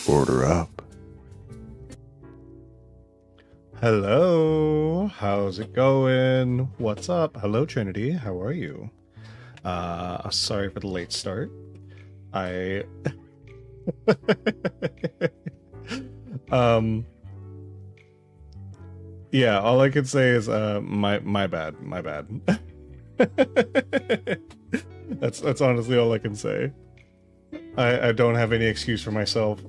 Order up. Hello, how's it going? What's up? Hello, Trinity. How are you? Sorry for the late start. Yeah, all I can say is, my bad. That's honestly all I can say. I don't have any excuse for myself.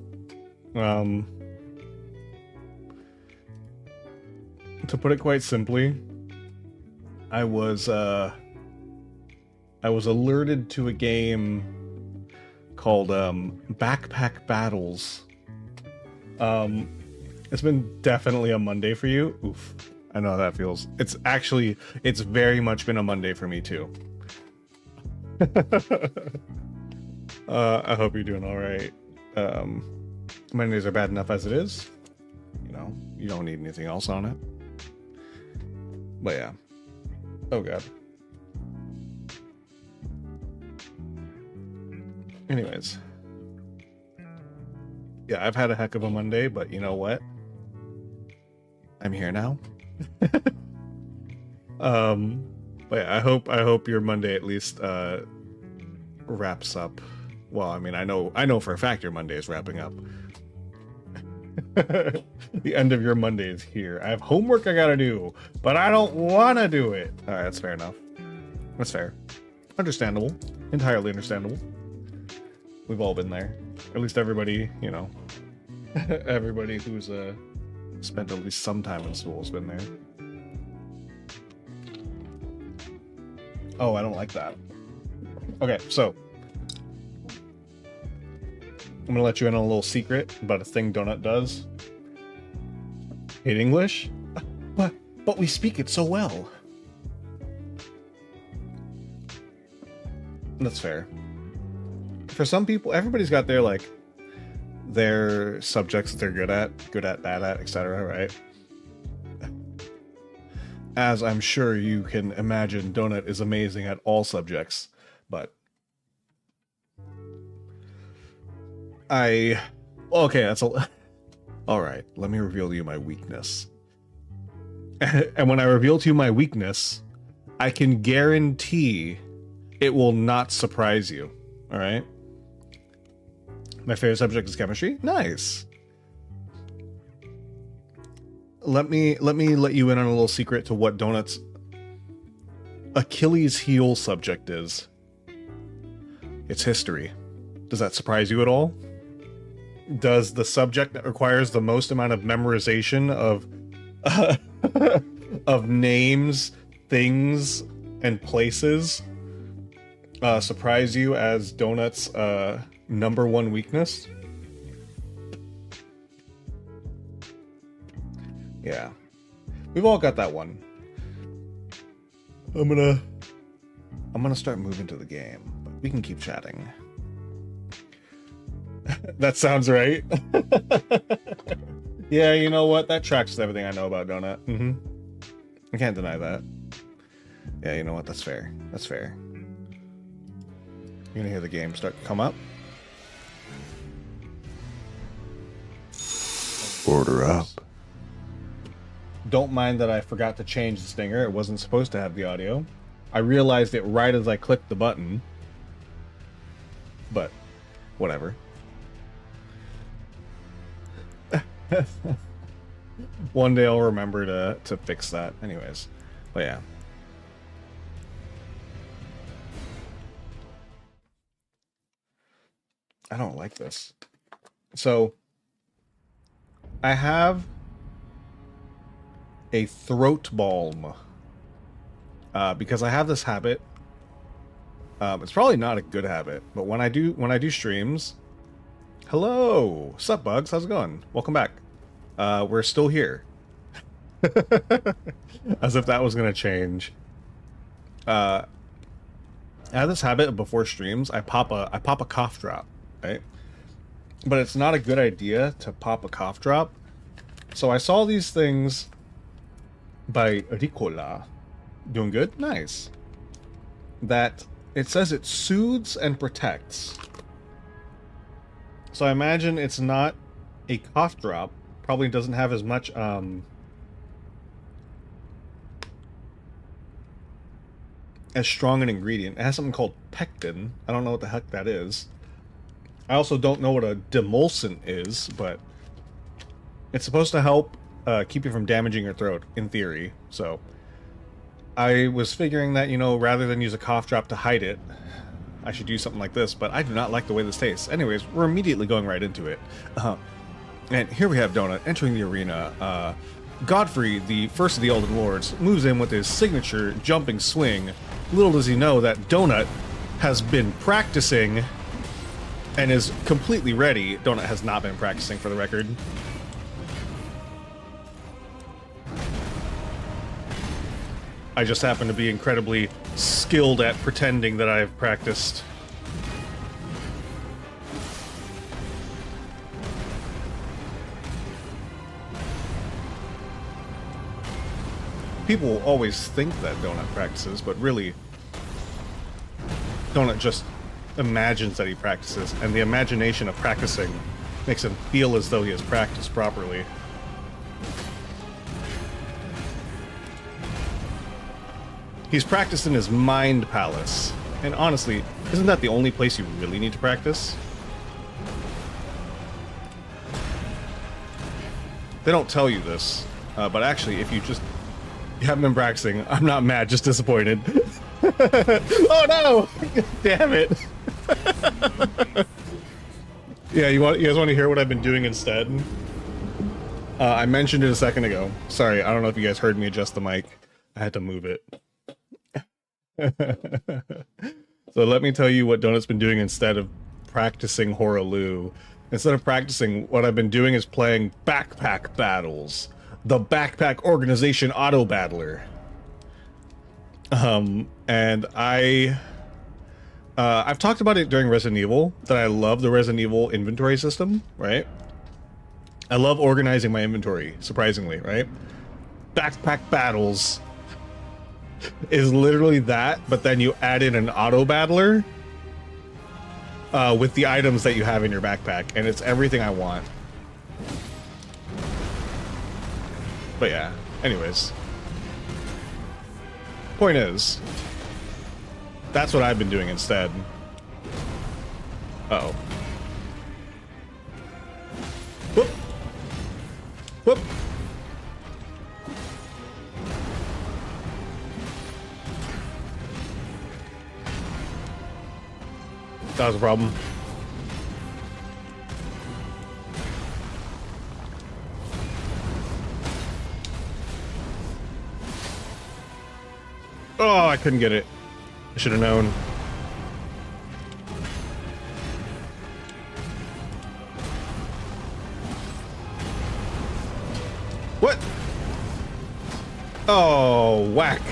To put it quite simply, I was alerted to a game called Backpack Battles. It's been definitely a Monday for you. Oof. I know how that feels. It's very much been a Monday for me too. I hope you're doing all right. Mondays are bad enough as it is. You know, you don't need anything else on it. But yeah. Oh god. Anyways. Yeah, I've had a heck of a Monday, but you know what? I'm here now. But yeah, I hope your Monday at least wraps up. Well, I mean, I know for a fact your Monday is wrapping up. The end of your Monday is here. I have homework I gotta do, but I don't want to do it. All right, that's fair enough. That's fair. Understandable. Entirely understandable. We've all been there. At least everybody, you know, everybody who's spent at least some time in school has been there. Oh, I don't like that. Okay, so I'm gonna let you in on a little secret about a thing Donut does. Hate English? But we speak it so well. That's fair. For some people, everybody's got their subjects that they're good at, bad at, etc., right? As I'm sure you can imagine, Donut is amazing at all subjects, but okay, that's all right. Let me reveal to you my weakness. And when I reveal to you my weakness, I can guarantee it will not surprise you. All right. My favorite subject is chemistry. Nice. Let me let you in on a little secret to what Donut's Achilles heel subject is. It's history. Does that surprise you at all? Does the subject that requires the most amount of memorization of of names, things, and places surprise you as Donut's number one weakness? Yeah, we've all got that one. I'm gonna start moving to the game, but we can keep chatting. That sounds right. Yeah, you know what? That tracks with everything I know about Donut. I can't deny that. Yeah, you know what? That's fair. That's fair. You're gonna hear the game start to come up. Order up. Don't mind that I forgot to change the stinger. It wasn't supposed to have the audio. I realized it right as I clicked the button. But, whatever. One day I'll remember to fix that. Anyways. But yeah. I don't like this. So, I have a throat balm. Because I have this habit. It's probably not a good habit, but when I do streams. Hello! Sup, Bugs? How's it going? Welcome back. We're still here. As if that was gonna change. I have this habit of before streams, I pop a cough drop, right? But it's not a good idea to pop a cough drop. So I saw these things by Ricola. Doing good? Nice. That it says it soothes and protects. So I imagine it's not a cough drop probably doesn't have as much as strong an ingredient. It has something called pectin. I don't know what the heck that is. I also don't know what a demulcent is, but it's supposed to help keep you from damaging your throat, in theory. So I was figuring that, you know, rather than use a cough drop to hide it, I should use something like this, but I do not like the way this tastes. Anyways, we're immediately going right into it. And here we have Donut entering the arena. Godfrey, the first of the Elden Lords, moves in with his signature jumping swing. Little does he know that Donut has been practicing and is completely ready. Donut has not been practicing, for the record. I just happen to be incredibly skilled at pretending that I've practiced. People always think that Donut practices, but really, Donut just imagines that he practices, and the imagination of practicing makes him feel as though he has practiced properly. He's practiced in his mind palace, and honestly, isn't that the only place you really need to practice? They don't tell you this, but actually, if you haven't been practicing, I'm not mad, just disappointed. Oh no! Damn it! Yeah, you guys want to hear what I've been doing instead? I mentioned it a second ago. Sorry, I don't know if you guys heard me adjust the mic. I had to move it. So let me tell you what Donut's been doing instead of practicing Horah Loux. Instead of practicing, what I've been doing is playing Backpack Battles, the Backpack Organization Auto Battler. And I've talked about it during Resident Evil, that I love the Resident Evil inventory system, right? I love organizing my inventory, surprisingly, right? Backpack Battles is literally that, but then you add in an auto battler with the items that you have in your backpack, and it's everything I want. But yeah, anyways. Point is, that's what I've been doing instead. Uh-oh. Whoop! Whoop! That was a problem. Oh, I couldn't get it. I should have known. What? Oh, whack.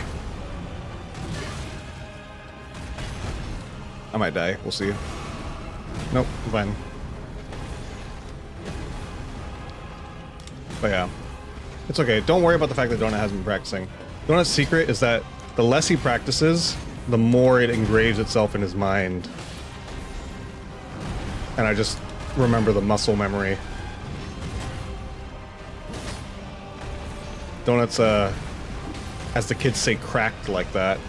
I might die. We'll see. Nope, I'm fine. But yeah. It's okay. Don't worry about the fact that Donut hasn't been practicing. Donut's secret is that the less he practices, the more it engraves itself in his mind. And I just remember the muscle memory. Donut's, as the kids say, cracked like that.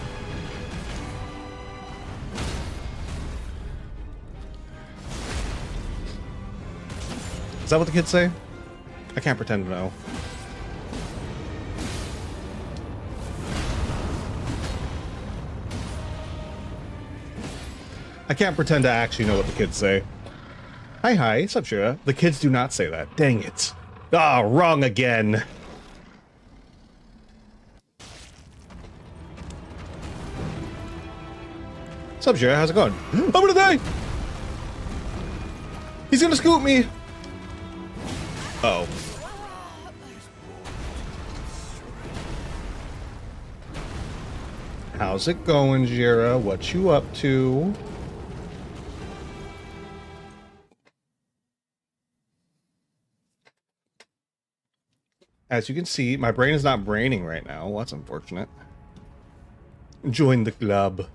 Is that what the kids say? I can't pretend to know. I can't pretend to actually know what the kids say. Hi, what's up, Shira? The kids do not say that. Dang it. Ah, oh, wrong again. What's up, Shira? How's it going? I'm gonna die! He's gonna scoop me! Uh-oh. How's it going, Jira? What you up to? As you can see, my brain is not braining right now. Well, that's unfortunate. Join the club.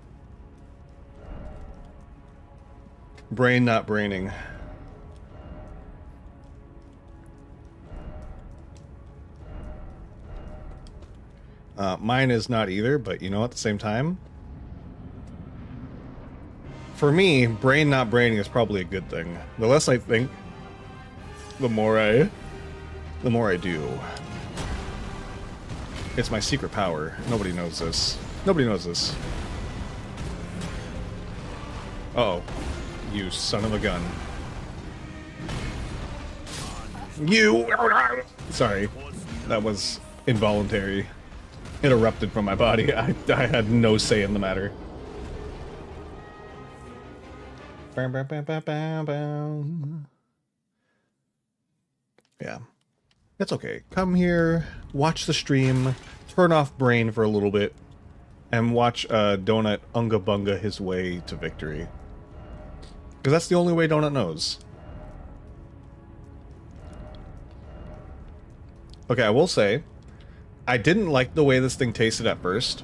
Brain not braining. Mine is not either, but you know, at the same time, for me, brain not braining is probably a good thing. The less I think, the more I do. It's my secret power. Nobody knows this. Nobody knows this. Uh-oh. You son of a gun. You! Sorry. That was involuntary. It erupted from my body. I had no say in the matter. Yeah. That's okay. Come here, watch the stream, turn off brain for a little bit, and watch Donut Unga Bunga his way to victory. Because that's the only way Donut knows. Okay, I will say, I didn't like the way this thing tasted at first.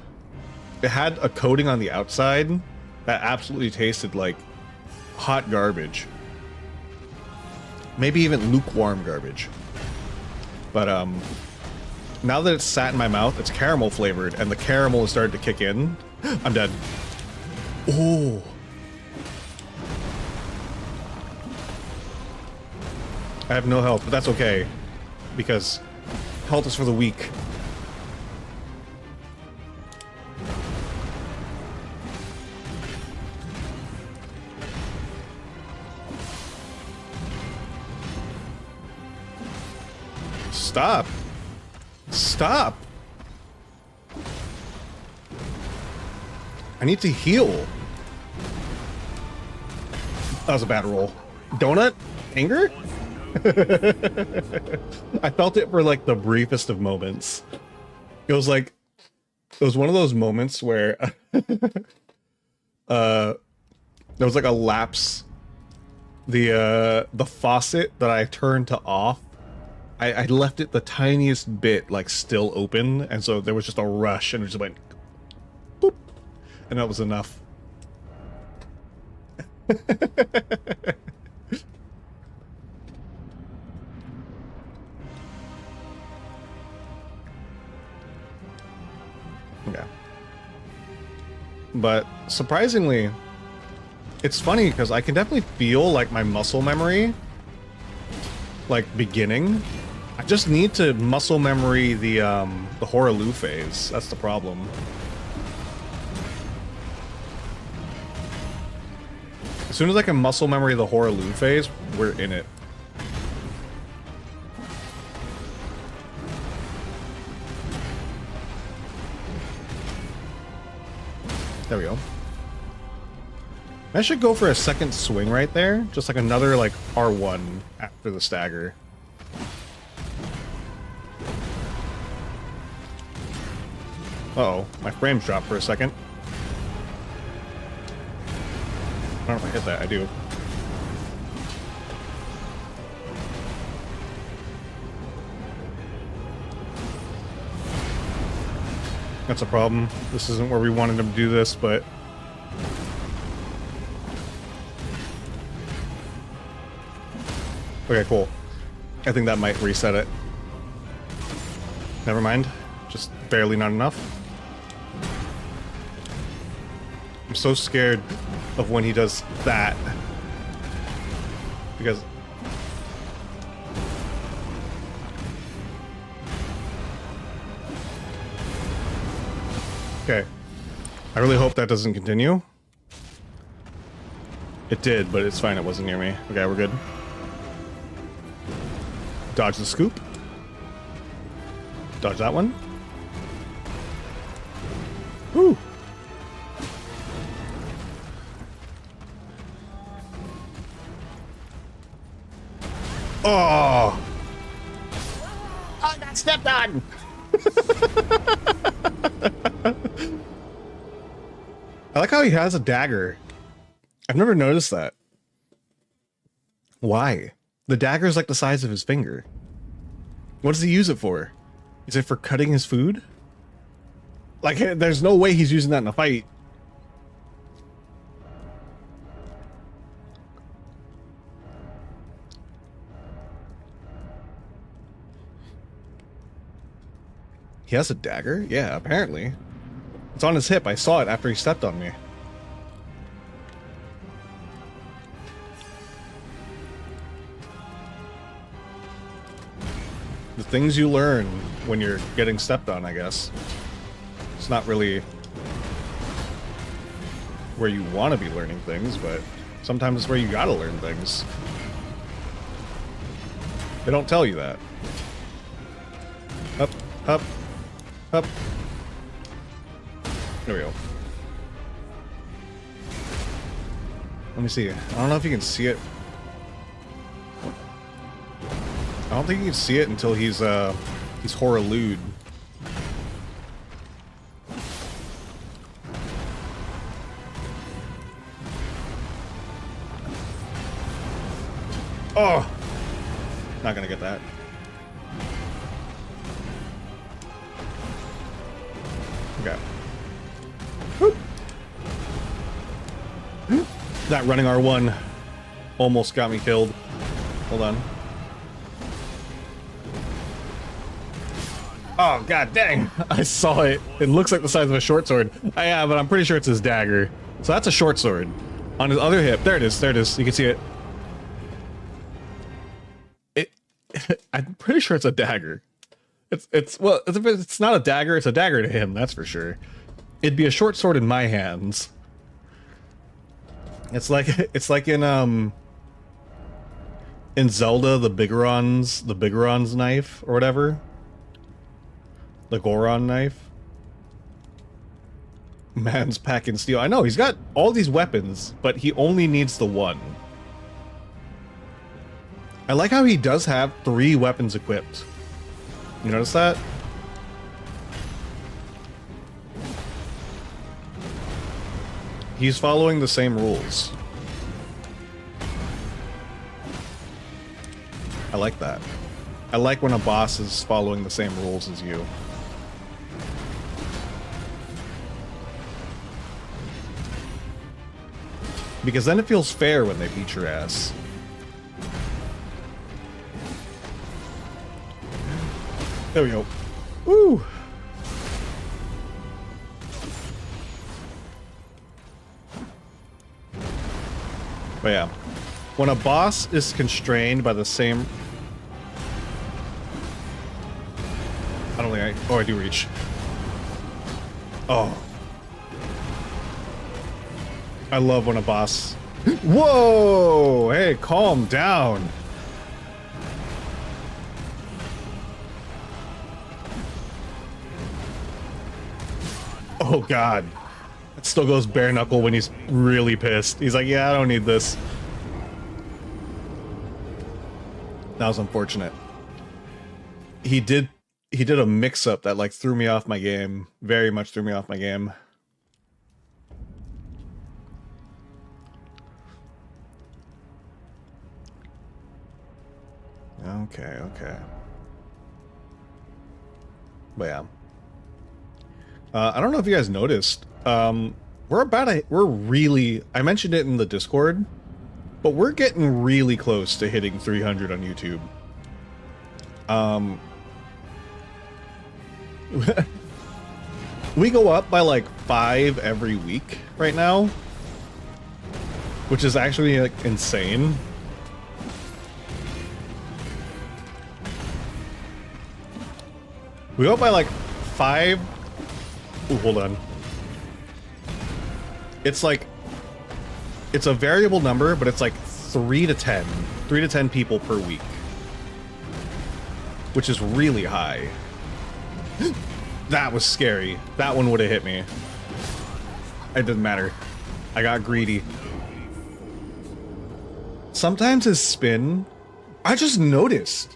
It had a coating on the outside that absolutely tasted like hot garbage. Maybe even lukewarm garbage. But now that it's sat in my mouth, it's caramel flavored, and the caramel has started to kick in. I'm dead. Oh. I have no health, but that's okay. Because health is for the weak. Stop. Stop. I need to heal. That was a bad roll. Donut? Anger? I felt it for like the briefest of moments. It was like, it was one of those moments where there was like a lapse. The faucet that I turned to off, I left it the tiniest bit like still open, and so there was just a rush and it just went boop, and that was enough. Okay. But surprisingly, it's funny because I can definitely feel like my muscle memory like beginning. I just need to muscle memory the Horah Loux phase. That's the problem. As soon as I can muscle memory the Horah Loux phase, we're in it. There we go. I should go for a second swing right there. Just like another like R1 after the stagger. Uh-oh, my frames dropped for a second. I don't know if I hit that, I do. That's a problem. This isn't where we wanted him to do this, but... Okay, cool. I think that might reset it. Never mind. Just barely not enough. I'm so scared of when he does that. Because... Okay. I really hope that doesn't continue. It did, but it's fine. It wasn't near me. Okay, we're good. Dodge the scoop. Dodge that one. Woo! Oh! I got stepped on! I like how he has a dagger. I've never noticed that. Why? The dagger is like the size of his finger. What does he use it for? Is it for cutting his food? Like, there's no way he's using that in a fight. He has a dagger? Yeah, apparently. It's on his hip. I saw it after he stepped on me. The things you learn when you're getting stepped on, I guess. It's not really where you want to be learning things, but sometimes it's where you gotta learn things. They don't tell you that. Up, up, up. There we go. Let me see. I don't know if you can see it. I don't think you can see it until he's Horah Loux. Oh! Not gonna get that. Okay. Whoop. That running R1 almost got me killed. Hold on. Oh, god dang! I saw it. It looks like the size of a short sword. Yeah, but I'm pretty sure it's his dagger. So that's a short sword. On his other hip. There it is. There it is. You can see it. I'm pretty sure it's a dagger. Well, it's not a dagger. It's a dagger to him. That's for sure. It'd be a short sword in my hands. It's like in Zelda, the Bigoron's knife or whatever. The Goron knife. Man's packing steel. I know, he's got all these weapons, but he only needs the one. I like how he does have 3 weapons equipped. You notice that? He's following the same rules. I like that. I like when a boss is following the same rules as you. Because then it feels fair when they beat your ass. There we go. Woo! But yeah, when a boss is constrained by the same... I don't think I... Oh, I do reach. Oh. I love when a boss... Whoa! Hey, calm down. Oh god. It still goes bare knuckle when he's really pissed. He's like, yeah, I don't need this. That was unfortunate. He did a mix-up that like threw me off my game. Very much threw me off my game. Okay. But yeah. I don't know if you guys noticed. We're really... I mentioned it in the Discord, but we're getting really close to hitting 300 on YouTube. We go up by like 5 every week right now, which is actually like insane. We go up by like 5. Ooh, hold on. It's like, it's a variable number, but it's like 3 to 10. 3 to 10 people per week. Which is really high. That was scary. That one would have hit me. It didn't matter. I got greedy. Sometimes his spin... I just noticed.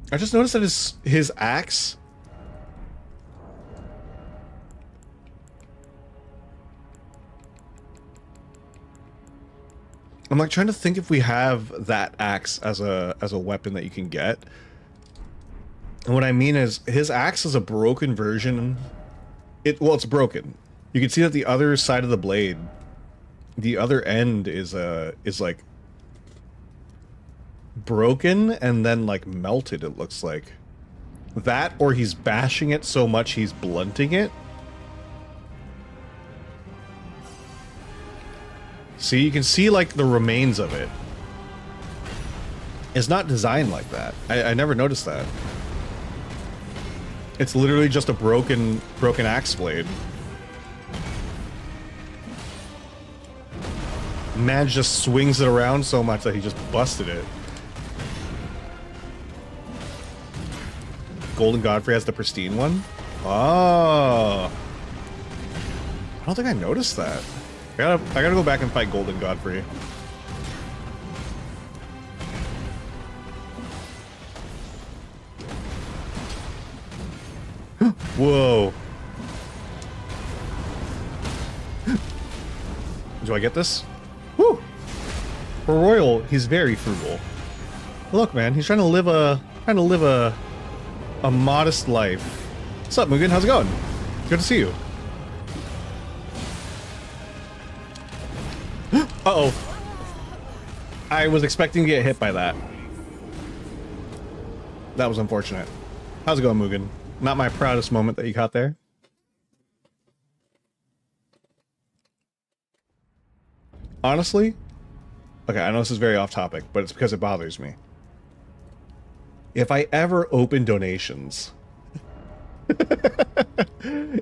I just noticed that his axe... I'm like trying to think if we have that axe as a weapon that you can get. And what I mean is his axe is a broken version. Well, it's broken. You can see that the other side of the blade, the other end is like broken and then like melted, it looks like. That, or he's bashing it so much he's blunting it. See, you can see like the remains of it. It's not designed like that. I never noticed that. It's literally just a broken axe blade. Man just swings it around so much that he just busted it. Golden Godfrey has the pristine one? Oh. I don't think I noticed that. I gotta go back and fight Golden Godfrey. Whoa. Do I get this? Woo! For Royal, he's very frugal. Look, man, he's trying to live a modest life. What's up, Mugen? How's it going? Good to see you. Uh-oh. I was expecting to get hit by that. That was unfortunate. How's it going, Mugen? Not my proudest moment that you caught there. Honestly, okay, I know this is very off topic, but it's because it bothers me. If I ever open donations,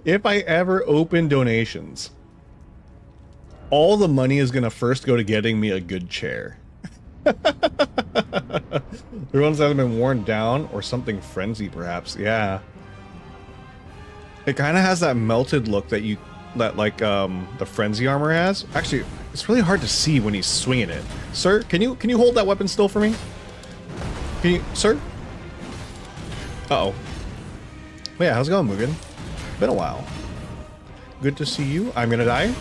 if I ever open donations, all the money is gonna first go to getting me a good chair. The ones that have been worn down or something frenzy, perhaps. Yeah. It kind of has that melted look that the frenzy armor has. Actually, it's really hard to see when he's swinging it. Sir, can you hold that weapon still for me? Can you, sir? Uh-oh. Well, yeah, how's it going, Mugen? Been a while. Good to see you. I'm gonna die.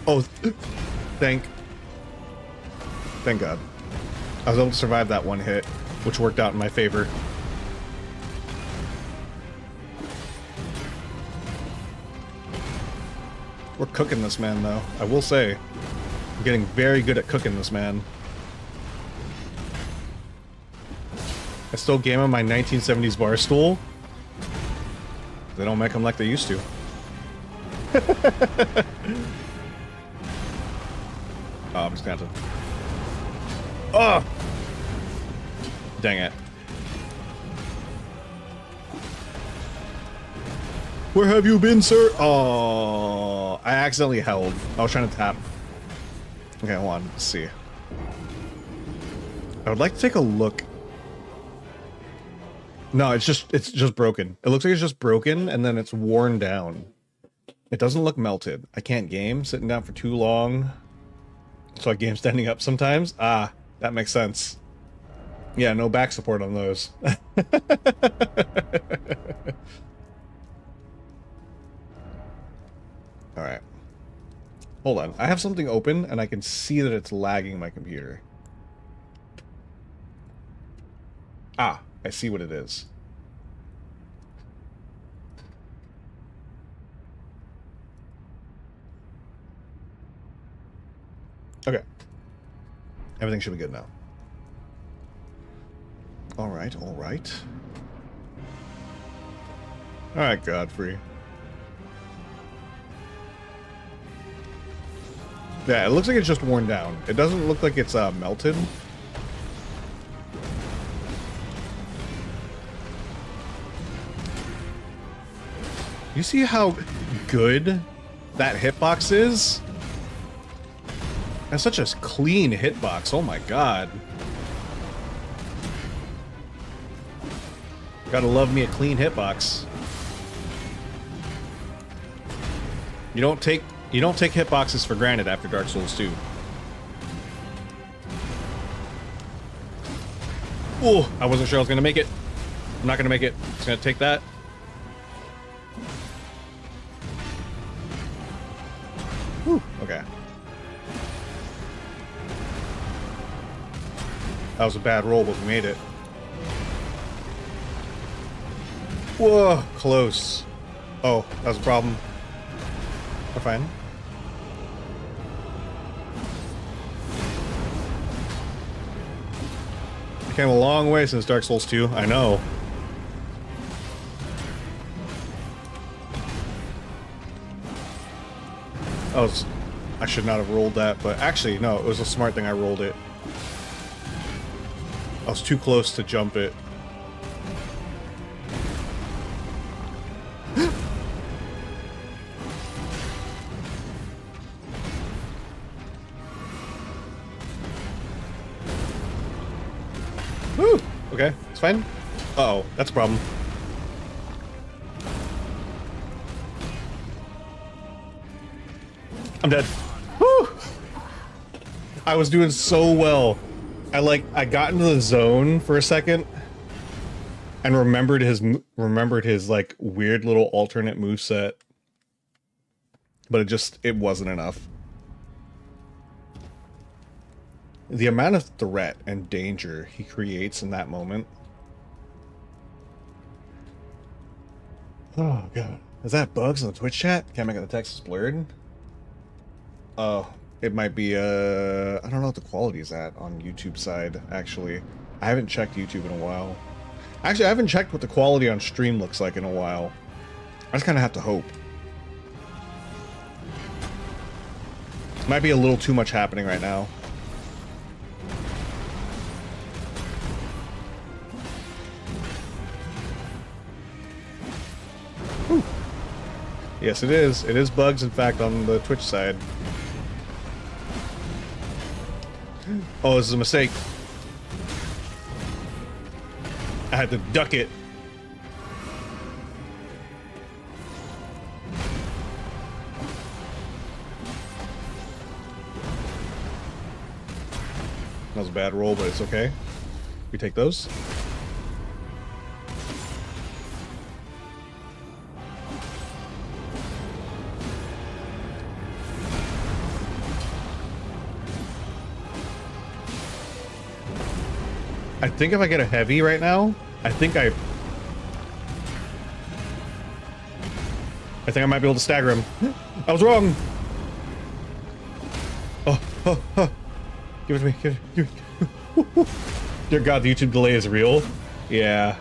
Oh, thank God. I was able to survive that one hit, which worked out in my favor. We're cooking this man, though. I will say, I'm getting very good at cooking this man. I still game on my 1970s bar stool. They don't make them like they used to. Oh, I'm just gonna have to... Oh! Dang it. Where have you been, sir? Oh, I accidentally held. I was trying to tap. Okay, hold on. Let's see. I would like to take a look. No, it's just broken. It looks like it's just broken and then it's worn down. It doesn't look melted. I can't game sitting down for too long. So I game standing up sometimes. Ah, that makes sense. Yeah, no back support on those. Alright. Hold on. I have something open and I can see that it's lagging my computer. Ah, I see what it is. Okay. Everything should be good now. Alright, alright. Alright, Godfrey. Yeah, it looks like it's just worn down. It doesn't look like it's melted. You see how good that hitbox is? That's such a clean hitbox. Oh my god. Gotta love me a clean hitbox. You don't take hitboxes for granted after Dark Souls 2. Oh, I wasn't sure I was gonna make it. I'm not gonna make it. Just gonna take that. Whew, okay. That was a bad roll, but we made it. Whoa, close. Oh, that was a problem. We're fine. I came a long way since Dark Souls 2. I know. I should not have rolled that, but actually, no, it was a smart thing I rolled it. I was too close to jump it. Woo! Okay, it's fine. Uh-oh, that's a problem. I'm dead. Woo! I was doing so well. I got into the zone for a second and remembered his like weird little alternate moveset. But it wasn't enough. The amount of threat and danger he creates in that moment. Oh god. Is that bugs in the Twitch chat? Can't make it the text is blurred. Oh, it might be, I don't know what the quality is at on YouTube side, actually. I haven't checked YouTube in a while. Actually, I haven't checked what the quality on stream looks like in a while. I just kind of have to hope. Might be a little too much happening right now. Whew. Yes, it is. It is bugs, in fact, on the Twitch side. Oh, this is a mistake. I had to duck it. That was a bad roll, but it's okay. We take those. I think if I get a heavy right now, I think I might be able to stagger him. I was wrong. Oh. Give it to me. Give it. Dear God, the YouTube delay is real. Yeah.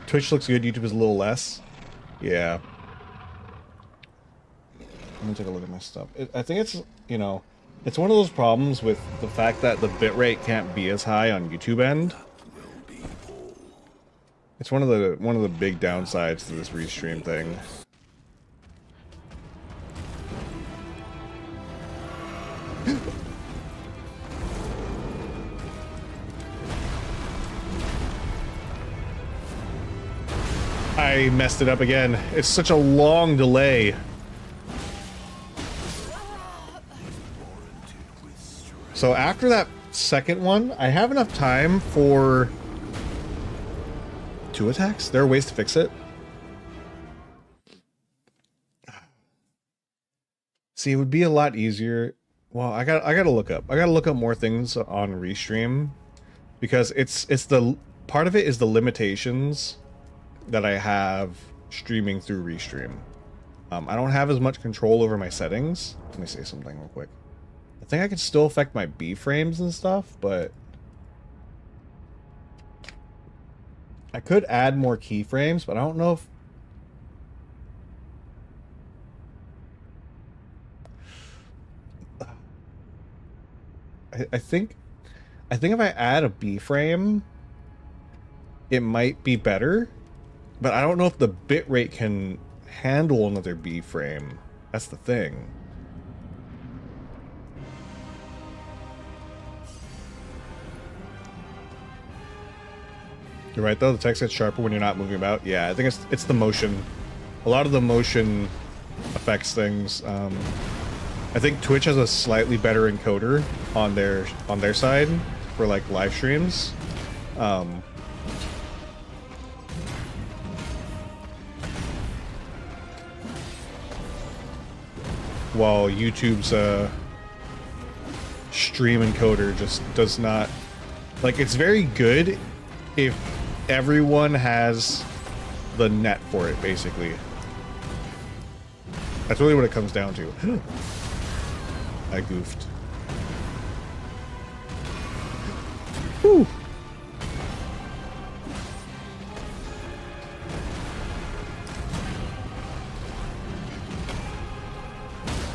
Twitch looks good. YouTube is a little less. Yeah. Let me take a look at my stuff. I think it's, you know, it's one of those problems with the fact that the bitrate can't be as high on YouTube end. It's one of the big downsides to this restream thing. I messed it up again. It's such a long delay. So after that second one, I have enough time for 2 attacks. There are ways to fix it. See, it would be a lot easier. Well, I gotta look up. I gotta look up more things on Restream because it's the part of it is the limitations that I have streaming through Restream. I don't have as much control over my settings. Let me say something real quick. I think I can still affect my B-frames and stuff, but I could add more keyframes, but I don't know if I think if I add a B-frame, it might be better, but I don't know if the bitrate can handle another B-frame. That's the thing. You're right though, the text gets sharper when you're not moving about. Yeah, I think it's the motion. A lot of the motion affects things. I think Twitch has a slightly better encoder on their side for like live streams. While YouTube's stream encoder just does not, like, it's very good if everyone has the net for it, basically. That's really what it comes down to. I goofed. Whew.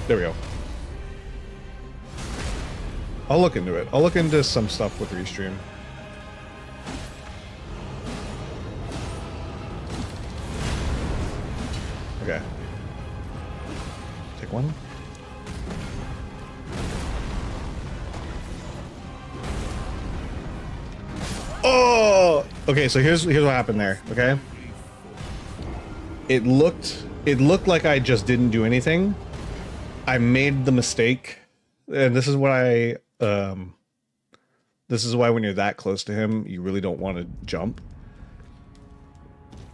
There we go. I'll look into it. I'll look into some stuff with Restream. Okay. Take one. Oh! Okay, so here's what happened there, okay? It looked like I just didn't do anything. I made the mistake, and this is what this is why when you're that close to him, you really don't want to jump.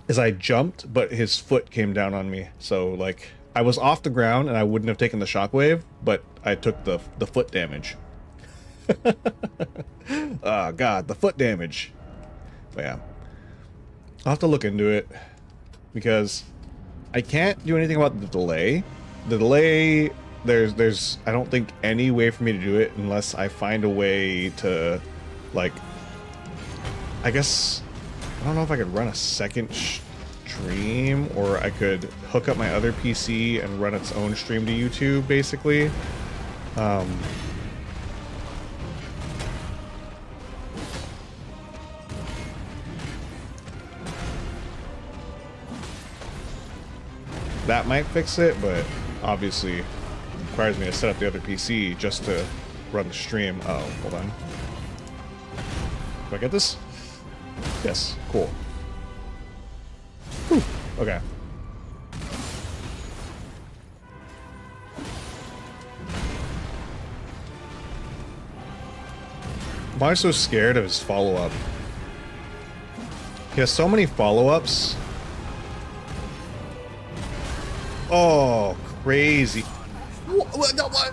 Is I jumped, but his foot came down on me. So like I was off the ground and I wouldn't have taken the shockwave, but I took the foot damage. Oh god, the foot damage. But yeah. I'll have to look into it because I can't do anything about the delay. The delay, there's I don't think any way for me to do it unless I find a way to, like, I guess, I don't know if I could run a second stream or I could hook up my other PC and run its own stream to YouTube, basically. That might fix it, but obviously it requires me to set up the other PC just to run the stream. Oh, hold on. Do I get this? Yes, cool. Whew. Okay. Why am I so scared of his follow-up? He has so many follow-ups. Oh, crazy. What? No, what?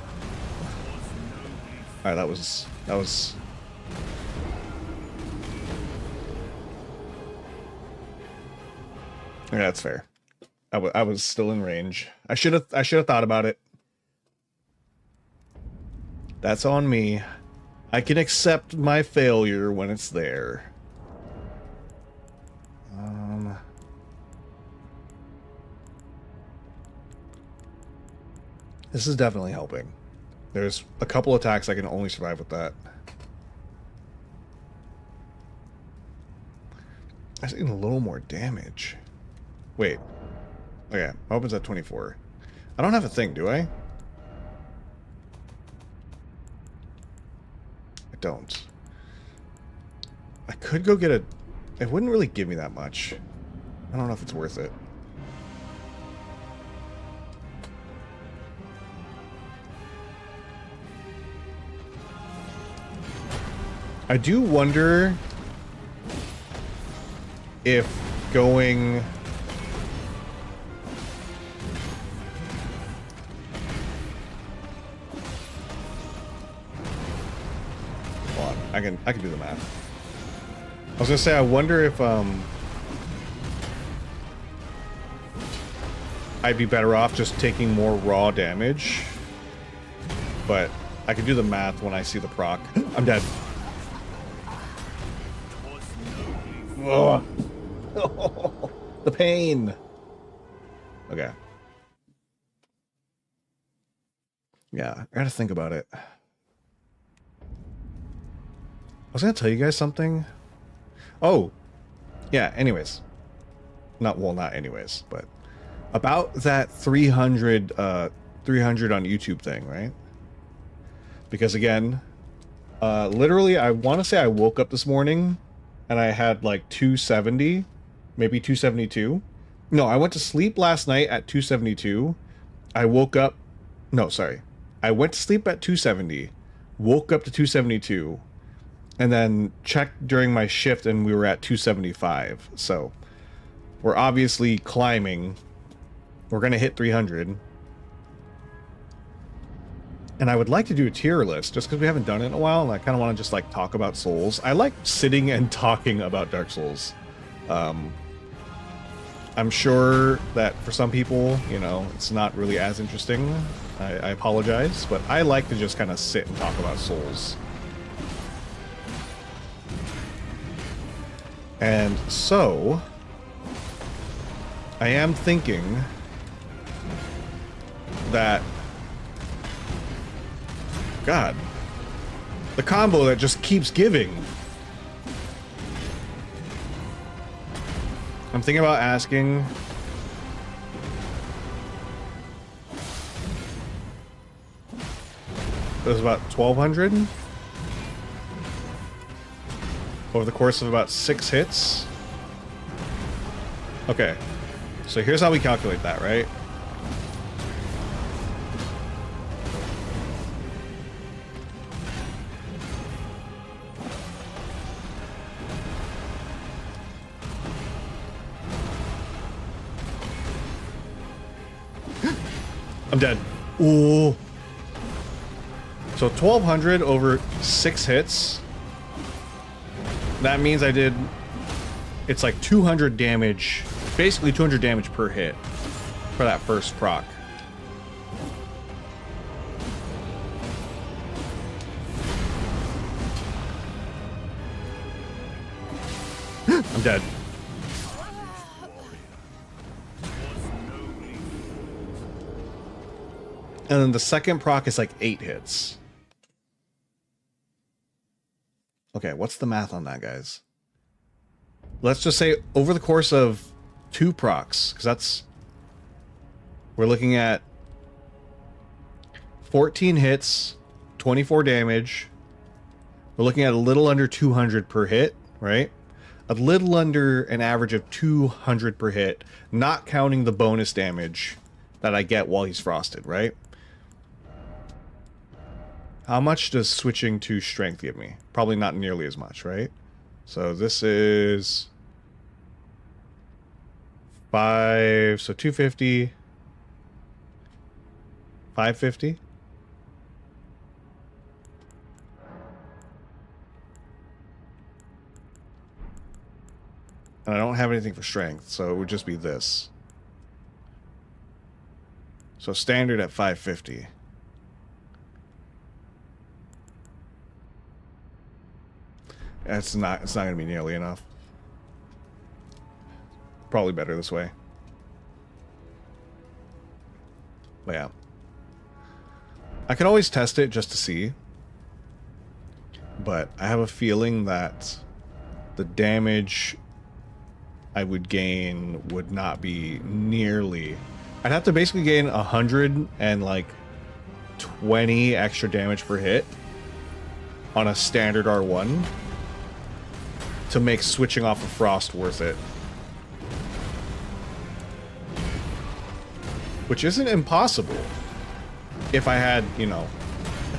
Alright, that was... Yeah, that's fair. I was still in range. I should have thought about it. That's on me. I can accept my failure when it's there. This is definitely helping. There's a couple attacks I can only survive with that. I just need a little more damage. Wait. Okay, my weapon's at 24. I don't have a thing, do I? I don't. I could go get a... It wouldn't really give me that much. I don't know if it's worth it. I do wonder if going... Hold on, I can do the math. I was gonna say, I wonder if I'd be better off just taking more raw damage, but I can do the math when I see the proc. I'm dead. Oh. The pain. Okay. Yeah, I gotta think about it. I was gonna tell you guys something. Oh, yeah, anyways. Not anyways, but about that 300 on YouTube thing, right? Because again, literally, I want to say I woke up this morning and I had like 270, maybe 272. No, I went to sleep last night at 272. I woke up, no, sorry. I went to sleep at 270, woke up to 272, and then checked during my shift and we were at 275. So we're obviously climbing. We're going to hit 300. And I would like to do a tier list just because we haven't done it in a while, and I kind of want to just like talk about Souls. I like sitting and talking about Dark Souls. I'm sure that for some people, you know, it's not really as interesting. I apologize, but I like to just kind of sit and talk about Souls. And so I am thinking that, God, the combo that just keeps giving. I'm thinking about asking. It was about 1,200 over the course of about 6 hits. Okay, so here's how we calculate that, right? I'm dead. Ooh. So 1,200 over 6 hits. That means I did... It's like 200 damage. Basically 200 damage per hit for that first proc. I'm dead. And then the second proc is like 8 hits. Okay, what's the math on that, guys? Let's just say over the course of 2 procs, because that's... We're looking at 14 hits, 24 damage. We're looking at a little under 200 per hit, right? A little under an average of 200 per hit, not counting the bonus damage that I get while he's frosted, right? How much does switching to strength give me? Probably not nearly as much, right? So this is 5, so 250, 550. And I don't have anything for strength, so it would just be this. So standard at 550. It's not going to be nearly enough. Probably better this way. But yeah. I could always test it just to see. But I have a feeling that the damage I would gain would not be nearly... I'd have to basically gain 120 extra damage per hit on a standard R1 to make switching off of Frost worth it. Which isn't impossible if I had, you know,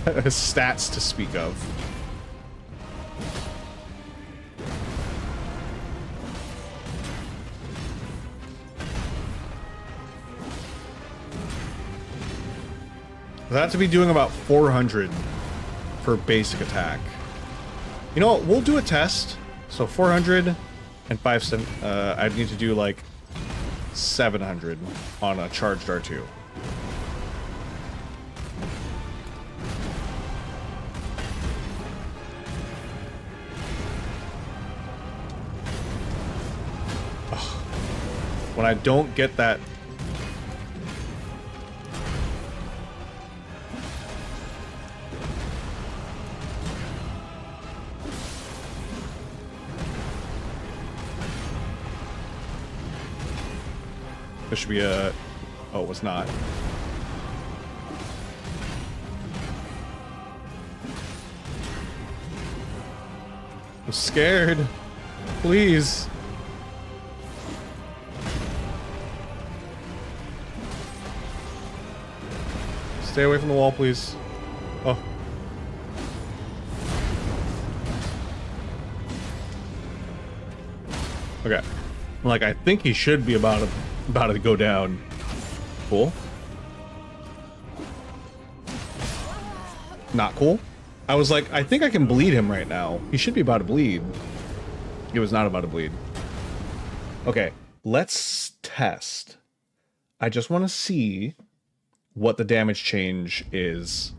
stats to speak of. I'd have to be doing about 400 for basic attack. You know what? We'll do a test. So 400 and 5... I'd need to do like 700 on a charged R2. Ugh. When I don't get that... There should be a... Oh, it was not. I'm scared. Please. Stay away from the wall, please. Oh. Okay. Like, I think he should be about to go down. Cool. Not cool. I was like, I think I can bleed him right now. He should be about to bleed. He was not about to bleed. Okay, let's test. I just want to see what the damage change is.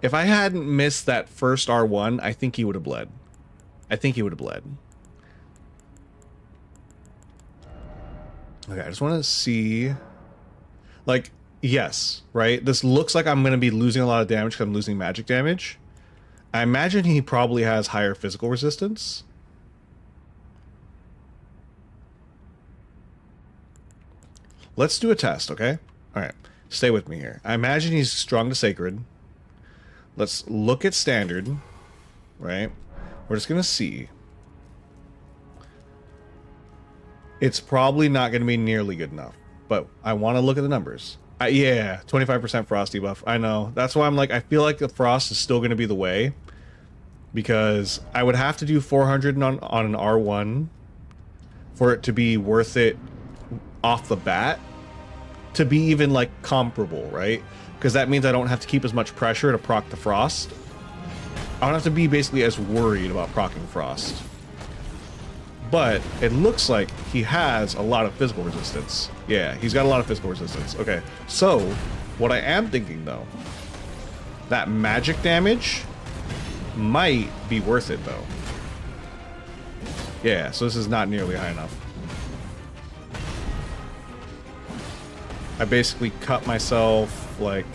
If I hadn't missed that first R1, I think he would have bled. I think he would have bled. Okay, I just want to see... Like, yes, right? This looks like I'm going to be losing a lot of damage because I'm losing magic damage. I imagine he probably has higher physical resistance. Let's do a test, okay? Alright, stay with me here. I imagine he's strong to sacred. Let's look at standard, right? We're just going to see. It's probably not going to be nearly good enough, but I want to look at the numbers. Yeah, 25% frost debuff. I know. That's why I'm like, I feel like the frost is still going to be the way, because I would have to do 400 on an R1 for it to be worth it off the bat, to be even like comparable, right? Because that means I don't have to keep as much pressure to proc the frost. I don't have to be basically as worried about proccing frost. But it looks like he has a lot of physical resistance. Yeah, he's got a lot of physical resistance. Okay, so what I am thinking though, that magic damage might be worth it though. Yeah, so this is not nearly high enough. I basically cut myself like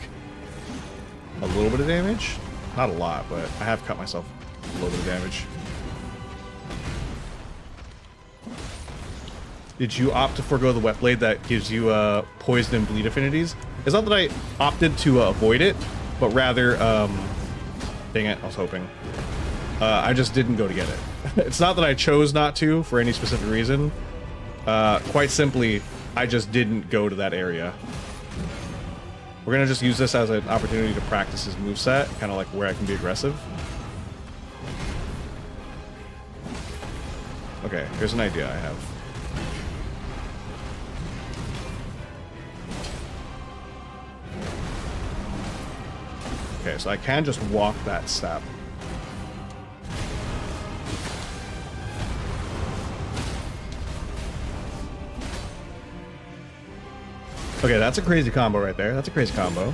a little bit of damage. Not a lot, but I have cut myself a little bit of damage. Did you opt to forego the wet blade that gives you poison and bleed affinities? It's not that I opted to avoid it, but rather, dang it, I was hoping. I just didn't go to get it. It's not that I chose not to for any specific reason. Quite simply, I just didn't go to that area. We're gonna just use this as an opportunity to practice his moveset, kind of like where I can be aggressive. Okay, here's an idea I have. Okay, so I can just walk that step. Okay, that's a crazy combo right there. That's a crazy combo.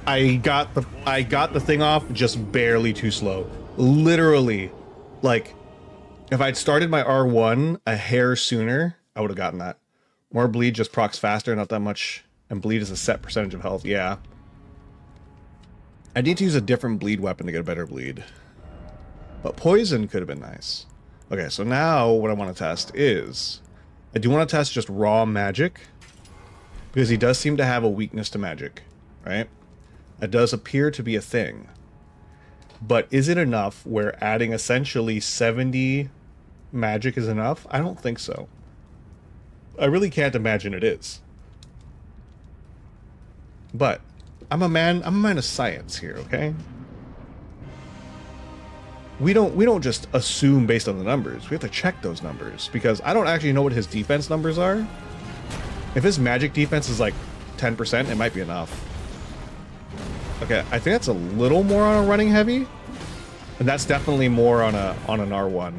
I got the thing off just barely too slow. Literally, like, if I'd started my R1 a hair sooner, I would have gotten that. More bleed just procs faster, not that much. And bleed is a set percentage of health. Yeah. I need to use a different bleed weapon to get a better bleed. But poison could have been nice. Okay, so now what I want to test is... I do want to test just raw magic. Because he does seem to have a weakness to magic. Right? It does appear to be a thing. But is it enough where adding essentially 70 magic is enough? I don't think so. I really can't imagine it is. But I'm a man of science here, okay? We don't just assume based on the numbers. We have to check those numbers because I don't actually know what his defense numbers are. If his magic defense is like 10%, it might be enough. Okay, I think that's a little more on a running heavy. And that's definitely more on an R1.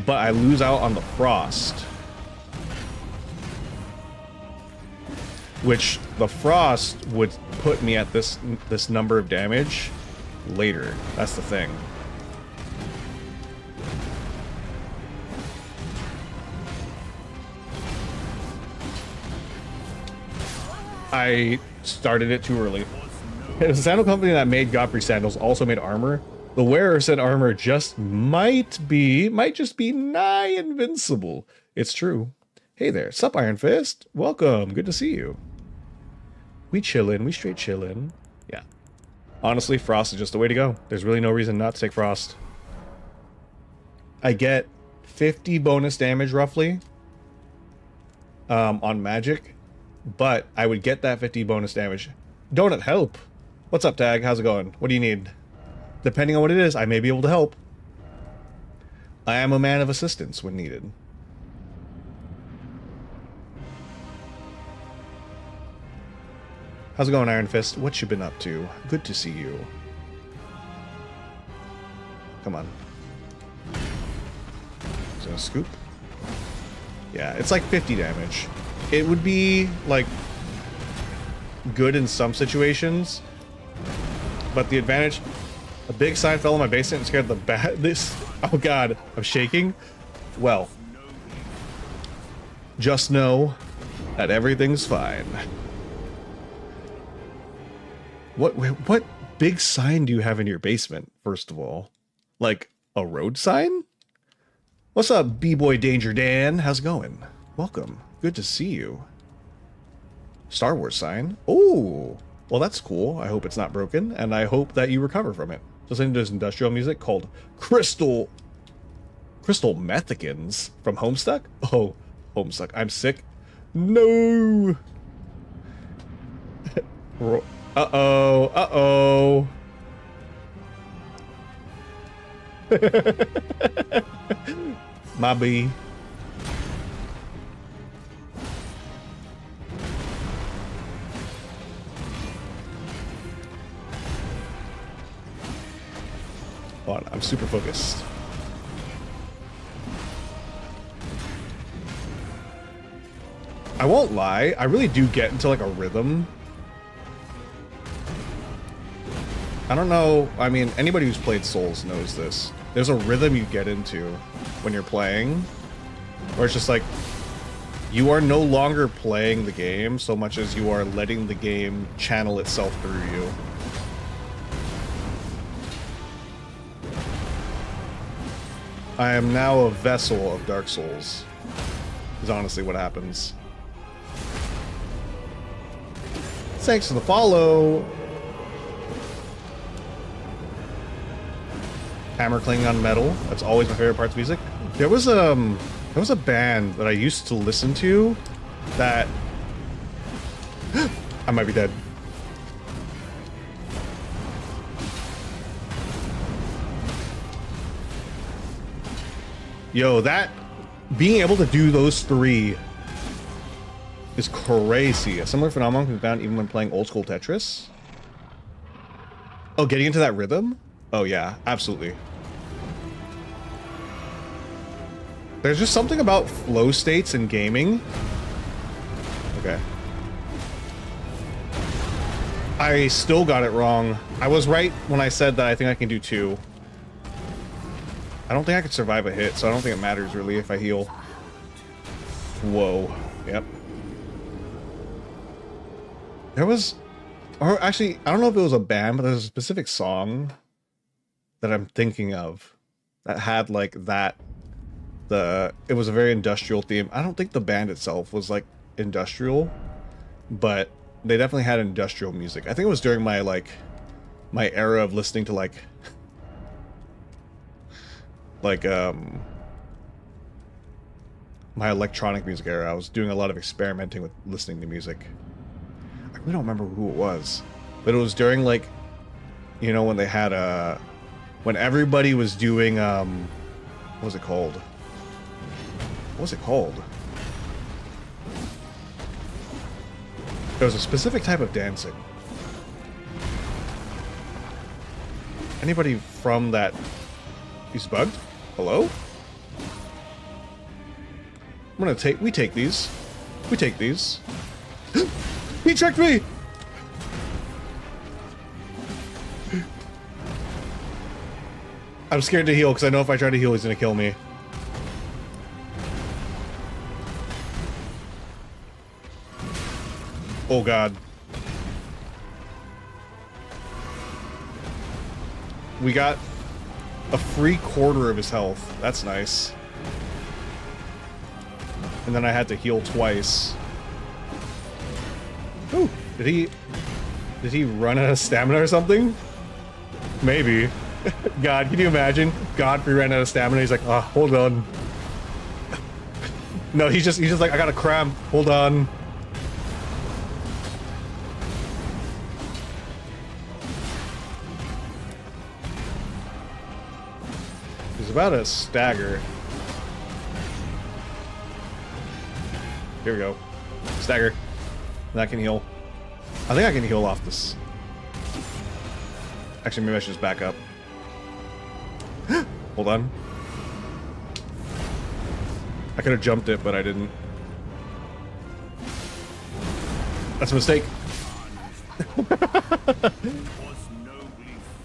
But I lose out on the frost. Which the frost would put me at this number of damage later. That's the thing. I started it too early. It was a sandal company that made Godfrey sandals, also made armor. The wearer said armor just might just be nigh invincible. It's true. Hey there, sup Iron Fist? Welcome, good to see you. We chillin', we straight chillin'. Yeah. Honestly, frost is just the way to go. There's really no reason not to take frost. I get 50 bonus damage roughly on magic, but I would get that 50 bonus damage. Donut help. What's up, Tag? How's it going? What do you need? Depending on what it is, I may be able to help. I am a man of assistance when needed. How's it going, Iron Fist? What you been up to? Good to see you. Come on. Is that a scoop? Yeah, it's like 50 damage. it would be like good in some situations, but the advantage, a big sign fell in my basement and scared the oh god, I'm shaking. Well, just know that everything's fine. What big sign do you have in your basement, first of all? Like a road sign? What's up, B-Boy Danger Dan? How's it going? Welcome. Good to see you. Star Wars sign. Oh, well, that's cool. I hope it's not broken, and I hope that you recover from it. Listening to this industrial music called Crystal Methicans from Homestuck? Oh, Homestuck. I'm sick. No. Uh-oh. Uh-oh. My bee. Hold on, I'm super focused. I won't lie, I really do get into like a rhythm. I don't know, I mean, anybody who's played Souls knows this. There's a rhythm you get into when you're playing, where it's just like, you are no longer playing the game so much as you are letting the game channel itself through you. I am now a vessel of Dark Souls, is honestly what happens. Thanks for the follow. Hammer clanging on metal. That's always my favorite parts of music. There was a band that I used to listen to that I might be dead. Yo, that being able to do those three is crazy. A similar phenomenon can be found even when playing old school Tetris. Oh, getting into that rhythm? Oh yeah, absolutely. There's just something about flow states in gaming. Okay. I still got it wrong. I was right when I said that I think I can do 2. I don't think I could survive a hit, so I don't think it matters really if I heal. Whoa. Yep. There was... Or actually, I don't know if it was a band, but there's a specific song that I'm thinking of that had like that... It was a very industrial theme. I don't think the band itself was like industrial, but they definitely had industrial music. I think it was during my like my era of listening to like my electronic music era. I was doing a lot of experimenting with listening to music. I really don't remember who it was, but it was during like, you know, when they had when everybody was doing what was it called? What was it called? There was a specific type of dancing. Anybody from that? He's bugged? Hello? I'm gonna take... We take these. We take these. He tricked me! I'm scared to heal because I know if I try to heal, he's gonna kill me. Oh god. We got a free quarter of his health. That's nice. And then I had to heal twice. Ooh, did he run out of stamina or something? Maybe. God, can you imagine? Godfrey ran out of stamina. He's like, oh, hold on. No, he's just like, I got a cramp. Hold on. He's about to stagger. Here we go. Stagger. And I can heal. I think I can heal off this. Actually, maybe I should just back up. Hold on. I could have jumped it, but I didn't. That's a mistake.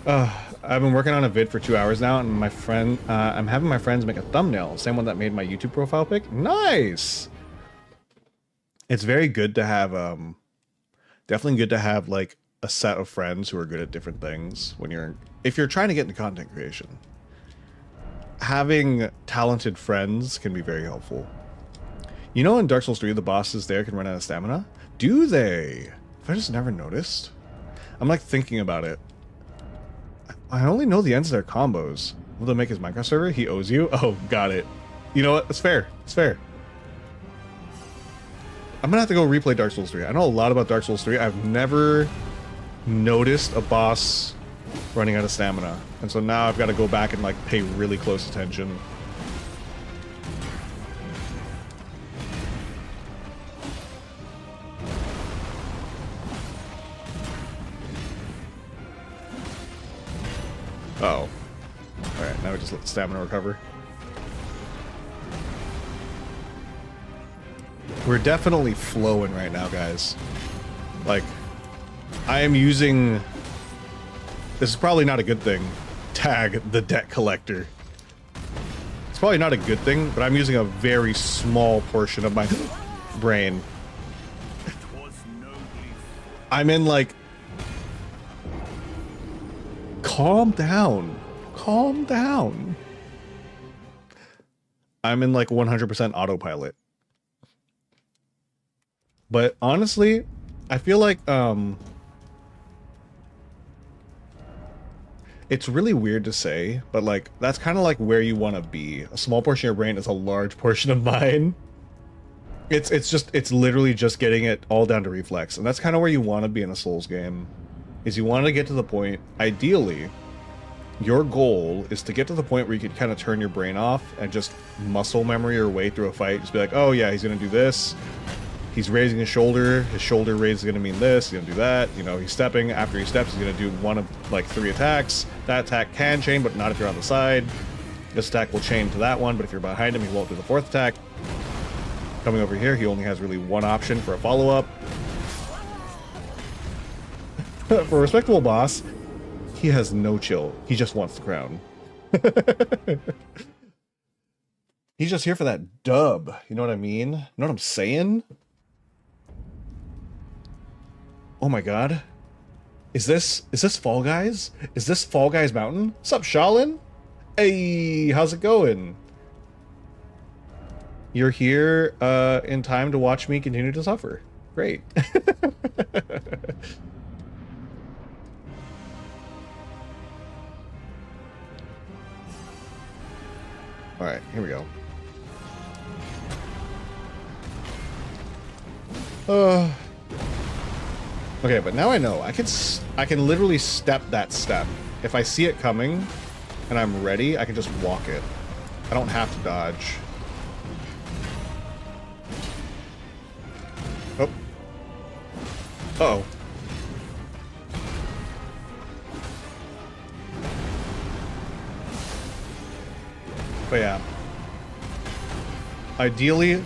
I've been working on a vid for 2 hours now, and my friend, I'm having my friends make a thumbnail. Same one that made my YouTube profile pic. Nice! It's very good to have, definitely good to have, like, a set of friends who are good at different things when if you're trying to get into content creation. Having talented friends can be very helpful. You know, in Dark Souls 3, the bosses there can run out of stamina? Do they? Have I just never noticed? I'm like thinking about it. I only know the ends of their combos. Will they make his Minecraft server? He owes you? Oh, got it. You know what? It's fair. It's fair. I'm gonna have to go replay Dark Souls 3. I know a lot about Dark Souls 3. I've never noticed a boss running out of stamina. And so now I've got to go back and like pay really close attention. Uh-oh. Alright, now we just let the stamina recover. We're definitely flowing right now, guys. Like, I am using... This is probably not a good thing. Tag the debt collector. It's probably not a good thing, but I'm using a very small portion of my brain. I'm in, like... Calm down. Calm down. I'm in like 100% autopilot. But honestly, I feel like it's really weird to say, but like that's kind of like where you want to be. A small portion of your brain is a large portion of mine. It's literally just getting it all down to reflex, and that's kind of where you want to be in a Souls game. Is you want to get to the point, ideally, your goal is to get to the point where you can kind of turn your brain off and just muscle memory your way through a fight. Just be like, oh yeah, he's going to do this. He's raising his shoulder raise is going to mean this. He's going to do that. You know, he's stepping. After he steps, he's going to do one of like 3 attacks. That attack can chain, but not if you're on the side. This attack will chain to that one, but if you're behind him, he won't do the 4th attack. Coming over here, he only has really one option for a follow-up. For a respectable boss, he has no chill. He just wants the crown. He's just here for that dub. You know what I mean? You know what I'm saying? Oh my god. Is this Fall Guys? Is this Fall Guys Mountain? What's up, Shaolin? Hey, how's it going? You're here in time to watch me continue to suffer. Great. Alright, here we go. Okay, but now I know. I can literally step that step. If I see it coming and I'm ready, I can just walk it. I don't have to dodge. Oh. Uh-oh. But yeah, ideally,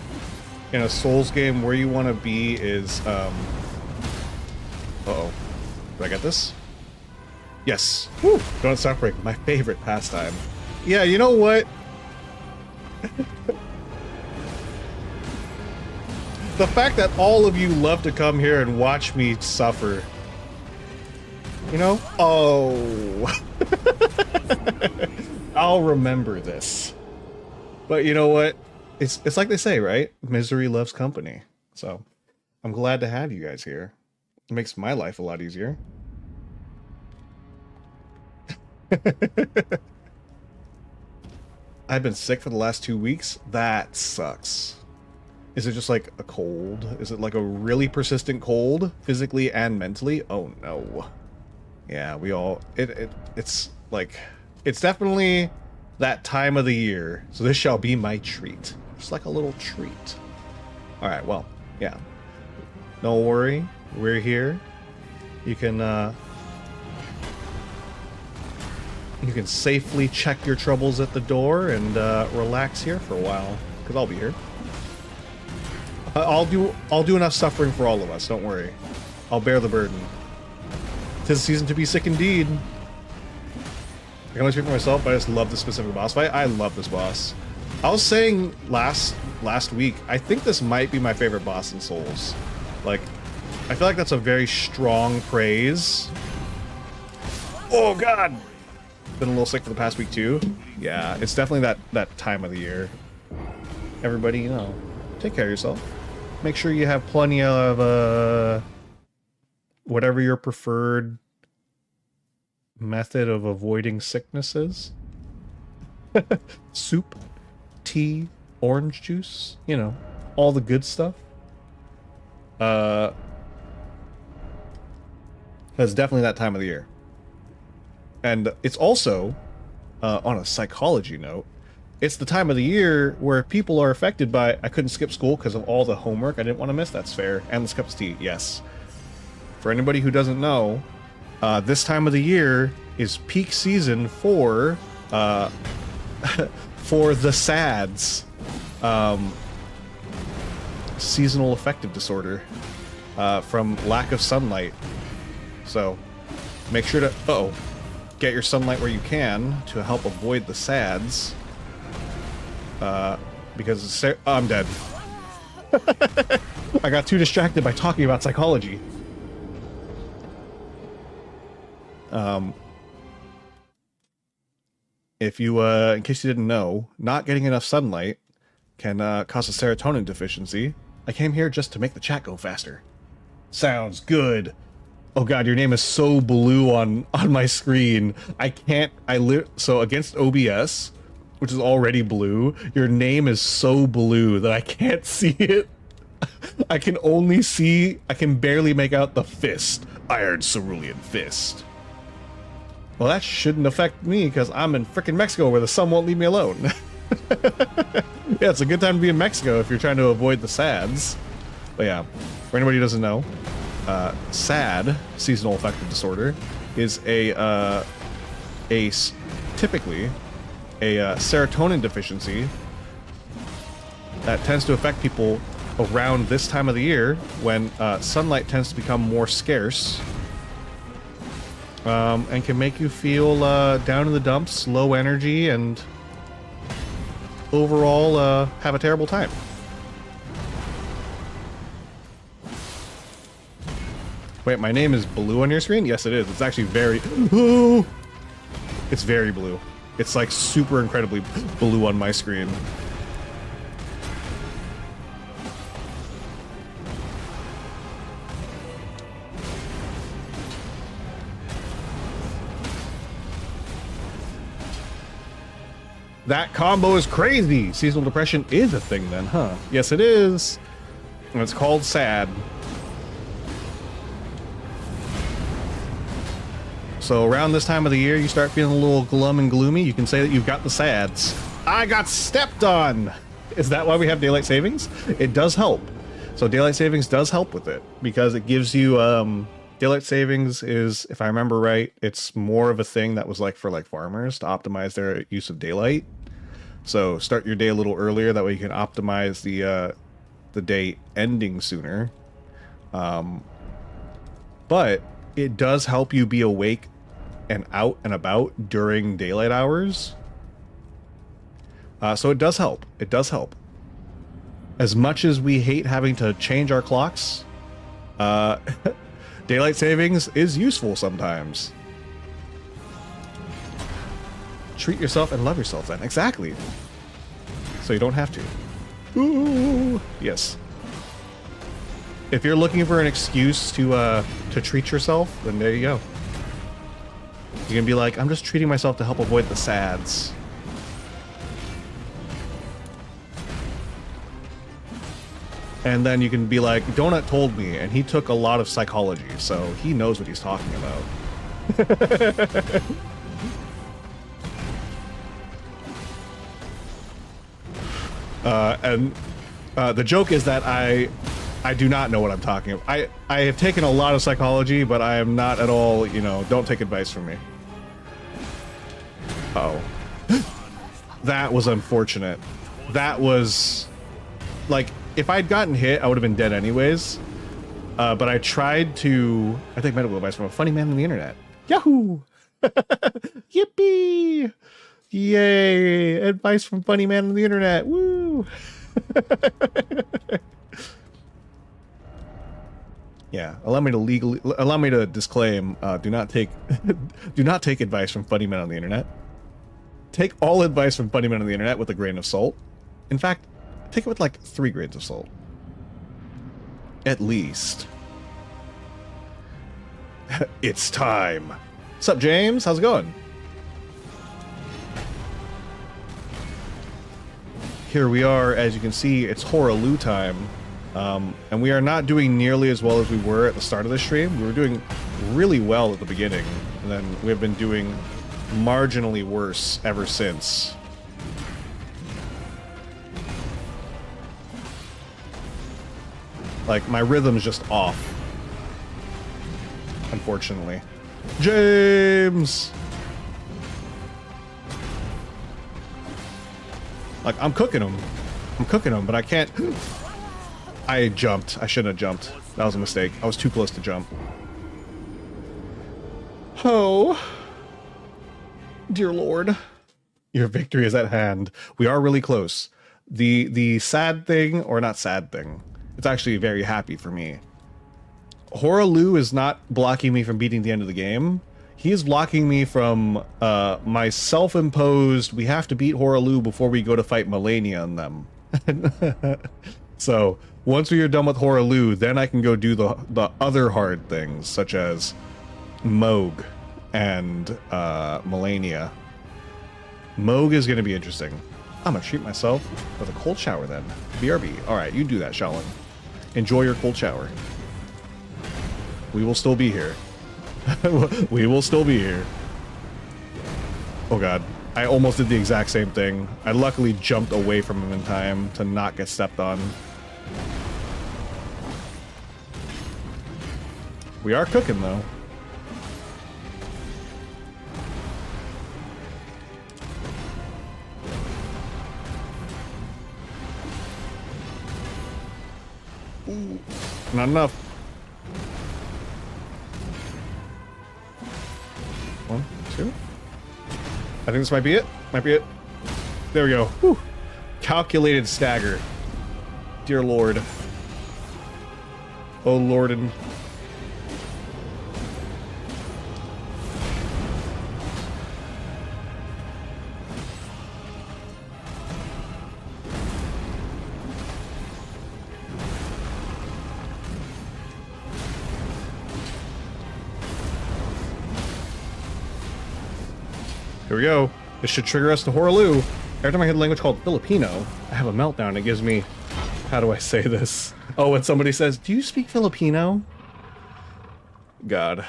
in a Souls game, where you want to be is, uh-oh. Do I get this? Yes. Woo! Donut Stock Break, my favorite pastime. Yeah, you know what? The fact that all of you love to come here and watch me suffer. You know? Oh. I'll remember this. But you know what? It's like they say, right? Misery loves company. So I'm glad to have you guys here. It makes my life a lot easier. I've been sick for the last 2 weeks. That sucks. Is it just like a cold? Is it like a really persistent cold, physically and mentally? Oh no. Yeah, we all... It's like... It's definitely that time of the year, so this shall be my treat. Just like a little treat. Alright, well, yeah. Don't worry, we're here. You can safely check your troubles at the door and relax here for a while, because I'll be here. I'll do enough suffering for all of us. Don't worry. I'll bear the burden. 'Tis a season to be sick indeed. I can only speak for myself, but I just love this specific boss fight. I love this boss. I was saying last week, I think this might be my favorite boss in Souls. Like, I feel like that's a very strong praise. Oh god! Been a little sick for the past week too. Yeah, it's definitely that time of the year. Everybody, you know, take care of yourself. Make sure you have plenty of whatever your preferred method of avoiding sickness is. Soup, tea, orange juice, you know, all the good stuff. It's definitely that time of the year. And it's also, on a psychology note, it's the time of the year where people are affected by, I couldn't skip school because of all the homework I didn't want to miss. That's fair. And the cups of tea, yes. For anybody who doesn't know, this time of the year is peak season for the SADS, seasonal affective disorder, from lack of sunlight. So make sure to get your sunlight where you can to help avoid the SADS. Because I'm dead. I got too distracted by talking about psychology. If you, in case you didn't know, not getting enough sunlight can cause a serotonin deficiency. I came here just to make the chat go faster. Sounds good. Oh god, your name is so blue on my screen. So against OBS, which is already blue, your name is so blue that I can't see it. I can barely make out the fist. Iron Cerulean Fist. Well, that shouldn't affect me because I'm in frickin' Mexico where the sun won't leave me alone. Yeah, it's a good time to be in Mexico if you're trying to avoid the SADS. But yeah, for anybody who doesn't know, SAD, seasonal affective disorder, is typically a serotonin deficiency that tends to affect people around this time of the year when sunlight tends to become more scarce, and can make you feel down in the dumps, low energy, and overall have a terrible time. Wait, my name is blue on your screen? Yes, it is. It's actually very... Ooh! It's very blue. It's like super incredibly blue on my screen. That combo is crazy! Seasonal depression is a thing then, huh? Yes, it is. And it's called SAD. So around this time of the year, you start feeling a little glum and gloomy, you can say that you've got the SADS. I got stepped on! Is that why we have daylight savings? It does help. So daylight savings does help with it, because it gives you, daylight savings is, if I remember right, it's more of a thing that was like for like farmers to optimize their use of daylight. So start your day a little earlier, that way you can optimize the day ending sooner. But it does help you be awake and out and about during daylight hours. So it does help. It does help. As much as we hate having to change our clocks, daylight savings is useful sometimes. Treat yourself and love yourself then. Exactly. So you don't have to. Ooh, yes. If you're looking for an excuse to treat yourself, then there you go. You can be like, I'm just treating myself to help avoid the SADS. And then you can be like, Donut told me, and he took a lot of psychology, so he knows what he's talking about. The joke is that I do not know what I'm talking about. I have taken a lot of psychology, but I am not at all, you know, don't take advice from me. Uh-oh. That was unfortunate. That was, like, if I'd gotten hit, I would have been dead anyways. But I tried to... I take medical advice from a funny man on the internet. Yahoo! Yippee! Yay! Advice from funny man on the internet. Woo! Yeah, allow me to disclaim, do not take advice from funny men on the internet. Take all advice from funny men on the internet with a grain of salt. In fact, take it with like 3 grains of salt. At least. It's time. What's up, James? How's it going? Here we are, as you can see, it's Horah Loux time. And we are not doing nearly as well as we were at the start of the stream. We were doing really well at the beginning, and then we've been doing marginally worse ever since. Like, my rhythm's just off. Unfortunately. James! Like, I'm cooking them. But I can't... I jumped. I shouldn't have jumped. That was a mistake. I was too close to jump. Oh. Dear Lord. Your victory is at hand. We are really close. The sad thing, or not sad thing, it's actually very happy for me. Horah Loux is not blocking me from beating the end of the game. He is blocking me from my self-imposed, we have to beat Horah Loux before we go to fight Melania and them. So, once we are done with Horah Loux, then I can go do the other hard things, such as Moog and Melania. Moog is going to be interesting. I'm going to treat myself with a cold shower then. BRB. Alright, you do that, Shaolin. Enjoy your cold shower. We will still be here. We will still be here. Oh god. I almost did the exact same thing. I luckily jumped away from him in time to not get stepped on. We are cooking, though. Ooh, not enough. 1, 2. I think this might be it. Might be it. There we go. Whew. Calculated stagger. Dear Lord. Oh Lord and... Here we go. This should trigger us to Horah Loux. Every time I hear a language called Filipino, I have a meltdown. It gives me... How do I say this? Oh, when somebody says, do you speak Filipino? God.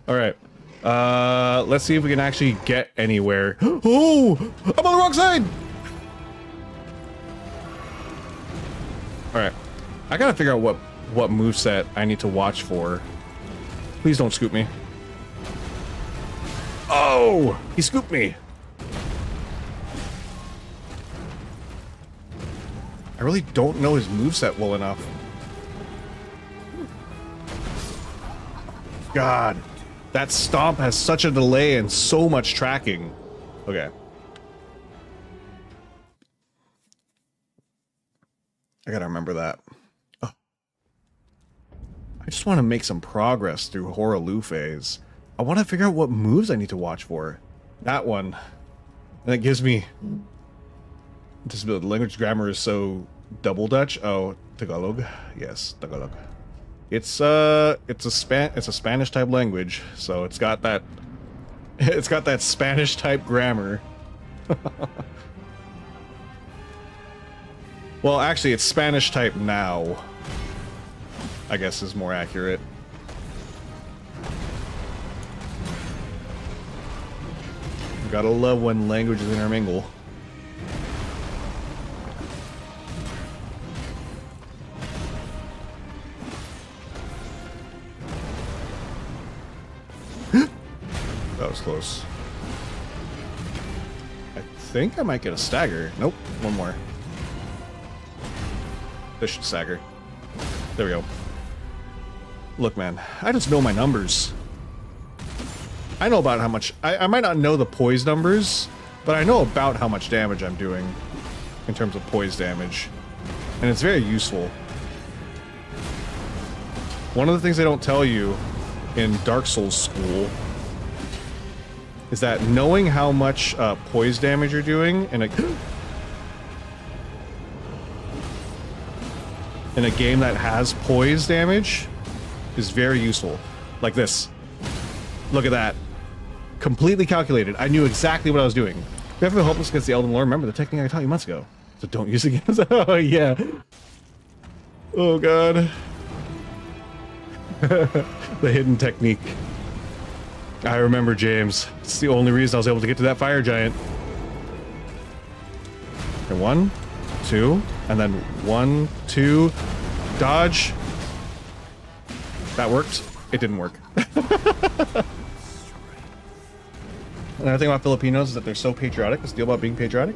Alright. Let's see if we can actually get anywhere. Oh! I'm on the wrong side! Alright. I gotta figure out what moveset I need to watch for. Please don't scoop me. Oh! He scooped me! I really don't know his moveset well enough. God. That stomp has such a delay and so much tracking. Okay. I gotta remember that. Oh. I just want to make some progress through Horah Loux phase. I want to figure out what moves I need to watch for. That one. And it gives me... This language grammar is so double Dutch. Oh, Tagalog. Yes, Tagalog. It's a Spanish type language, so it's got that Spanish type grammar. Well, actually, it's Spanish type now, I guess is more accurate. Gotta love when languages intermingle. That was close. I think I might get a stagger. Nope, one more. This should stagger. There we go. Look, man, I just know my numbers. I know about how much... I might not know the poise numbers, but I know about how much damage I'm doing in terms of poise damage. And it's very useful. One of the things they don't tell you in Dark Souls school is that knowing how much poise damage you're doing in a game that has poise damage is very useful. Like this. Look at that. Completely calculated. I knew exactly what I was doing. If you ever feel hopeless against the Elden Lord, remember the technique I taught you months ago. So don't use it against... Oh, yeah. Oh, God. The hidden technique. I remember, James. It's the only reason I was able to get to that fire giant. And 1, 2, and then 1, 2, dodge. That worked. It didn't work. Another thing about Filipinos is that they're so patriotic. What's the deal about being patriotic?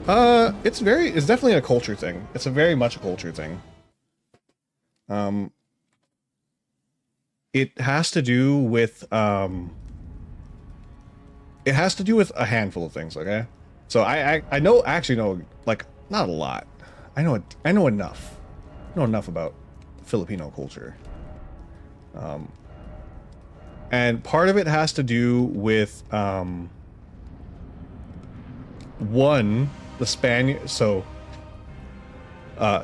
It's definitely a culture thing. It's a very much a culture thing. It has to do with a handful of things, okay? So I actually know, like, not a lot. I know enough. I know enough about Filipino culture. And part of it has to do with one, the Spaniard. So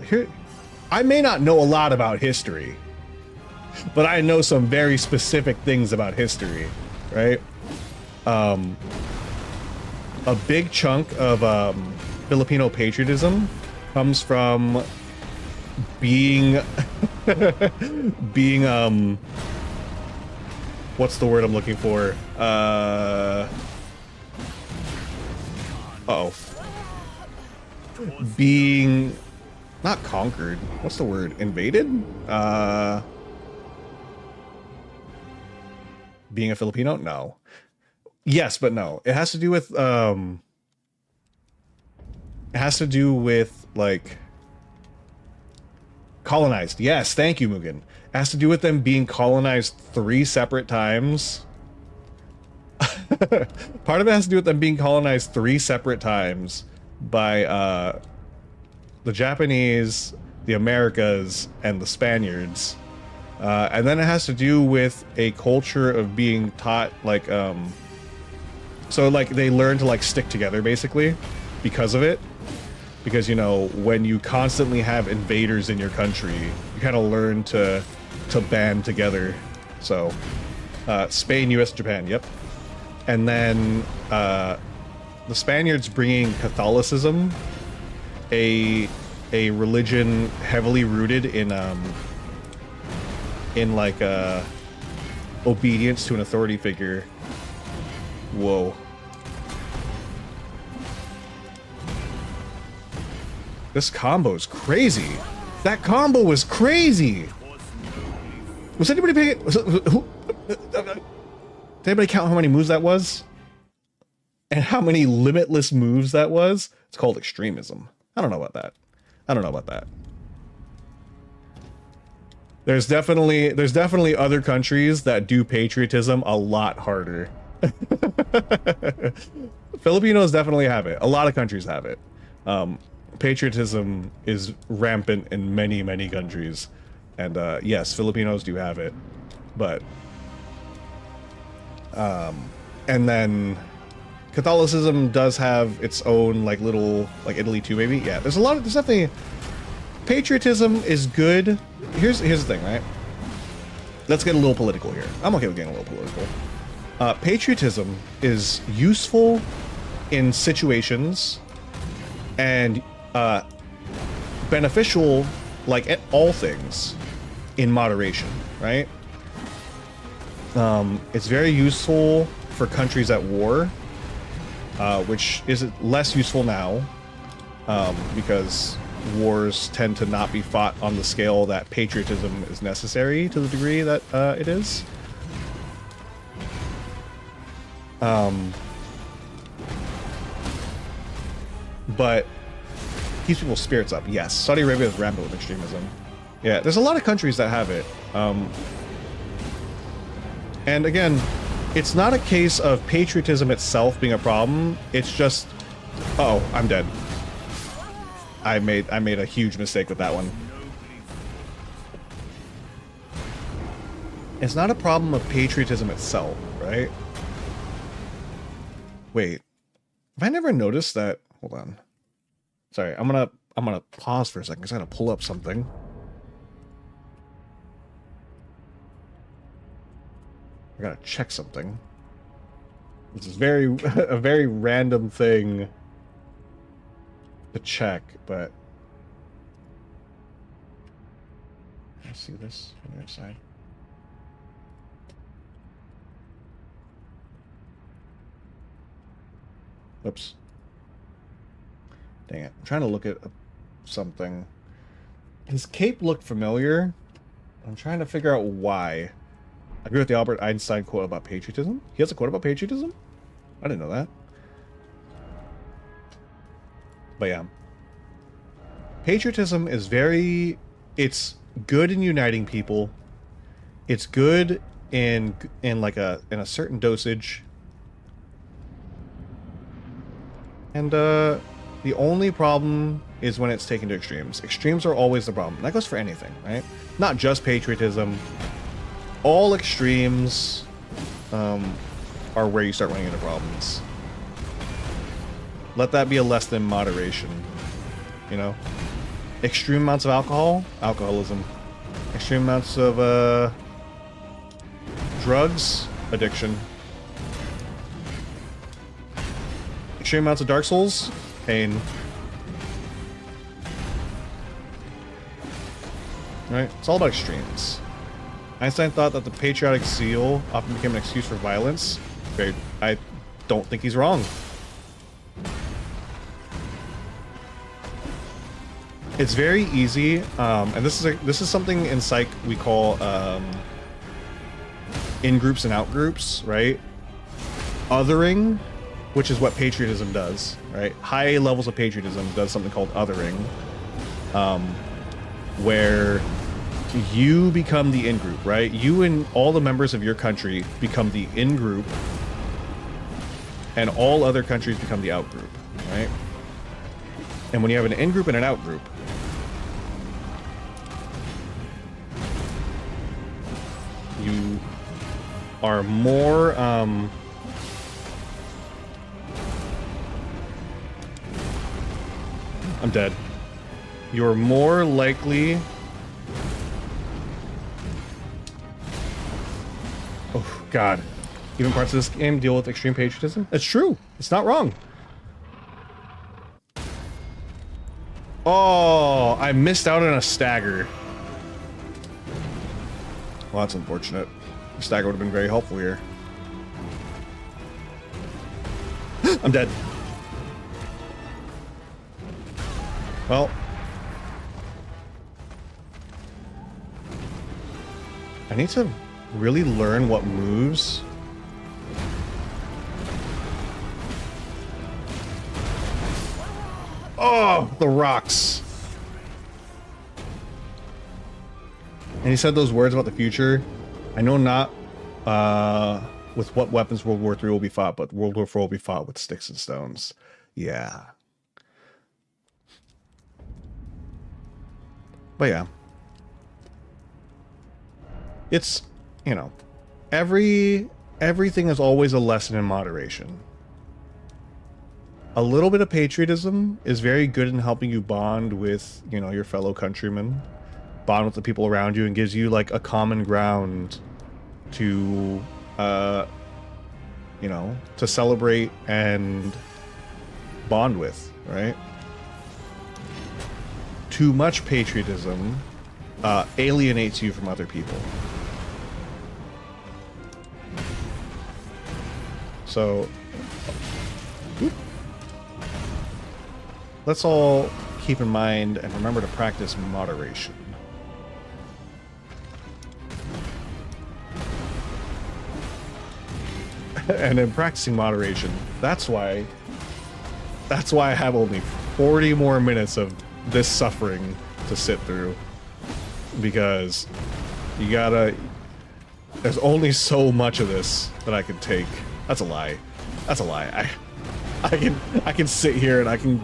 here, I may not know a lot about history, but I know some very specific things about history, right? A big chunk of Filipino patriotism comes from being what's the word I'm looking for? Uh-oh. Being not conquered. What's the word? Invaded? Being a Filipino? No. Yes, but no. It has to do with like colonized. Yes, thank you, Mugen. It has to do with them being colonized 3 separate times. Part of it has to do with them being colonized 3 separate times by the Japanese, the Americas, and the Spaniards. And then it has to do with a culture of being taught, like, so, like, they learn to, like, stick together, basically, because of it. Because, you know, when you constantly have invaders in your country, you kind of learn to band together. So, Spain, US, Japan, yep. And then, the Spaniards bringing Catholicism, a religion heavily rooted in like, obedience to an authority figure. Whoa. This combo's crazy. That combo was crazy. Was anybody paying? Did anybody count how many moves that was? And how many limitless moves that was? It's called extremism. I don't know about that. I don't know about that. There's definitely other countries that do patriotism a lot harder. Filipinos definitely have it. A lot of countries have it. Patriotism is rampant in many, many countries. And yes, Filipinos do have it. But and then Catholicism does have its own, like, little, like, Italy too, maybe. Yeah, there's definitely patriotism is good. Here's the thing, right? Let's get a little political here. I'm okay with getting a little political. Patriotism is useful in situations and beneficial, like, at all things, in moderation, right? It's very useful for countries at war, which is less useful now, because wars tend to not be fought on the scale that patriotism is necessary to the degree that it is. But keeps people's spirits up. Yes, Saudi Arabia is rampant with extremism. Yeah, there's a lot of countries that have it. And again, it's not a case of patriotism itself being a problem. It's just, uh-oh, I'm dead. I made a huge mistake with that one. It's not a problem of patriotism itself, right? Wait, have I never noticed that? Hold on. Sorry, I'm gonna pause for a second because I gotta pull up something. I gotta check something. This is a very random thing to check, but I see this on the other side. Oops. Dang it. I'm trying to look at something. His cape looked familiar. I'm trying to figure out why. I agree with the Albert Einstein quote about patriotism. He has a quote about patriotism? I didn't know that. But yeah. Patriotism is it's good in uniting people. It's good in a certain dosage. And the only problem is when it's taken to extremes. Extremes are always the problem. That goes for anything, right? Not just patriotism. All extremes are where you start running into problems. Let that be a lesson in moderation. You know? Extreme amounts of alcohol, alcoholism. Extreme amounts of drugs, addiction. Extreme amounts of Dark Souls, pain. Right? It's all about extremes. Einstein thought that the patriotic zeal often became an excuse for violence. I don't think he's wrong. It's very easy, and this is something in psych we call in groups and out groups, right? Othering, which is what patriotism does, right? High levels of patriotism does something called othering, where you become the in-group, right? You and all the members of your country become the in-group, and all other countries become the out-group, right? And when you have an in-group and an out-group, you are more, I'm dead. You're more likely... Oh, God. Even parts of this game deal with extreme patriotism? It's true. It's not wrong. Oh, I missed out on a stagger. Well, that's unfortunate. A stagger would have been very helpful here. I'm dead. Well. I need to really learn what moves. Oh, the rocks. And he said those words about the future. I know not with what weapons World War III will be fought, but World War IV will be fought with sticks and stones. Yeah. But yeah. It's, you know, everything is always a lesson in moderation. A little bit of patriotism is very good in helping you bond with, you know, your fellow countrymen, bond with the people around you, and gives you like a common ground to, you know, to celebrate and bond with, right? Too much patriotism alienates you from other people. So, let's all keep in mind and remember to practice moderation. And in practicing moderation, that's why I have only 40 more minutes of this suffering to sit through, because you gotta, there's only so much of this that I can take. That's a lie. That's a lie. I can sit here and I can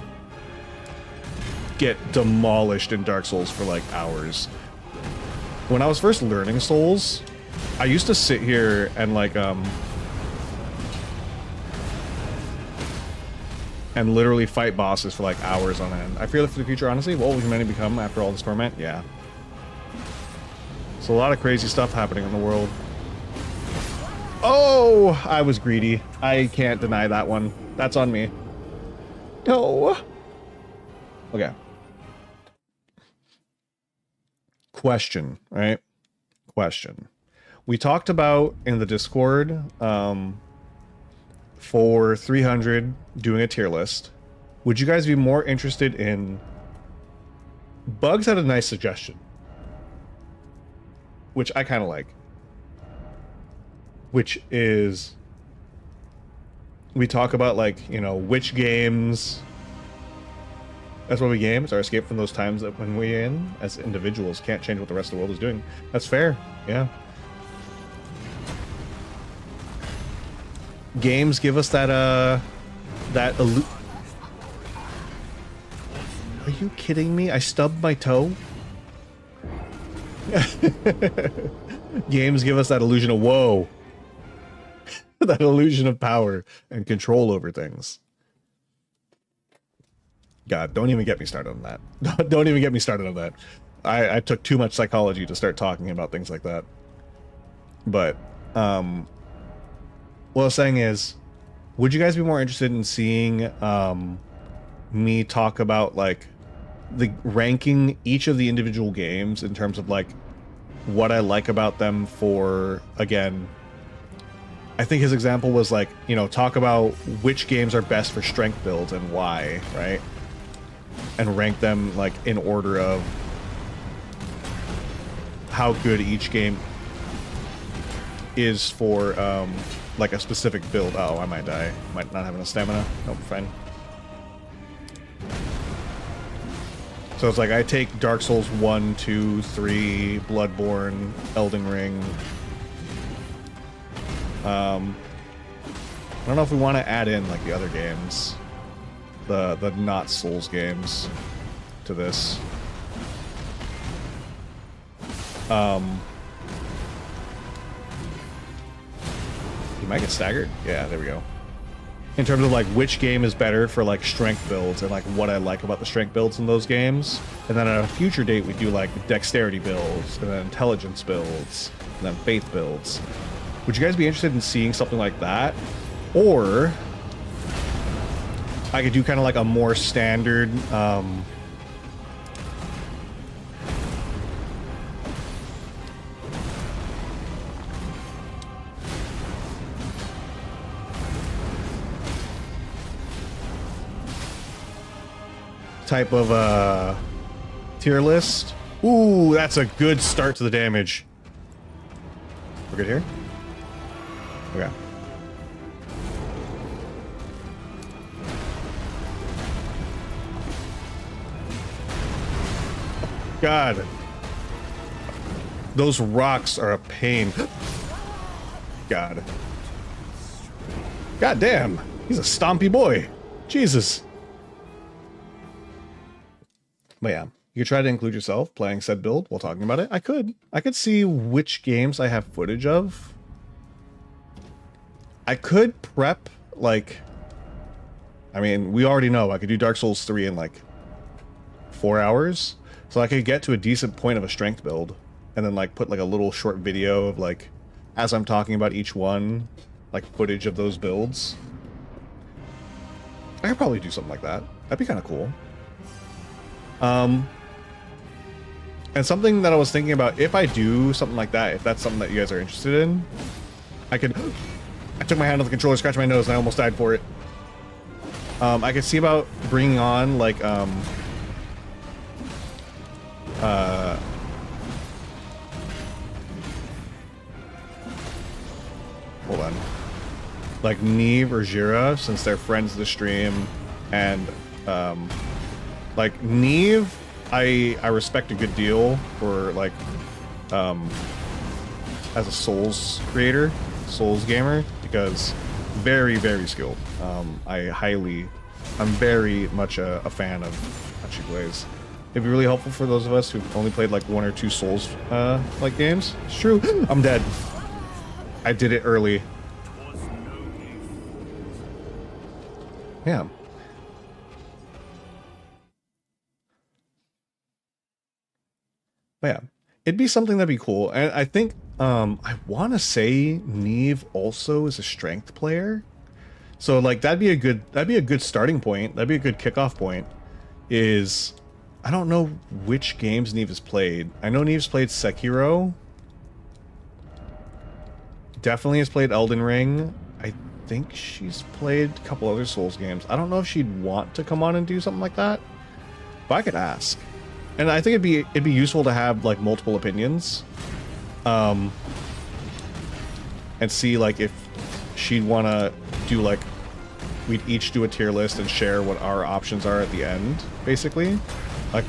get demolished in Dark Souls for like hours. When I was first learning Souls, I used to sit here and like and literally fight bosses for like hours on end. I fear for the future, honestly. What will humanity become after all this torment? Yeah. So a lot of crazy stuff happening in the world. Oh, I was greedy. I can't deny that one. That's on me. No. Okay. Question, right? Question. We talked about in the Discord, for 300 doing a tier list. Would you guys be more interested in... Bugs had a nice suggestion, which I kind of like, which is we talk about, like, you know, which games, that's what we games are escape from those times that when we in as individuals can't change what the rest of the world is doing. That's fair. Yeah. Games give us that are you kidding me? I stubbed my toe. Games give us that illusion of whoa. That illusion of power and control over things. God, don't even get me started on that. Don't even get me started on that. I took too much psychology to start talking about things like that. But what I was saying is, would you guys be more interested in seeing me talk about like the ranking each of the individual games in terms of like what I like about them for, again, I think his example was like, you know, talk about which games are best for strength builds and why, right? And rank them like in order of how good each game is for like a specific build. Oh, I might die. Might not have enough stamina. Nope, fine. So it's like I take Dark Souls 1, 2, 3, Bloodborne, Elden Ring. I don't know if we want to add in like the other games, the not Souls games, to this. You might get staggered. Yeah, there we go. In terms of like which game is better for like strength builds and like what I like about the strength builds in those games. And then at a future date we do like dexterity builds and then intelligence builds and then faith builds. Would you guys be interested in seeing something like that? Or I could do kind of like a more standard type of tier list. Ooh, that's a good start to the damage. We're good here? Okay. God. Those rocks are a pain. God. God damn. He's a stompy boy. Jesus. But yeah, you could try to include yourself playing said build while talking about it. I could see which games I have footage of. I could prep, like, I mean, we already know I could do Dark Souls 3 in like 4 hours. So I could get to a decent point of a strength build and then like put like a little short video of like, as I'm talking about each one, like footage of those builds. I could probably do something like that. That'd be kind of cool. And something that I was thinking about, if I do something like that, if that's something that you guys are interested in, I could... I took my hand on the controller, scratched my nose, and I almost died for it. I could see about bringing on, like, hold on. Like, Neve or Jira, since they're friends of the stream, and, Like Neve, I respect a good deal for like as a Souls creator, Souls gamer, because very, very skilled. I'm very much a fan of how she plays. It'd be really helpful for those of us who've only played like 1 or 2 Souls like games. It's true. I'm dead. I did it early. Yeah. But yeah, it'd be something that'd be cool. And I think I want to say Neve also is a strength player. So like that'd be a good starting point. That'd be a good kickoff point. Is I don't know which games Neve has played. I know Neve's played Sekiro. Definitely has played Elden Ring. I think she's played a couple other Souls games. I don't know if she'd want to come on and do something like that, but I could ask. And I think it'd be useful to have like multiple opinions, and see like if she'd want to do like we'd each do a tier list and share what our options are at the end, basically. Like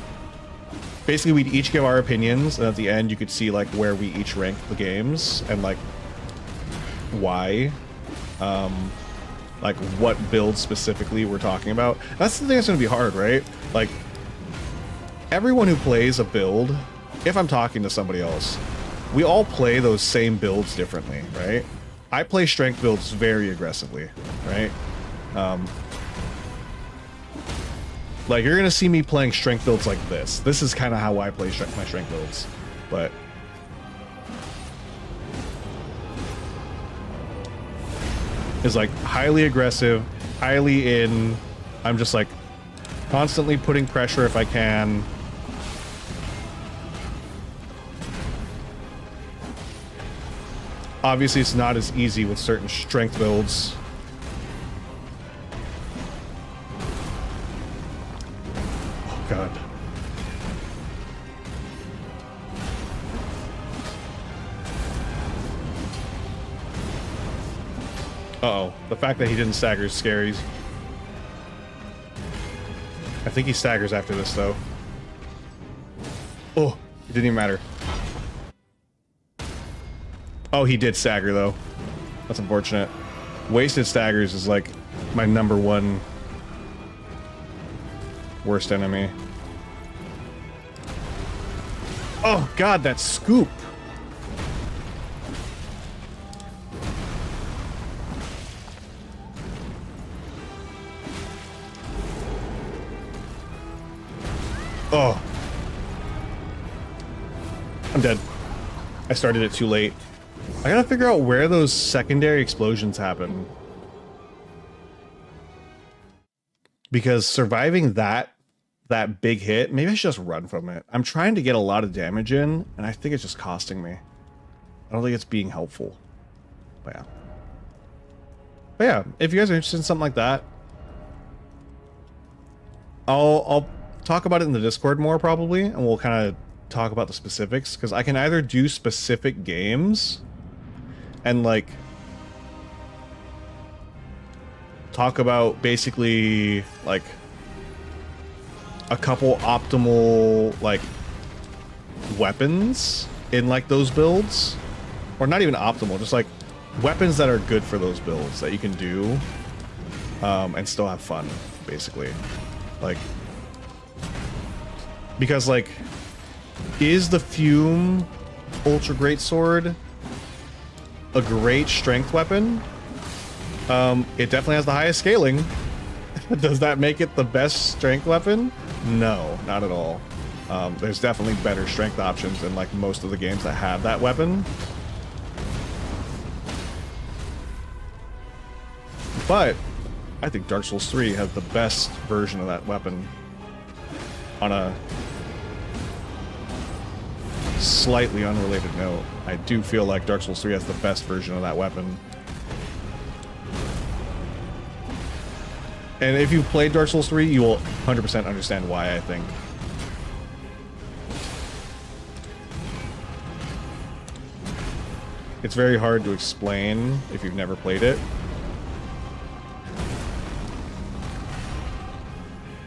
basically we'd each give our opinions, and at the end you could see like where we each rank the games and like why, like what build specifically we're talking about. That's the thing that's going to be hard, right? Like everyone who plays a build, if I'm talking to somebody else, we all play those same builds differently, right? I play strength builds very aggressively, right? Like you're gonna see me playing strength builds like this. This is kind of how I play my strength builds, but is like highly aggressive, highly in. I'm just like constantly putting pressure if I can. Obviously, it's not as easy with certain strength builds. Oh, God. Uh-oh. The fact that he didn't stagger is scary. I think he staggers after this, though. Oh, it didn't even matter. Oh, he did stagger, though. That's unfortunate. Wasted staggers is, like, my #1 worst enemy. Oh, God, that scoop! Oh. I'm dead. I started it too late. I gotta figure out where those secondary explosions happen. Because surviving that big hit, maybe I should just run from it. I'm trying to get a lot of damage in, and I think it's just costing me. I don't think it's being helpful. But yeah. But yeah, if you guys are interested in something like that, I'll talk about it in the Discord more probably, and we'll kind of talk about the specifics, because I can either do specific games and like talk about basically like a couple optimal like weapons in like those builds, or not even optimal, just like weapons that are good for those builds that you can do and still have fun, basically. Like, because like, is the Fume Ultra Great Sword a great strength weapon? It definitely has the highest scaling. Does that make it the best strength weapon? No, not at all. There's definitely better strength options in like most of the games that have that weapon. But I think Dark Souls 3 has the best version of that weapon. On a slightly unrelated note, I do feel like Dark Souls 3 has the best version of that weapon. And if you've played Dark Souls 3, you will 100% understand why, I think. It's very hard to explain if you've never played it.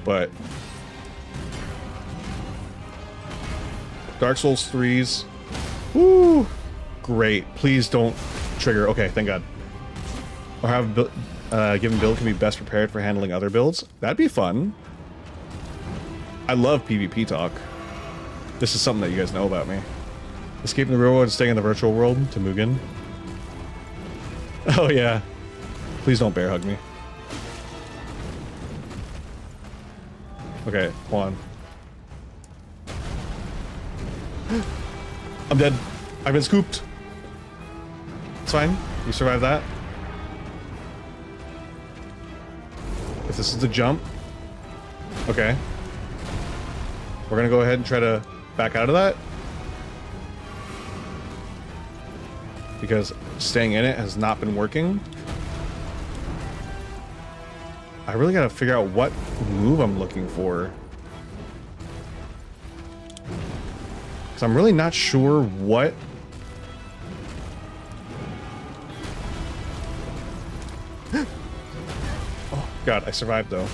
But Dark Souls 3s. Woo! Great. Please don't trigger. Okay, thank God. Or have given build can be best prepared for handling other builds. That'd be fun. I love PvP talk. This is something that you guys know about me. Escaping the real world and staying in the virtual world to Mugen. Oh yeah. Please don't bear hug me. Okay, hold on. I'm dead. I've been scooped. It's fine. We survived that. If this is the jump. Okay. We're gonna go ahead and try to back out of that. Because staying in it has not been working. I really gotta figure out what move I'm looking for. Because I'm really not sure what... Oh god, I survived though.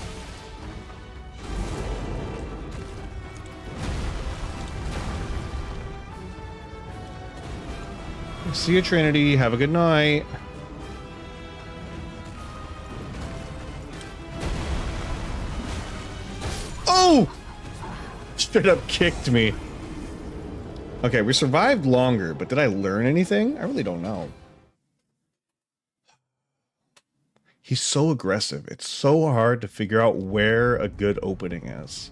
See you, Trinity. Have a good night. Oh! Straight up kicked me. Okay, we survived longer, but did I learn anything? I really don't know. He's so aggressive. It's so hard to figure out where a good opening is.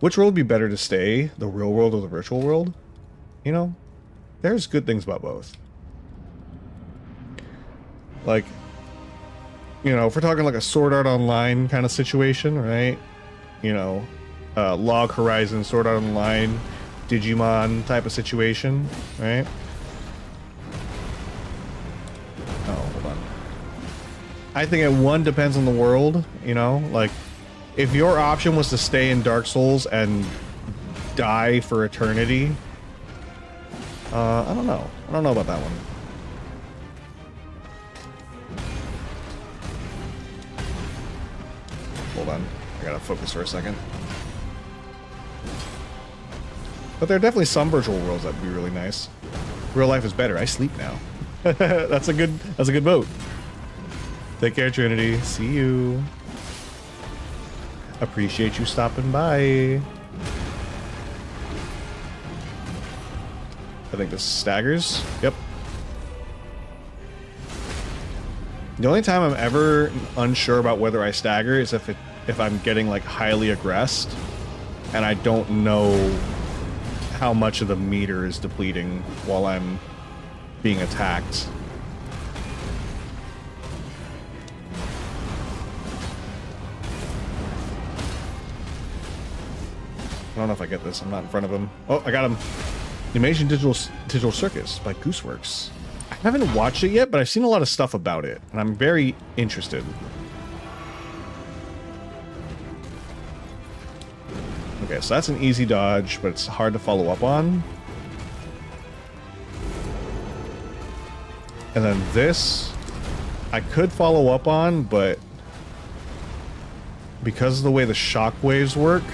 Which world would be better to stay? The real world or the virtual world? You know, there's good things about both. Like, you know, if we're talking like a Sword Art Online kind of situation, right? You know, Log Horizon, Sword Art Online, Digimon type of situation, right? Oh, hold on. I think one depends on the world, you know, like if your option was to stay in Dark Souls and die for eternity, I don't know. I don't know about that one. Hold on. I gotta focus for a second. But there are definitely some virtual worlds that would be really nice. Real life is better. I sleep now. That's a good vote. Take care, Trinity. See you. Appreciate you stopping by. I think this staggers. Yep. The only time I'm ever unsure about whether I stagger is if I'm getting like highly aggressed and I don't know how much of the meter is depleting while I'm being attacked. I don't know if I get this. I'm not in front of him. Oh, I got him. The Amazing Digital Circus by Gooseworks. I haven't watched it yet, but I've seen a lot of stuff about it, and I'm very interested. Okay, so that's an easy dodge, but it's hard to follow up on. And then this, I could follow up on, but because of the way the shockwaves work,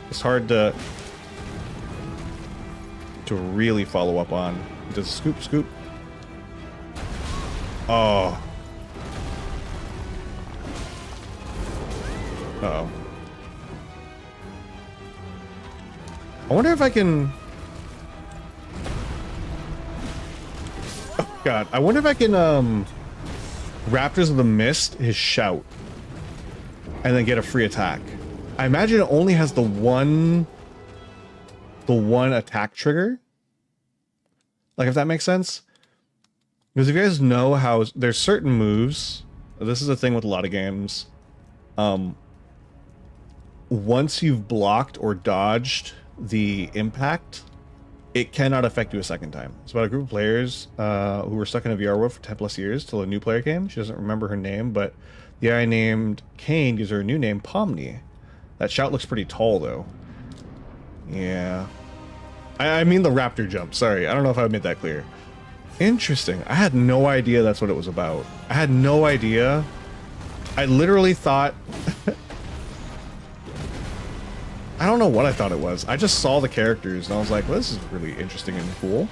it's hard to really follow up on. Does scoop, scoop. Oh. Uh-oh. I wonder if I can... Oh, God. I wonder if I can, Raptors of the Mist, his shout. And then get a free attack. I imagine it only has the one attack trigger. Like, if that makes sense. Because if you guys know how there's certain moves, this is a thing with a lot of games. Once you've blocked or dodged the impact, it cannot affect you a second time. It's about a group of players who were stuck in a VR world for 10 plus years till a new player came. She doesn't remember her name, but the guy named Kane gives her a new name, Pomni. That shout looks pretty tall, though. Yeah. I mean the raptor jump. Sorry, I don't know if I made that clear. Interesting. I had no idea that's what it was about. I had no idea. I literally thought... I don't know what I thought it was. I just saw the characters and I was like, well, this is really interesting and cool.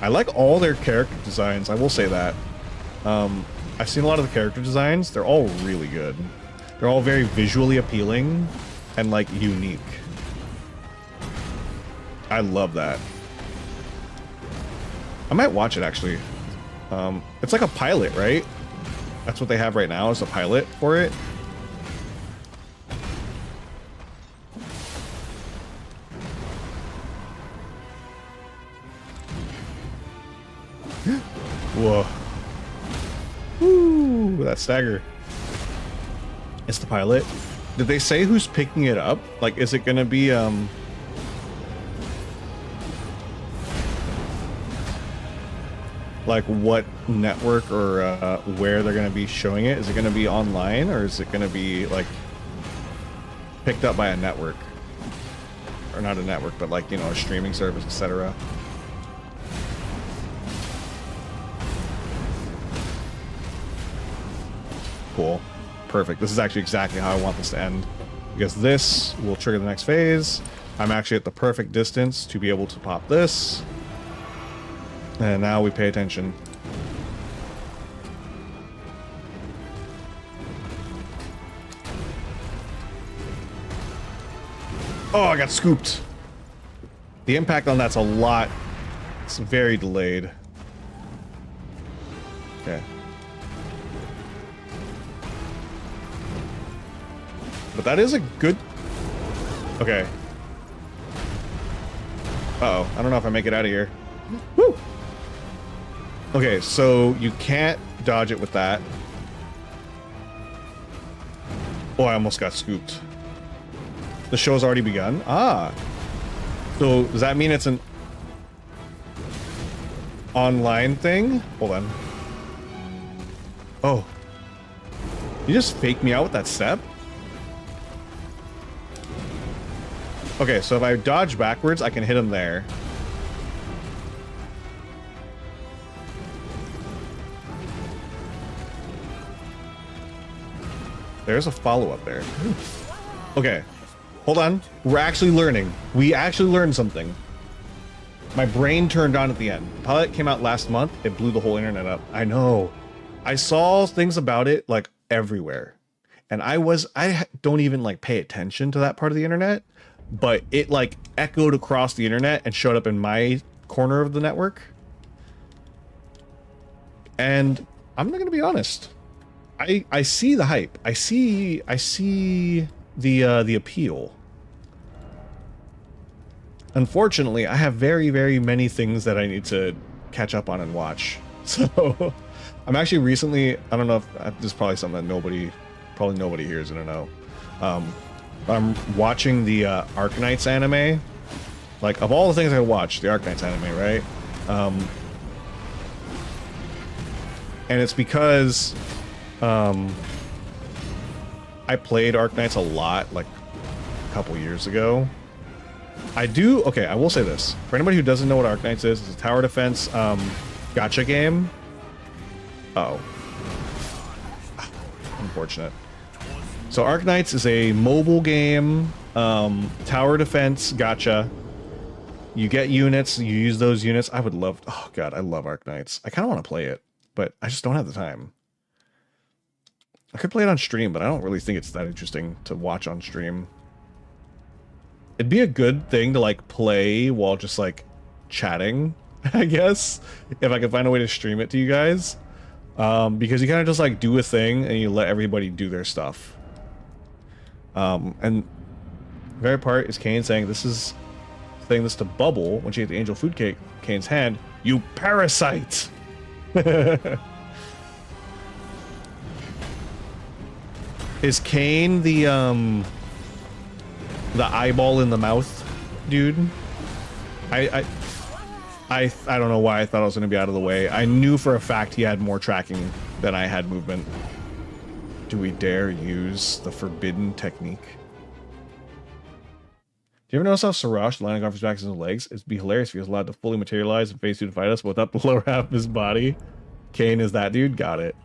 I like all their character designs, I will say that. I've seen a lot of the character designs. They're all really good. They're all very visually appealing and, like, unique. I love that. I might watch it, actually. It's like a pilot, right? That's what they have right now, is a pilot for it. Whoa. Woo, that stagger. It's the pilot. Did they say who's picking it up? Like, is it gonna be, like what network or where they're gonna be showing it? Is it gonna be online or is it gonna be, like, picked up by a network? Or not a network, but, like, you know, a streaming service, etc. Cool. Perfect. This is actually exactly how I want this to end. Because this will trigger the next phase. I'm actually at the perfect distance to be able to pop this. And now we pay attention. Oh, I got scooped. The impact on that's a lot. It's very delayed. Okay. But that is a good... Okay. Uh-oh. I don't know if I make it out of here. Woo! Okay, so you can't dodge it with that. Oh, I almost got scooped. The show's already begun? Ah. So, does that mean it's an online thing? Hold on. Oh. You just faked me out with that step? Okay, so if I dodge backwards, I can hit him there. There's a follow-up there. Okay, hold on. We're actually learning. We actually learned something. My brain turned on at the end. The pilot came out last month. It blew the whole internet up. I know. I saw things about it, like, everywhere. And I don't even, like, pay attention to that part of the internet. But it, like, echoed across the internet and showed up in my corner of the network. And I'm not gonna be honest. I see the hype. I see the appeal. Unfortunately, I have very, very many things that I need to catch up on and watch. So I'm actually recently, I don't know if this is probably something that probably nobody here is gonna know. I'm watching the Arknights anime. Like, of all the things I watch, the Arknights anime, right? And it's because I played Arknights a lot, like, a couple years ago. Okay, I will say this. For anybody who doesn't know what Arknights is, it's a tower defense gacha game. Uh-oh. Unfortunate. So Arknights is a mobile game, tower defense gacha. You get units, you use those units. Oh god, I love Arknights. I kind of want to play it, but I just don't have the time. I could play it on stream, but I don't really think it's that interesting to watch on stream. It'd be a good thing to, like, play while just, like, chatting, I guess, if I could find a way to stream it to you guys. Because you kind of just, like, do a thing and you let everybody do their stuff. And the very part is Kane saying this to Bubble when she ate the angel food cake. Kane's hand, you parasite! Is Kane the eyeball in the mouth dude? I don't know why I thought I was going to be out of the way. I knew for a fact he had more tracking than I had movement. Do we dare use the forbidden technique? Do you ever notice how Sarash, the landing off his back and his legs? It'd be hilarious if he was allowed to fully materialize and face you to fight us, but without the lower half of his body. Kane is that dude? Got it.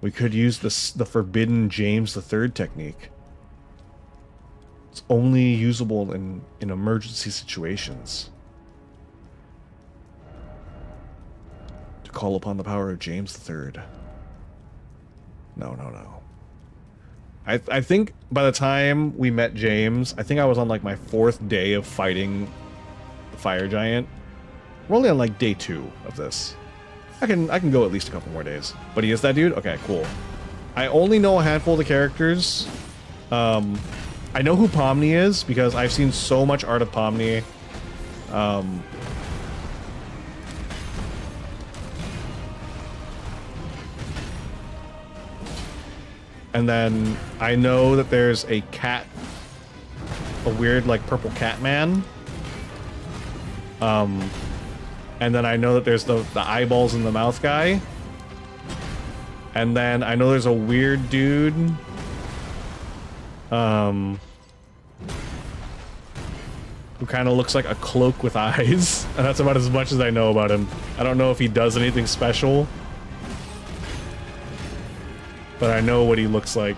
We could use the forbidden James III technique. It's only usable in emergency situations. To call upon the power of James III. No. I think by the time we met James, I think I was on like my 4th day of fighting the fire giant. We're only on like day 2 of this. I can go at least a couple more days. But he is that dude? Okay, cool. I only know a handful of the characters. I know who Pomni is because I've seen so much art of Pomni. And then I know that there's a cat, a weird like purple cat man. And then I know that there's the eyeballs in the mouth guy. And then I know there's a weird dude. Who kind of looks like a cloak with eyes. And that's about as much as I know about him. I don't know if he does anything special. But I know what he looks like.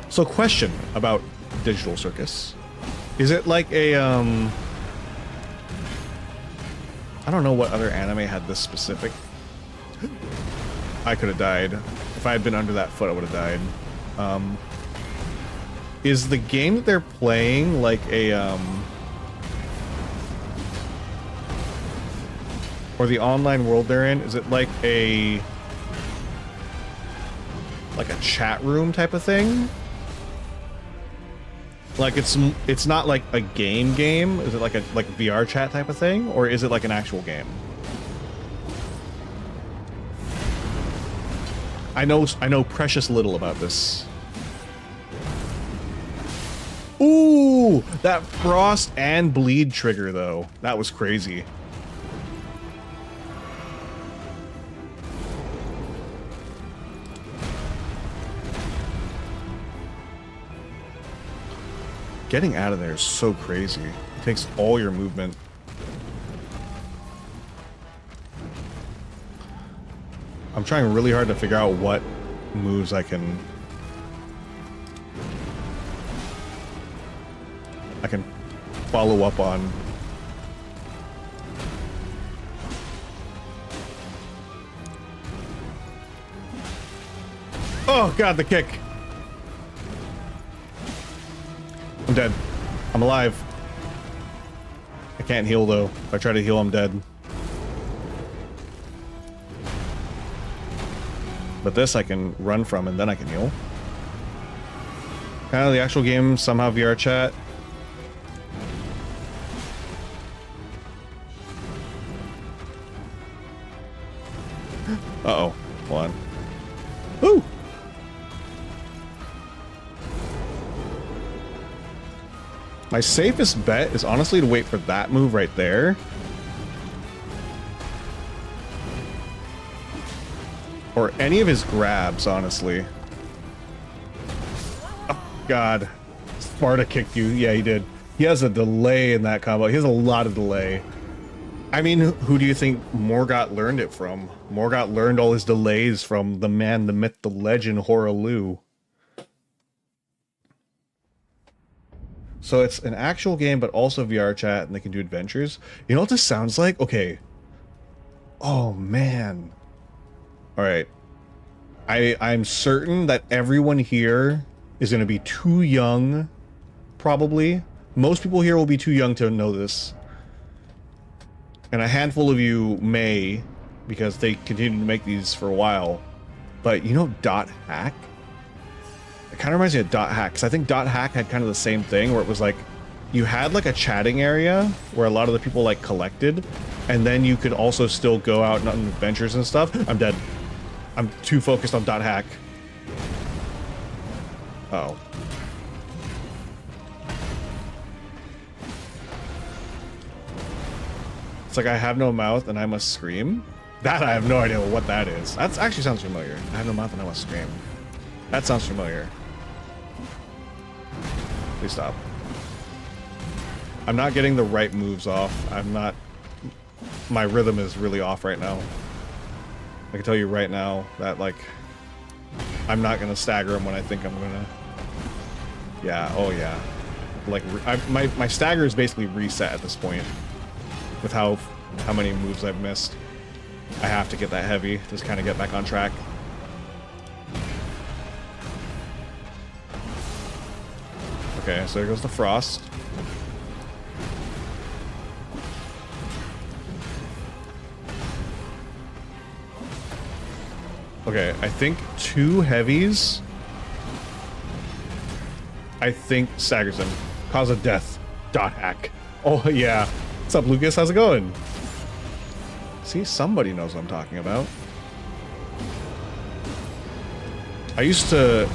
So question about Digital Circus. Is it like a, I don't know what other anime had this specific. I could have died. If I had been under that foot, I would have died. Is the game that they're playing like a, or the online world they're in, is it like a chat room type of thing? Like it's not like a game? Is it like a VR chat type of thing, or is it like an actual game? I know precious little about this. Ooh, that frost and bleed trigger though. That was crazy. Getting out of there is so crazy. It takes all your movement. I'm trying really hard to figure out what moves I can follow up on. Oh god, the kick. I'm dead. I'm alive. I can't heal though. If I try to heal, I'm dead. But this I can run from and then I can heal. Kind of the actual game, somehow VR chat. Uh-oh. Hold on. Woo! My safest bet is honestly to wait for that move right there. Or any of his grabs, honestly. Oh, God. Sparta kicked you. Yeah, he did. He has a delay in that combo. He has a lot of delay. I mean, who do you think Morgott learned it from? Morgott learned all his delays from the man, the myth, the legend, Horah Loux. So it's an actual game, but also VR chat, and they can do adventures. You know what this sounds like? Okay. Oh, man. Alright. I'm certain that everyone here is going to be too young, probably. Most people here will be too young to know this. And a handful of you may, because they continue to make these for a while. But you know Dot Hack? It kind of reminds me of Dot Hack, because I think Dot Hack had kind of the same thing, where it was like, you had like a chatting area where a lot of the people like collected, and then you could also still go out on adventures and stuff. I'm dead. I'm too focused on Dot Hack. Uh-oh. It's like I have no mouth and I must scream. That I have no idea what that is. That actually sounds familiar. I have no mouth and I must scream. That sounds familiar. Please stop. I'm not getting the right moves off. I'm not... My rhythm is really off right now. I can tell you right now that, like, I'm not gonna stagger him when I think I'm gonna... Yeah, oh yeah. Like, my stagger is basically reset at this point. With how many moves I've missed. I have to get that heavy, just kind of get back on track. Okay, so there goes the frost. Okay, I think 2 heavies. I think staggers him. Cause of death. Dot hack. Oh yeah. What's up, Lucas? How's it going? See, somebody knows what I'm talking about. I used to...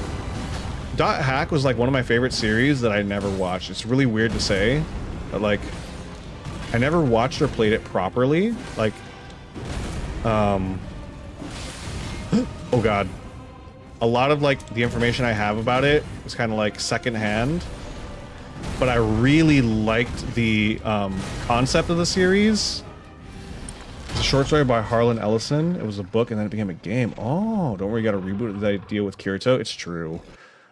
Dot hack was like one of my favorite series that I never watched. It's really weird to say, but like, I never watched or played it properly. Like, oh god. A lot of like the information I have about it was kind of like secondhand, but I really liked the concept of the series. It's a short story by Harlan Ellison. It was a book and then it became a game. Oh, don't worry, you got to reboot the idea with Kirito. It's true.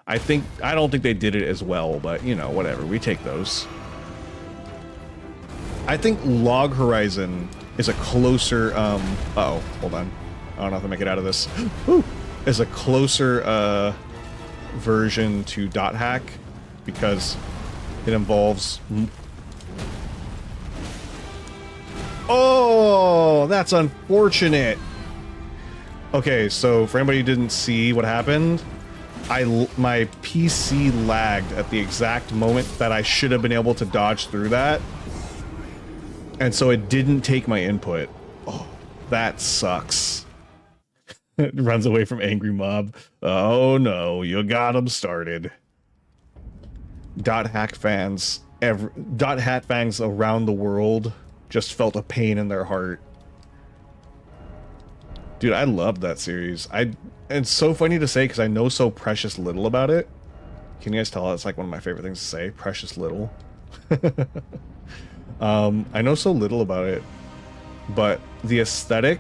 I don't think they did it as well, but you know, whatever. We take those. I think Log Horizon is a closer, uh-oh, hold on. I don't know if I make it out of this. Woo! Is a closer, version to Dot Hack because it involves... Oh, that's unfortunate. Okay, so for anybody who didn't see what happened, my PC lagged at the exact moment that I should have been able to dodge through that. And so it didn't take my input. Oh, that sucks. It runs away from angry mob. Oh no, you got him started. Dot hack fans around the world just felt a pain in their heart. Dude, I loved that series. It's so funny to say because I know so precious little about it. Can you guys tell that's like one of my favorite things to say? Precious little. I know so little about it, but the aesthetic,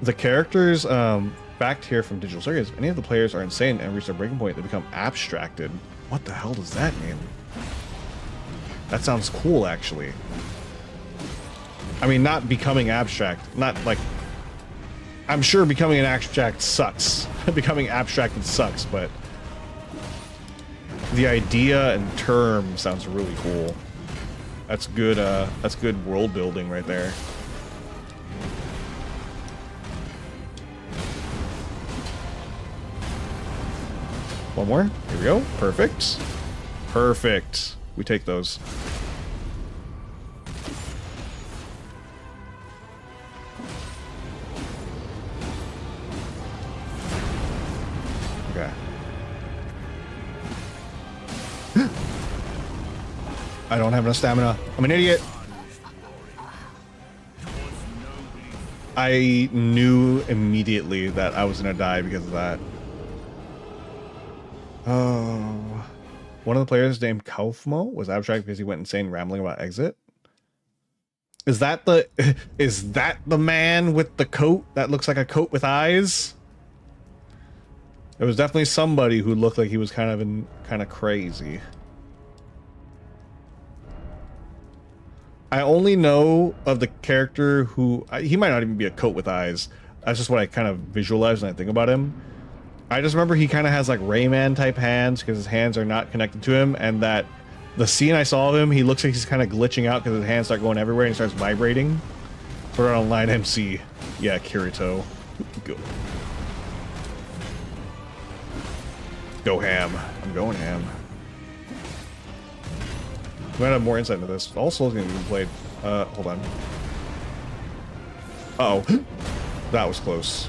the characters, back here from Digital Circus, any of the players are insane and reach their breaking point, they become abstracted. What the hell does that mean? That sounds cool, actually. I mean, not becoming abstract, not like... I'm sure becoming an abstract sucks. Becoming abstracted sucks, but... the idea and term sounds really cool. That's good world building right there. One more. Here we go. Perfect. Perfect. We take those. Okay. I don't have enough stamina. I'm an idiot. I knew immediately that I was gonna die because of that. Oh. One of the players named Kaufmo was abstract because he went insane rambling about exit. Is that the man with the coat that looks like a coat with eyes? There was definitely somebody who looked like he was kind of crazy. I only know of the character who... he might not even be a coat with eyes. That's just what I kind of visualize when I think about him. I just remember he kind of has like Rayman type hands because his hands are not connected to him, and that the scene I saw of him, he looks like he's kind of glitching out because his hands start going everywhere and he starts vibrating. Put it on Line MC. Yeah, Kirito. Go. Go ham. I'm going ham. We might have more insight into this. All Souls games have been played. Hold on. Uh-oh. That was close.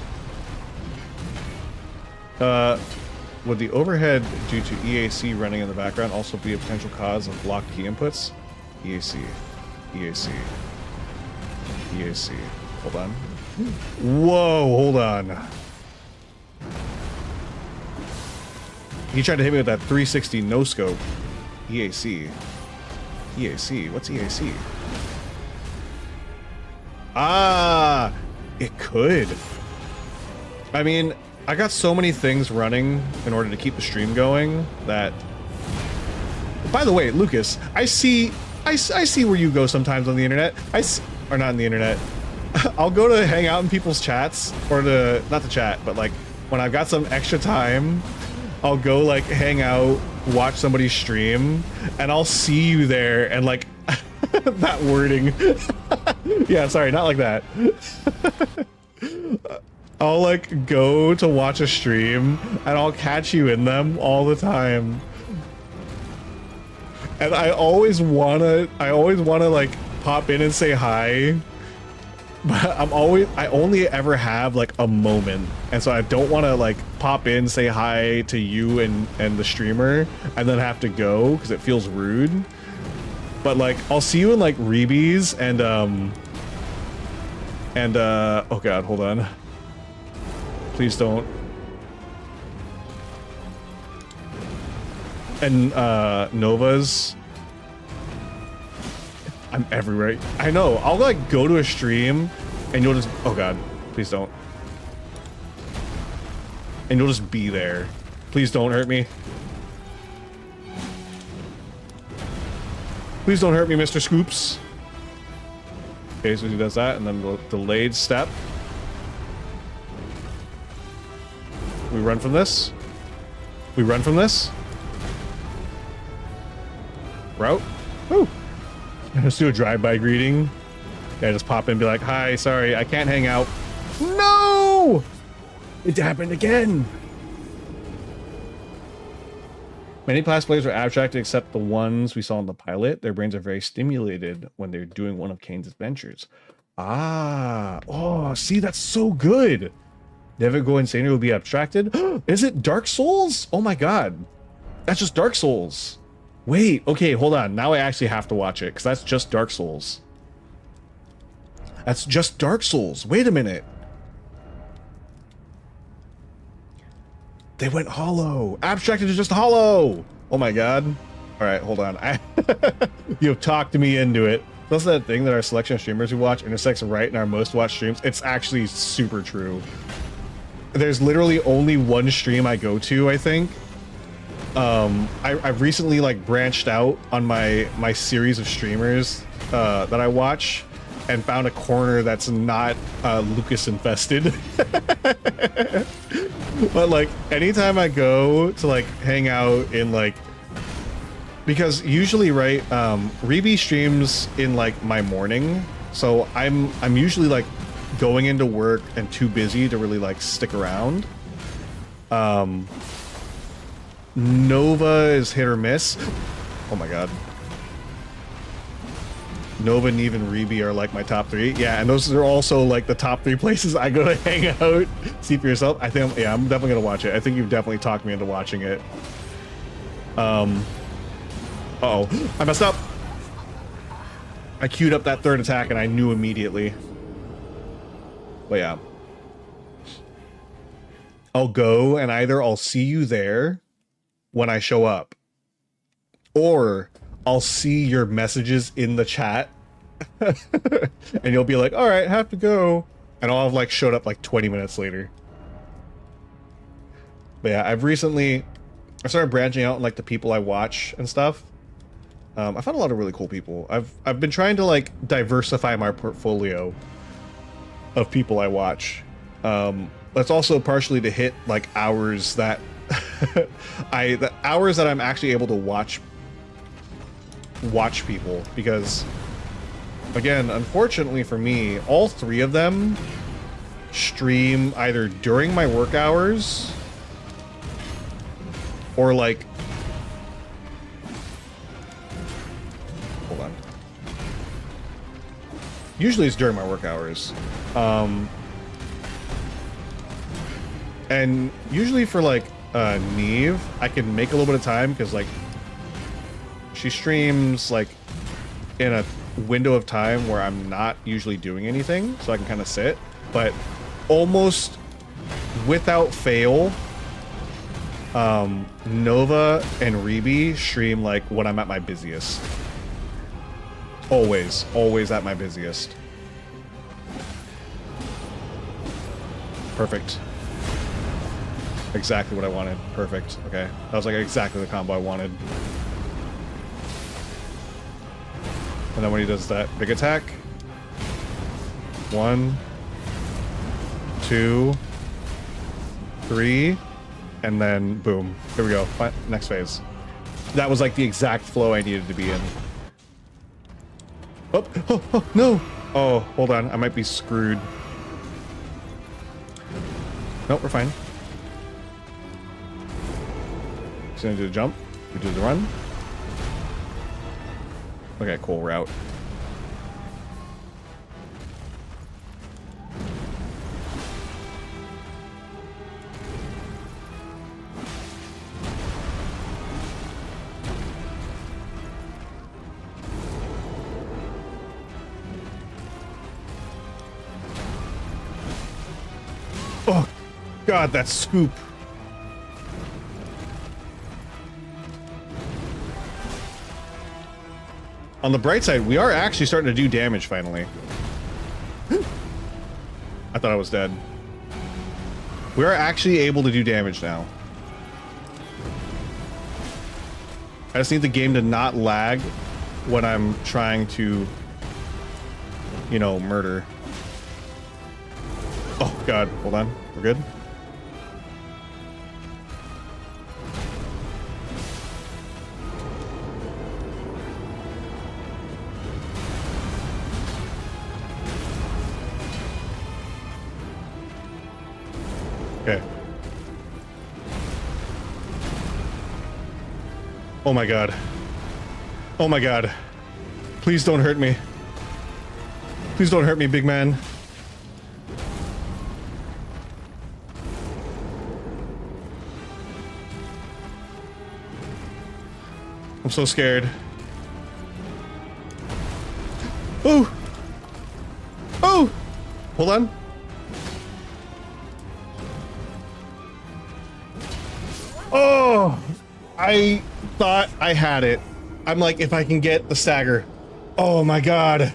Would the overhead due to EAC running in the background also be a potential cause of blocked key inputs? EAC. EAC. EAC. Hold on. Whoa, hold on. He tried to hit me with that 360 no-scope. EAC. EAC. What's EAC? Ah, it could. I mean, I got so many things running in order to keep the stream going that... By the way, Lucas, I see where you go sometimes on the internet. Or not on the internet. I'll go to hang out in people's chats, or not the chat, but like when I've got some extra time, I'll go like hang out, watch somebody stream, and I'll see you there and like that wording. Yeah, sorry, not like that. I'll like go to watch a stream and I'll catch you in them all the time. And I always wanna like pop in and say hi, but I only ever have like a moment, and so I don't want to like pop in, say hi to you and the streamer, and then have to go because it feels rude. But like I'll see you in like Reebies and oh god, hold on. Please don't. And Nova's. I'm everywhere. I know. I'll like go to a stream and you'll just, oh god, please don't. And you'll just be there. Please don't hurt me. Please don't hurt me, Mr. Scoops. Okay, so he does that, and then the delayed step. We run from this. We run from this. Route. Woo. Let's do a drive-by greeting. Yeah, just pop in and be like, hi, sorry, I can't hang out. No! It happened again. Many class players are abstracted except the ones we saw in the pilot. Their brains are very stimulated when they're doing one of Kane's adventures. Ah, oh, see, that's so good. Never Go Insane will be abstracted. Is it Dark Souls? Oh my god. That's just Dark Souls. Wait, okay, hold on. Now I actually have to watch it, because that's just Dark Souls. That's just Dark Souls. Wait a minute. They went hollow. Abstracted is just hollow. Oh my god. All right, hold on. You've talked me into it. That's that thing that our selection of streamers we watch intersects right in our most watched streams. It's actually super true. There's literally only one stream I go to, I think. I've recently like branched out on my series of streamers that I watch and found a corner that's not Lucas infested. But like anytime I go to like hang out in like, because usually right, Reeby streams in like my morning, so I'm usually like going into work and too busy to really like stick around. Nova is hit or miss. Oh my god. Nova, Neve, and Reeby are like my top 3. Yeah, and those are also like the top 3 places I go to hang out. See for yourself. I think, yeah, I'm definitely gonna watch it. I think you've definitely talked me into watching it. Uh-oh, I messed up. I queued up that third attack and I knew immediately. But yeah. I'll go and either I'll see you there when I show up, or I'll see your messages in the chat and you'll be like, all right, have to go, and I'll have like showed up like 20 minutes later. But yeah, I started branching out in like the people I watch and stuff. I found a lot of really cool people. I've been trying to like diversify my portfolio of people I watch. That's also partially to hit like hours that the hours that I'm actually able to watch people, because again, unfortunately for me, all 3 of them stream either during my work hours or like, hold on, usually it's during my work hours, and usually for like Neve, I can make a little bit of time because like she streams like in a window of time where I'm not usually doing anything, so I can kind of sit. But almost without fail, Nova and Reby stream like when I'm at my busiest. Always, always at my busiest. Perfect. Exactly what I wanted. Perfect. Okay. That was like exactly the combo I wanted. And then when he does that big attack. 1, 2, 3, and then boom. Here we go. Next phase. That was like the exact flow I needed to be in. Oh, oh, oh, no! Oh, hold on. I might be screwed. Nope, we're fine. He's gonna do the jump. We do the run. Okay, cool. We're out. Oh, God, that scoop. On the bright side, we are actually starting to do damage finally. I thought I was dead. We are actually able to do damage now. I just need the game to not lag when I'm trying to, you know, murder. Oh, God. Hold on. We're good. Okay. Oh my God. Oh my God. Please don't hurt me. Please don't hurt me, big man. I'm so scared. Oh! Oh! Hold on. Oh! I thought I had it. I'm like, if I can get the stagger. Oh my God. I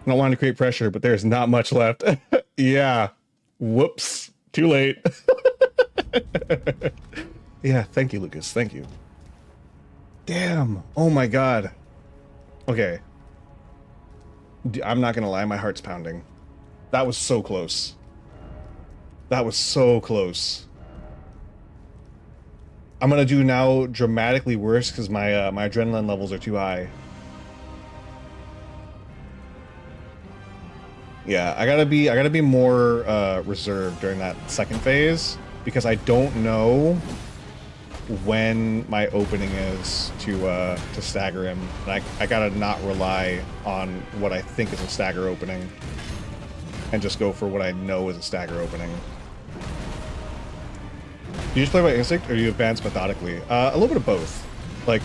don't want to create pressure, but there's not much left. Yeah. Whoops. Too late. Yeah, thank you, Lucas. Thank you. Damn. Oh my God. Okay. I'm not gonna lie, my heart's pounding. That was so close. That was so close. I'm gonna do now dramatically worse because my my adrenaline levels are too high. Yeah, I gotta be more reserved during that second phase because I don't know when my opening is to stagger him. And I gotta not rely on what I think is a stagger opening and just go for what I know is a stagger opening. Do you just play by instinct or do you advance methodically? A little bit of both. Like,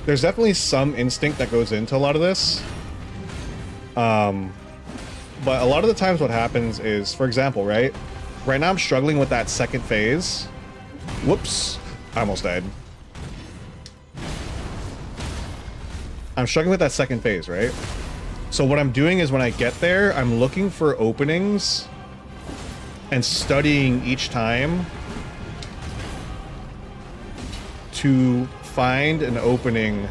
there's definitely some instinct that goes into a lot of this. But a lot of the times what happens is, for example, right now I'm struggling with that second phase. Whoops. I almost died. I'm struggling with that second phase, right? So what I'm doing is when I get there, I'm looking for openings and studying each time to find an opening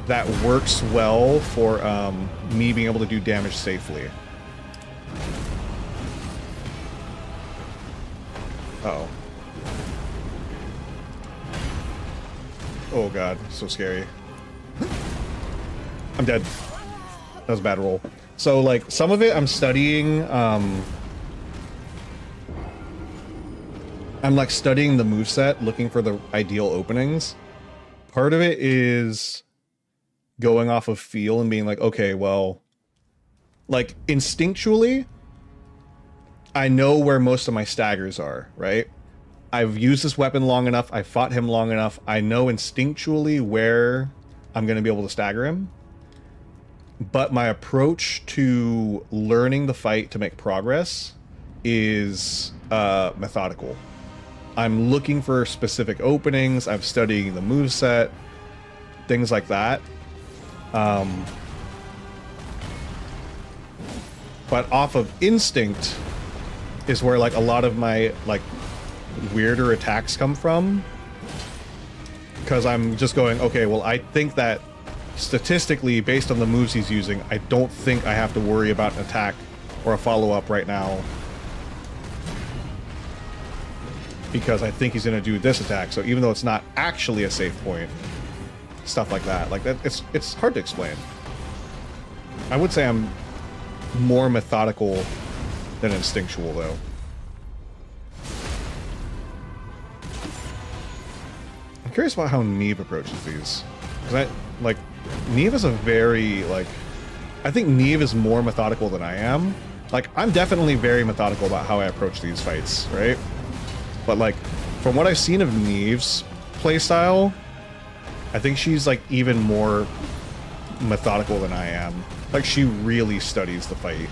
that works well for me being able to do damage safely. Uh-oh. Oh God, so scary. I'm dead. That was a bad roll. So like some of it I'm studying, I'm like studying the moveset, looking for the ideal openings. Part of it is going off of feel and being like, okay, well, like instinctually, I know where most of my staggers are, right? I've used this weapon long enough. I fought him long enough. I know instinctually where I'm going to be able to stagger him. But my approach to learning the fight to make progress is methodical. I'm looking for specific openings. I'm studying the moveset, things like that. But off of instinct is where like a lot of my like weirder attacks come from. Because I'm just going, okay, well, I think that statistically, based on the moves he's using, I don't think I have to worry about an attack or a follow-up right now. Because I think he's going to do this attack. So even though it's not actually a safe point, stuff like that. Like that, it's hard to explain. I would say I'm more methodical than instinctual, though. I'm curious about how Neve approaches these. Because Neve is a very, like... I think Neve is more methodical than I am. Like, I'm definitely very methodical about how I approach these fights, right? But, like, from what I've seen of Neve's playstyle, I think she's, like, even more methodical than I am. Like, she really studies the fight.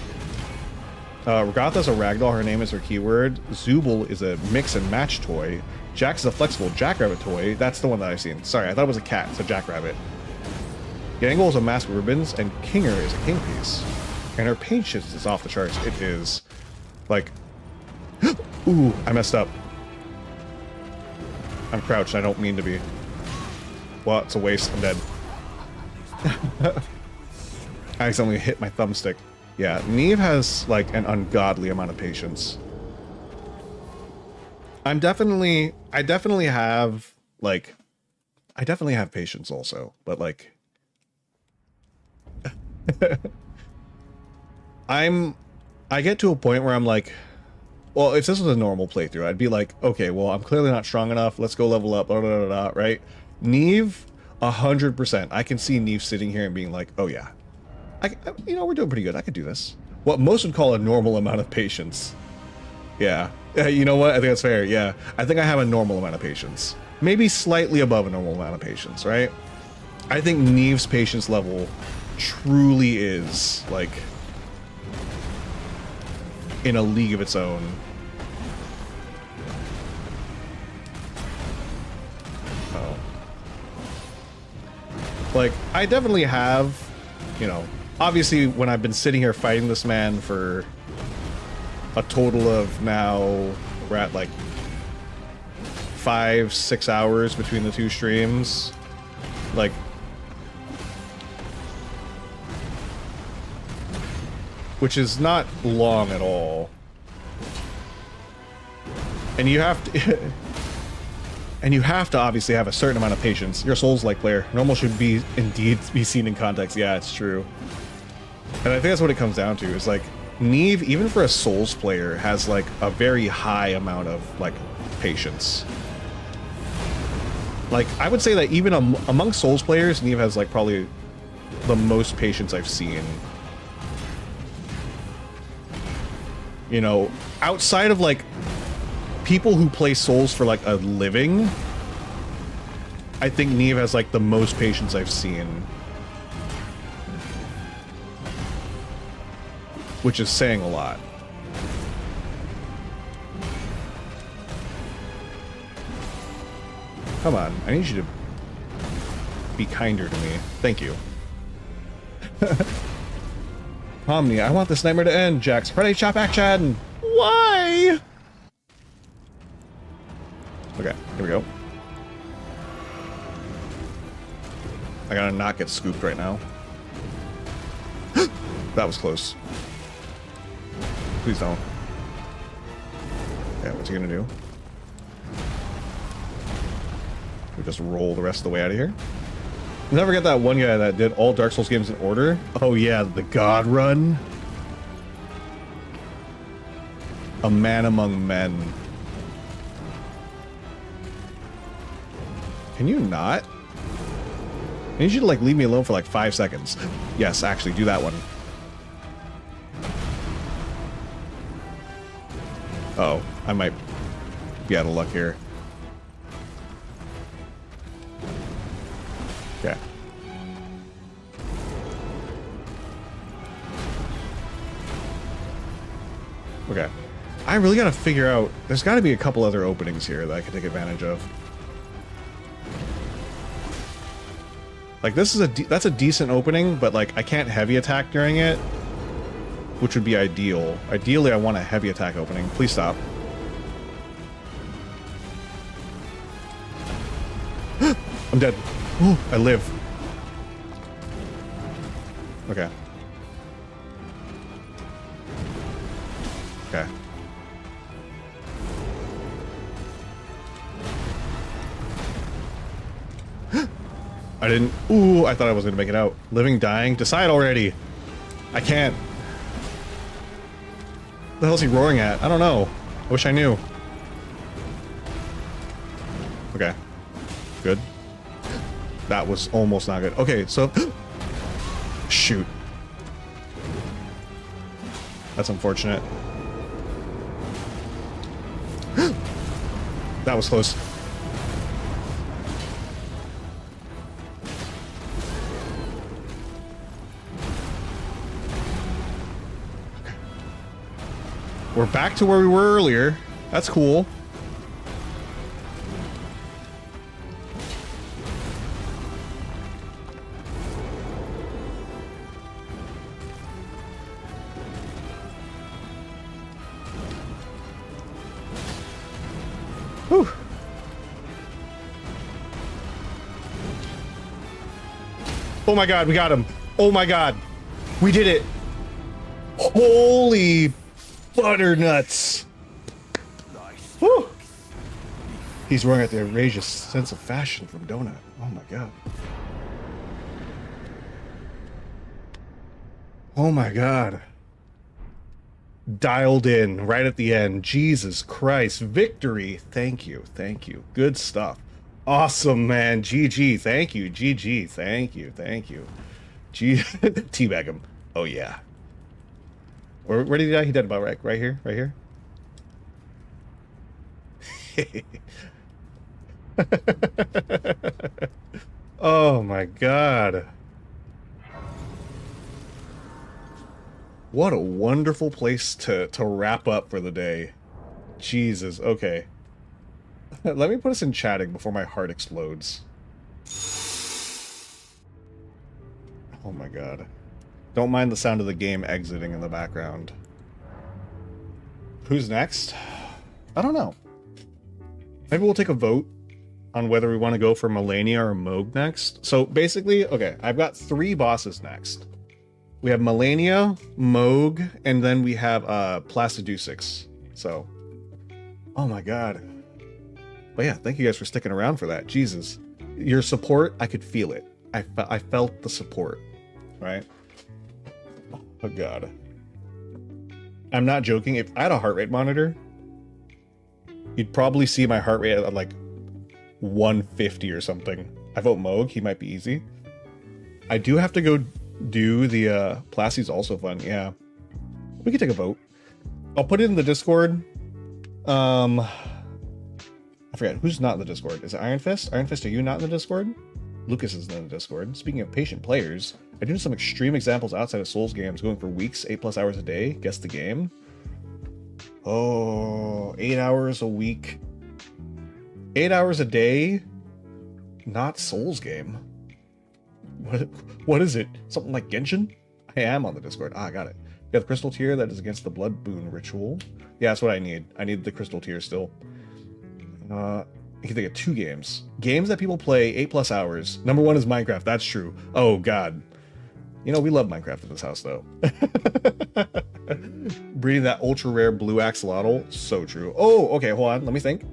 Regatha's a ragdoll, her name is her keyword. Zooble is a mix and match toy. Jax is a flexible jackrabbit toy. That's the one that I've seen. Sorry, I thought it was a cat. It's a jackrabbit. Gangle is a mask of ribbons, and Kinger is a king piece. And her patience is off the charts. It is. Like... Ooh, I messed up. I'm crouched. I don't mean to be. Well, it's a waste. I'm dead. I accidentally hit my thumbstick. Yeah, Neve has, like, an ungodly amount of patience. I definitely have, like... I definitely have patience also, but, like... I get to a point where I'm like... Well, if this was a normal playthrough, I'd be like, okay, well, I'm clearly not strong enough. Let's go level up, blah, blah, blah, blah, right? Neve, 100%. I can see Neve sitting here and being like, oh, yeah. You know, we're doing pretty good. I could do this. What most would call a normal amount of patience. Yeah. You know what? I think that's fair. Yeah. I think I have a normal amount of patience. Maybe slightly above a normal amount of patience, right? I think Neve's patience level truly is, like, in a league of its own. Oh. Like, I definitely have, you know, obviously when I've been sitting here fighting this man for a total of now, we're at like 5-6 hours between the two streams, like, which is not long at all. And you have to and you have to obviously have a certain amount of patience. You're a Souls-like player. Normal should be indeed be seen in context. Yeah, it's true. And I think that's what it comes down to, is like Neve, even for a Souls player, has like a very high amount of like patience. Like, I would say that even among Souls players, Neve has like probably the most patience I've seen. You know, outside of like people who play Souls for like a living, I think Neve has like the most patience I've seen. Which is saying a lot. Come on, I need you to be kinder to me. Thank you. Omni, I want this nightmare to end. Jax, Friday chop action. Why? Okay, here we go. I gotta not get scooped right now. That was close. Please don't. Yeah, what's he gonna do? We just roll the rest of the way out of here. Never get that one guy that did all Dark Souls games in order. Oh yeah, the God Run. A man among men. Can you not? I need you to like leave me alone for like 5 seconds. Yes, actually do that one. Uh-oh, I might be out of luck here. Okay. Okay. I really gotta figure out... There's gotta be a couple other openings here that I can take advantage of. Like, this is that's a decent opening, but, like, I can't heavy attack during it, which would be ideal. Ideally, I want a heavy attack opening. Please stop. I'm dead. Ooh, I live. Okay. Okay. I didn't... Ooh, I thought I was going to make it out. Living, dying. Decide already. I can't. What the hell is he roaring at? I don't know. I wish I knew. Okay. Good. That was almost not good. Okay, so... Shoot. That's unfortunate. That was close. We're back to where we were earlier. That's cool. Whew. Oh my god, we got him. Oh my god. We did it. Holy butternuts. Whew. He's roaring at the outrageous sense of fashion from Donut. Oh my god. Oh my god. Dialed in right at the end. Jesus Christ. Victory. Thank you. Thank you. Good stuff. Awesome, man. GG. Thank you. GG. Thank you. Thank you. Teabag him. Oh yeah. Where did he die? He died about right here? Right here? Oh my god. What a wonderful place to wrap up for the day. Jesus, okay. Let me put us in chatting before my heart explodes. Oh my god. Don't mind the sound of the game exiting in the background. Who's next? I don't know. Maybe we'll take a vote on whether we want to go for Melania or Moog next. So basically, okay, I've got 3 bosses next. We have Melania, Moog, and then we have Placidusix. So, oh my god. But yeah, thank you guys for sticking around for that. Jesus. Your support, I could feel it. I felt the support, right? Oh god. I'm not joking. If I had a heart rate monitor, you'd probably see my heart rate at like 150 or something. I vote Moog. He might be easy. I do have to go do the Placy's also fun. Yeah. We can take a vote. I'll put it in the Discord. I forget. Who's not in the Discord? Is it Iron Fist? Iron Fist, are you not in the Discord? Lucas is in the Discord. Speaking of patient players, I do some extreme examples outside of Souls games, going for weeks, 8+ hours a day. Guess the game. Oh, 8 hours a week. 8 hours a day? Not Souls game. What is it? Something like Genshin? I am on the Discord. Ah, I got it. You got the crystal tier that is against the blood boon ritual. Yeah, that's what I need. I need the crystal tier still. You can think of 2 games. Games that people play 8+ hours. Number 1 is Minecraft. That's true. Oh, God. You know, we love Minecraft in this house, though. Breeding that ultra rare blue axolotl. So true. Oh, okay. Hold on. Let me think.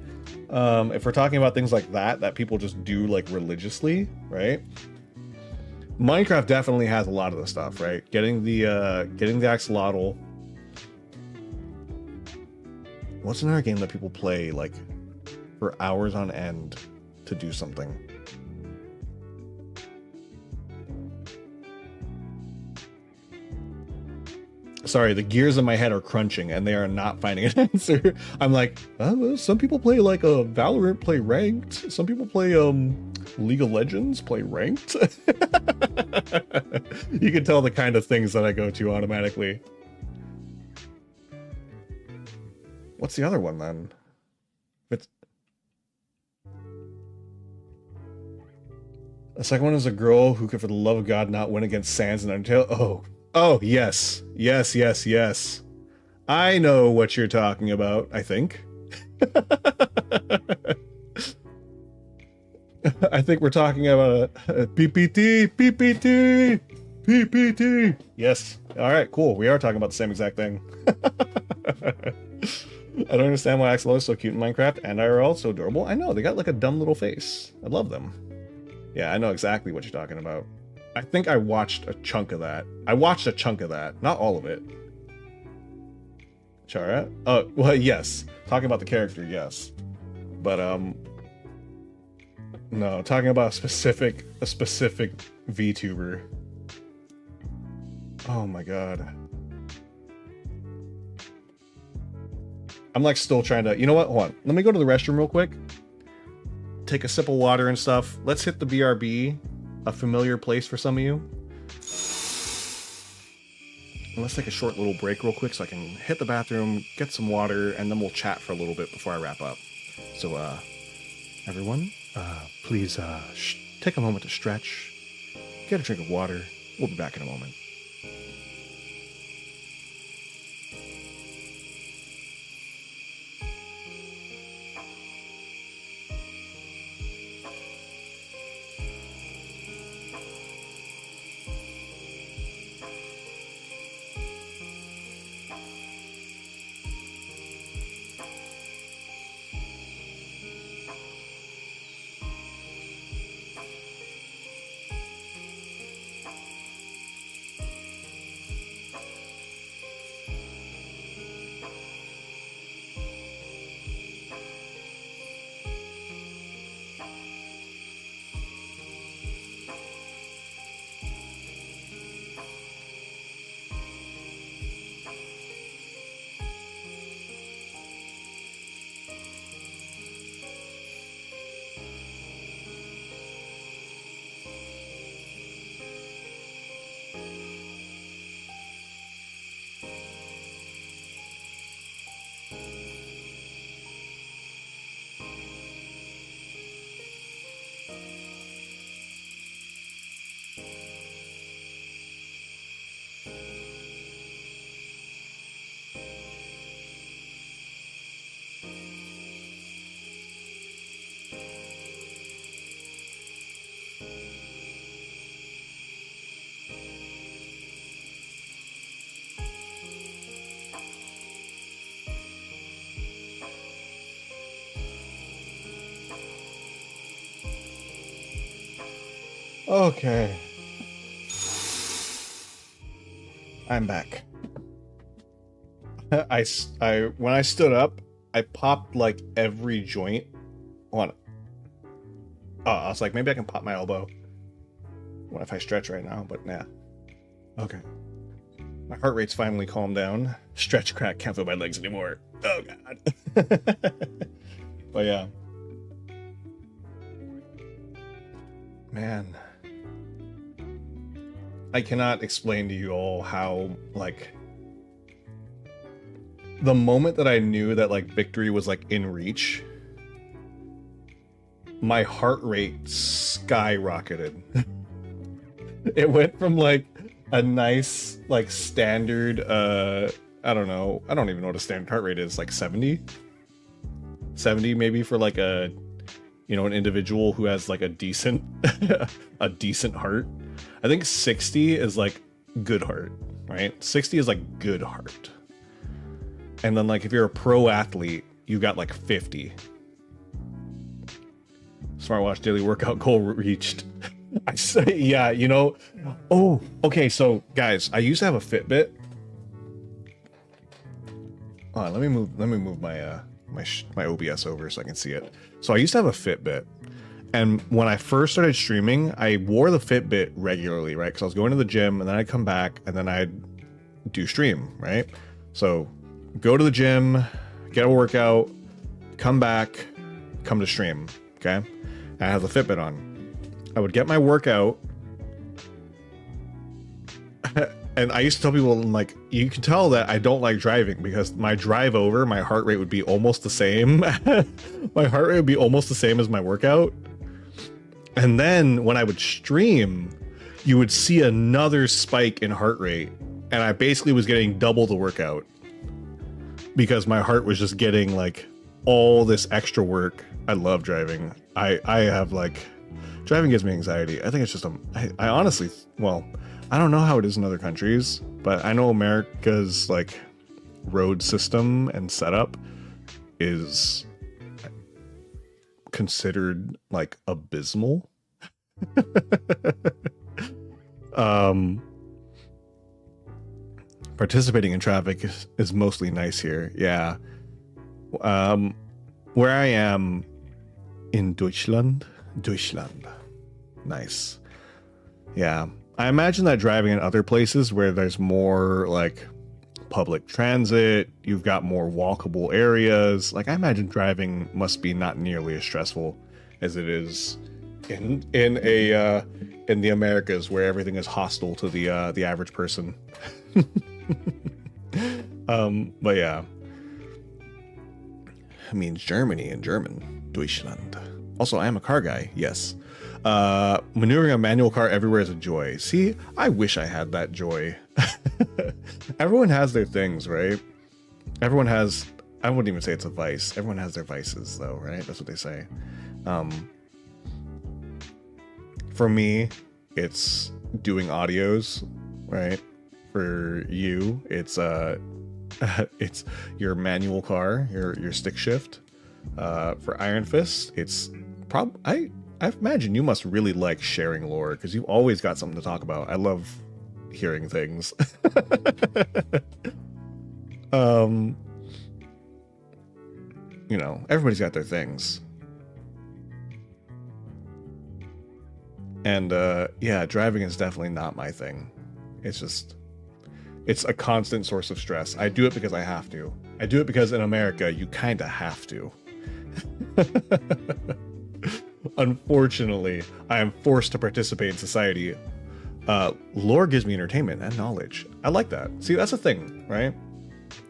If we're talking about things like that people just do like religiously, right? Minecraft definitely has a lot of the stuff, right? Getting the axolotl. What's another game that people play like for hours on end to do something? Sorry, the gears in my head are crunching and they are not finding an answer. I'm like, well, some people play like a Valorant, play ranked. Some people play League of Legends, play ranked. You can tell the kind of things that I go to automatically. What's the other one then? It's... The second one is a girl who could, for the love of God, not win against Sans and Undertale. Oh. Oh, yes. Yes, yes, yes. I know what you're talking about, I think. I think we're talking about a PPT, PPT, PPT. Yes. All right, cool. We are talking about the same exact thing. I don't understand why Axolotl is so cute in Minecraft and IRL so adorable. I know, they got like a dumb little face. I love them. Yeah, I know exactly what you're talking about. I think I watched a chunk of that. Not all of it. Chara? Oh, well, yes. Talking about the character, yes. But, no, talking about a specific VTuber. Oh my god. I'm like still trying to, you know what? Hold on. Let me go to the restroom real quick. Take a sip of water and stuff. Let's hit the BRB, a familiar place for some of you. And let's take a short little break real quick so I can hit the bathroom, get some water, and then we'll chat for a little bit before I wrap up. So, everyone, please take a moment to stretch, get a drink of water. We'll be back in a moment. Okay. I'm back. When I stood up, I popped like every joint. Hold on. Oh, I was like, maybe I can pop my elbow. What if I stretch right now? But nah. Okay. My heart rate's finally calmed down. Stretch crack, can't feel my legs anymore. Oh god. But yeah. Man. I cannot explain to you all how, like, the moment that I knew that, like, victory was, like, in reach, my heart rate skyrocketed. It went from, like, a nice, like, standard, I don't know, I don't even know what a standard heart rate is, like 70? 70 maybe for, like, a, you know, an individual who has, like, a decent, a decent heart. I think 60 is like good heart, right? 60 is like good heart. And then like if you're a pro athlete, you got like 50. Smartwatch daily workout goal reached. I say, yeah, you know. Oh, okay. So guys, I used to have a Fitbit. Let me move my my OBS over so I can see it. So I used to have a Fitbit. And when I first started streaming, I wore the Fitbit regularly, right? Because I was going to the gym, and then I'd come back, and then I'd do stream, right? So go to the gym, get a workout, come back, come to stream, okay? And I have the Fitbit on. I would get my workout, And I used to tell people, like, you can tell that I don't like driving because my drive over, my heart rate would be almost the same. My heart rate would be almost the same as my workout. And then when I would stream, you would see another spike in heart rate. And I basically was getting double the workout because my heart was just getting like all this extra work. I love driving. I have like, driving gives me anxiety. I think it's just, I honestly, well, I don't know how it is in other countries, but I know America's like road system and setup is considered like abysmal. Participating in traffic is mostly nice here. Yeah. Where I am in Deutschland. Nice. Yeah. I imagine that driving in other places where there's more like public transit, you've got more walkable areas. Like I imagine driving must be not nearly as stressful as it is in the Americas where everything is hostile to the average person. But yeah. It means Germany in German. Deutschland. Also, I am a car guy. Yes. Maneuvering a manual car everywhere is a joy. See, I wish I had that joy. Everyone has their things, right? Everyone has, I wouldn't even say it's a vice. Everyone has their vices though, right? That's what they say. For me, it's doing audios, right? For you, it's it's your manual car, your stick shift. For Iron Fist, it's I imagine you must really like sharing lore because you've always got something to talk about. I love hearing things. You know, everybody's got their things. And yeah, driving is definitely not my thing. It's just, it's a constant source of stress. I do it because I have to. I do it because in America, you kind of have to. Unfortunately, I am forced to participate in society. Lore gives me entertainment and knowledge. I like that. See, that's the thing, right?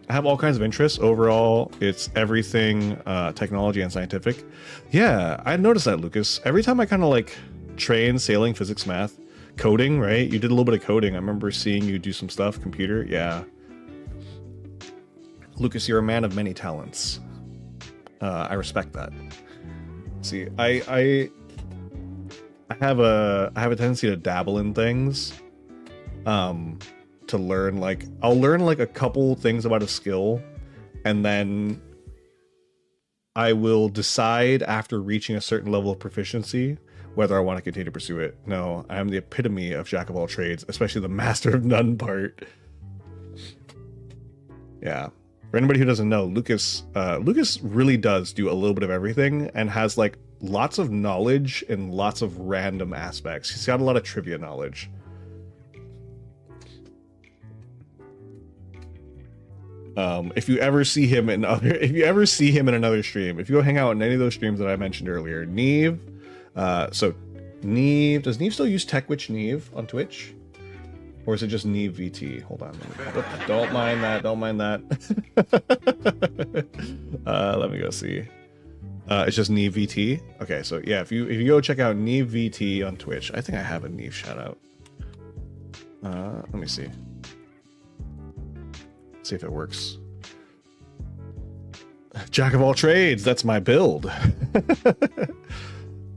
I have all kinds of interests. Overall, it's everything technology and scientific. Yeah, I noticed that, Lucas. Every time I kind of like train sailing, physics, math, coding, right? You did a little bit of coding. I remember seeing you do some stuff, computer. Yeah. Lucas, you're a man of many talents. I respect that. See, I have a tendency to dabble in things, to learn, like, I'll learn like a couple things about a skill, and then I will decide after reaching a certain level of proficiency whether I want to continue to pursue it. No, I am the epitome of jack of all trades, especially the master of none part. Yeah. For anybody who doesn't know, Lucas really does do a little bit of everything and has like lots of knowledge in lots of random aspects. He's got a lot of trivia knowledge. If you ever see him in another stream, if you go hang out in any of those streams that I mentioned earlier, Neve, so Neve, does Neve still use TechWitch Neve on Twitch? Or is it just Neve VT? Hold on. Don't mind that. Don't mind that. Let me go see. It's just Neve VT. Okay, so yeah, if you go check out Neve VT on Twitch, I think I have a Neve shout out. Let me see. See if it works. Jack of all trades. That's my build.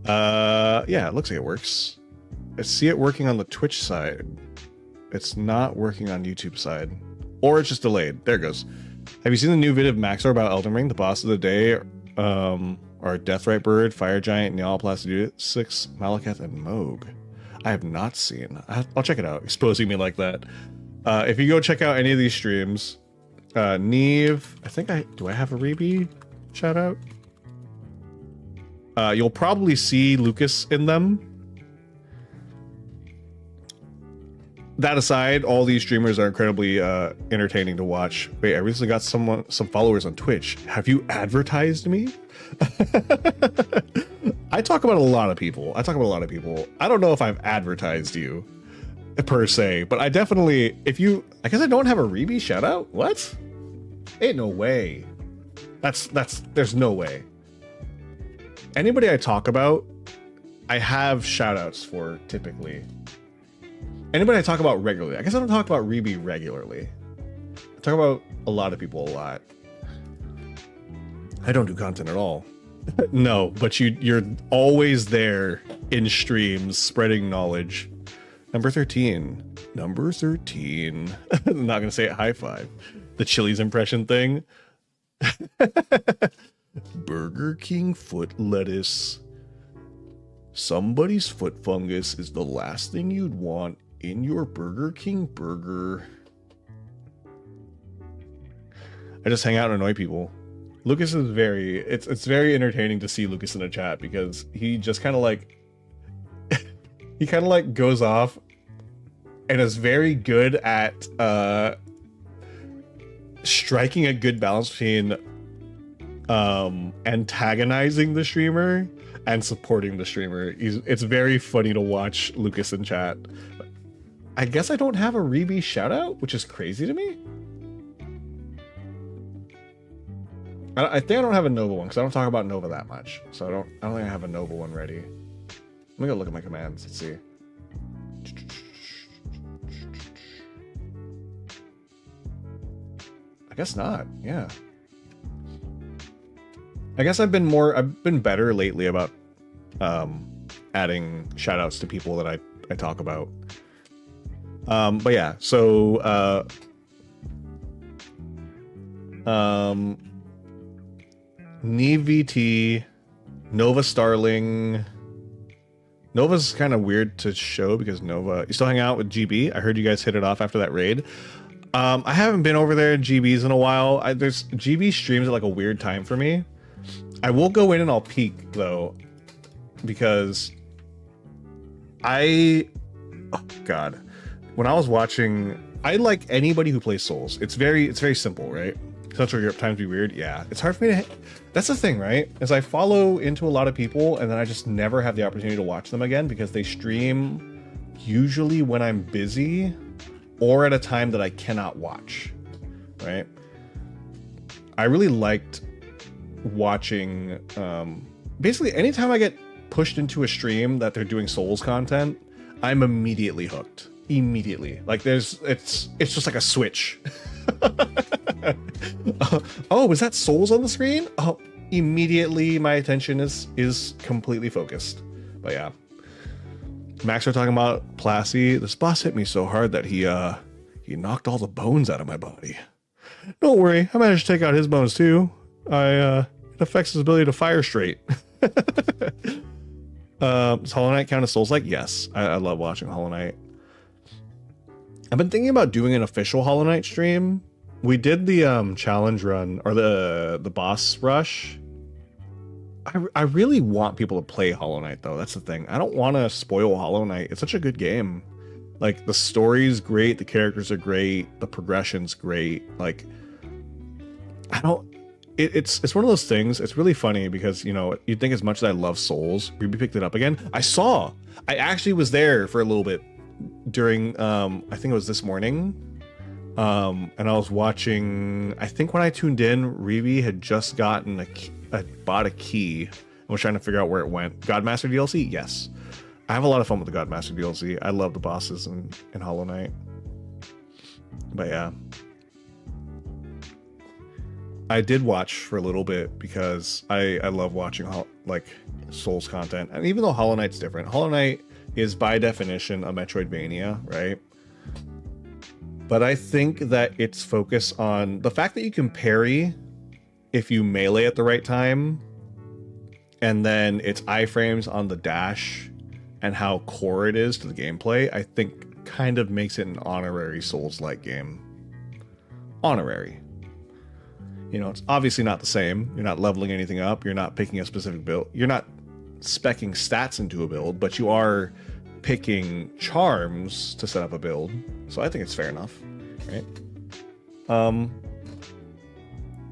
Yeah, it looks like it works. I see it working on the Twitch side. It's not working on YouTube side, or it's just delayed. There it goes. Have you seen the new vid of Maxor about Elden Ring? The boss of the day are Deathrite Bird, Fire Giant, Neoplastidus, Malekith, and Moog. I have not seen. I'll check it out. Exposing me like that. If you go check out any of these streams, Neve, do I have a Reebie shout out? You'll probably see Lucas in them. That aside, all these streamers are incredibly entertaining to watch. Wait, I recently got some followers on Twitch. Have you advertised me? I talk about a lot of people. I don't know if I've advertised you. per se, but I definitely, I guess I don't have a Reeby shout out. What? Ain't no way. There's no way. Anybody I talk about, I have shout outs for typically. Anybody I talk about regularly. I guess I don't talk about Reeby regularly. I talk about a lot of people a lot. I don't do content at all. No, but you're always there in streams spreading knowledge. Number 13. Number 13. I'm not gonna say it high five. The Chili's impression thing. Burger King foot lettuce. Somebody's foot fungus is the last thing you'd want in your Burger King burger. I just hang out and annoy people. Lucas is it's very entertaining to see Lucas in a chat because he just kind of like goes off and is very good at striking a good balance between antagonizing the streamer and supporting the streamer. It's very funny to watch Lucas in chat. I guess I don't have a Reeby shout out, which is crazy to me. I think I don't have a Nova one because I don't talk about Nova that much. So I don't think I have a Nova one ready. Let me go look at my commands. Let's see. I guess not. Yeah. I guess I've been better lately about adding shout outs to people that I talk about. But yeah, so NeveVT, Nova Starling. Nova's kind of weird to show because Nova, you still hang out with GB? I heard you guys hit it off after that raid. I haven't been over there in GB's in a while. There's GB streams at like a weird time for me. I will go in and I'll peek though, because oh God, when I was watching, I like anybody who plays Souls. It's very simple, right? That's where your times be weird. Yeah, it's hard for me to. That's the thing, right? Is I follow into a lot of people and then I just never have the opportunity to watch them again because they stream usually when I'm busy or at a time that I cannot watch, right? I really liked watching. Basically, anytime I get pushed into a stream that they're doing Souls content, I'm immediately hooked. Immediately, like it's just like a switch. Oh, was that Souls on the screen? Oh, immediately my attention is completely focused. But yeah, Max are talking about Plasty. This boss hit me so hard that he knocked all the bones out of my body. Don't worry, I managed to take out his bones too. It affects his ability to fire straight. Does Hollow Knight count as Souls-like? Yes, I love watching Hollow Knight. I've been thinking about doing an official Hollow Knight stream. We did the challenge run or the boss rush. I really want people to play Hollow Knight though. That's the thing. I don't want to spoil Hollow Knight. It's such a good game. Like the story's great, the characters are great, the progression's great. Like it's one of those things. It's really funny because, you know, you'd think as much as I love Souls, Ruby picked it up again. I actually was there for a little bit during I think it was this morning. And I was watching, I think when I tuned in, Reeby had just gotten bought a key and was trying to figure out where it went. Godmaster DLC? Yes. I have a lot of fun with the Godmaster DLC. I love the bosses in Hollow Knight. But yeah. I did watch for a little bit because I love watching like Souls content. And even though Hollow Knight's different, Hollow Knight is by definition a Metroidvania, right? But I think that its focus on the fact that you can parry if you melee at the right time, and then its iframes on the dash and how core it is to the gameplay, I think kind of makes it an honorary Souls-like game. Honorary. You know, it's obviously not the same. You're not leveling anything up. You're not picking a specific build. You're not speccing stats into a build, but you are picking charms to set up a build. So I think it's fair enough, right?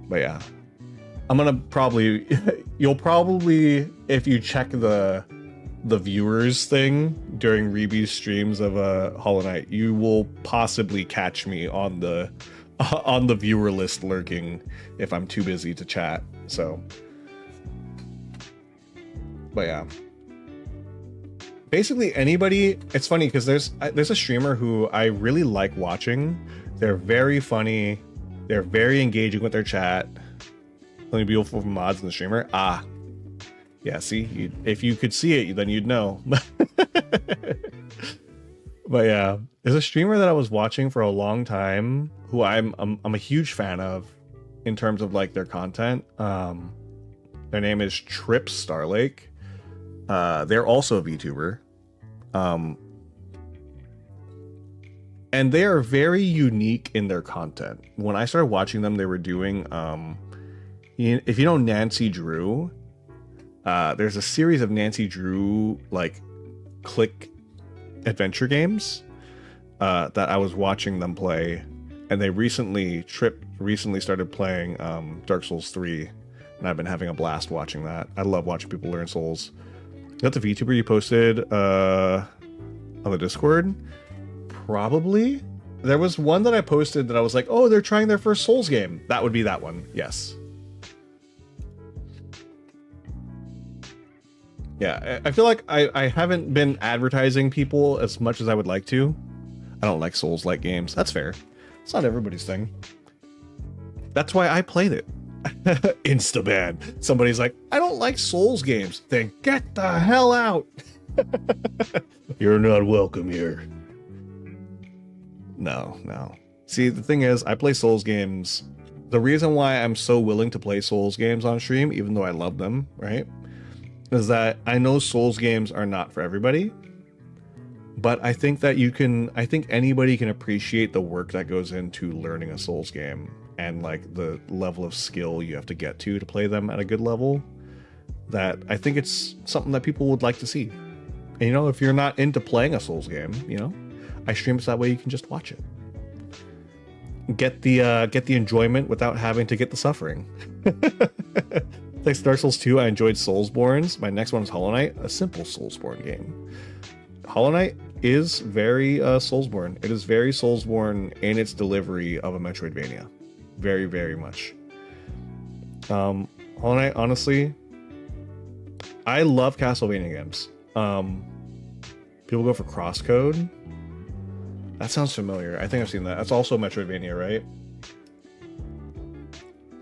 But yeah, I'm gonna probably, you'll probably, if you check the viewers thing, during Reeby's streams of Hollow Knight, you will possibly catch me on the viewer list lurking if I'm too busy to chat. So, but yeah, basically anybody. It's funny because there's a streamer who I really like watching. They're very funny. They're very engaging with their chat. Only beautiful mods in the streamer. Ah, yeah. See, if you could see it, then you'd know. But yeah, there's a streamer that I was watching for a long time who I'm a huge fan of in terms of like their content. Their name is Trip Starlake. They're also a VTuber. And they are very unique in their content. When I started watching them, they were doing if you know Nancy Drew, there's a series of Nancy Drew like click adventure games that I was watching them play, and they recently started playing Dark Souls 3, and I've been having a blast watching that. I love watching people learn Souls. Is that the VTuber you posted on the Discord? Probably. There was one that I posted that I was like, oh, they're trying their first Souls game. That would be that one. Yes. Yeah, I feel like I haven't been advertising people as much as I would like to. I don't like Souls-like games. That's fair. It's not everybody's thing. That's why I played it. Instaban. Somebody's like, I don't like Souls games. Then get the hell out. You're not welcome here. No. See, the thing is, I play Souls games. The reason why I'm so willing to play Souls games on stream, even though I love them, right, is that I know Souls games are not for everybody, but I think that I think anybody can appreciate the work that goes into learning a Souls game and like the level of skill you have to get to play them at a good level. That I think it's something that people would like to see. And you know, if you're not into playing a Souls game, you know, I stream it so that way you can just watch it. Get the enjoyment without having to get the suffering. Like Dark Souls 2, I enjoyed Soulsborne's. My next one is Hollow Knight, a simple Soulsborne game. Hollow Knight is very Soulsborne. It is very Soulsborne in its delivery of a Metroidvania. Very, very much. Hollow Knight, honestly, I love Castlevania games. People go for Crosscode. That sounds familiar. I think I've seen that. That's also Metroidvania, right?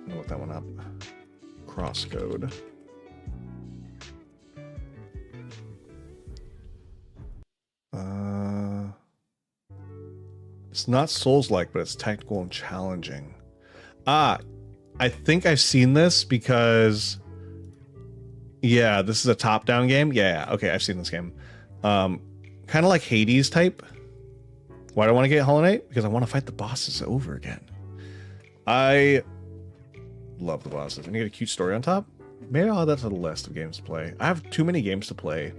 I'll look that one up. Crosscode. It's not Souls-like, but it's technical and challenging. I think I've seen this because, yeah, this is a top-down game. Yeah, okay, I've seen this game. Kind of like Hades type. Why do I want to get Hollow Knight? Because I want to fight the bosses over again. I love the bosses. And you get a cute story on top. Maybe I'll add that to the list of games to play. I have too many games to play.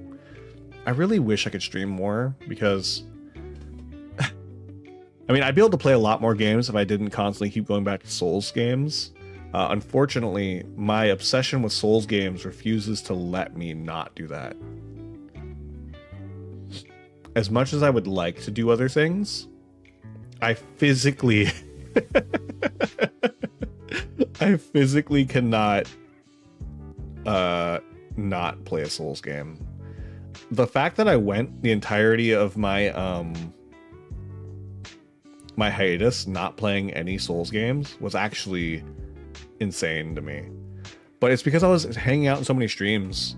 I really wish I could stream more because I mean, I'd be able to play a lot more games if I didn't constantly keep going back to Souls games. Unfortunately, my obsession with Souls games refuses to let me not do that. As much as I would like to do other things, I physically cannot not play a Souls game. The fact that I went the entirety of my my hiatus not playing any Souls games was actually insane to me. But it's because I was hanging out in so many streams.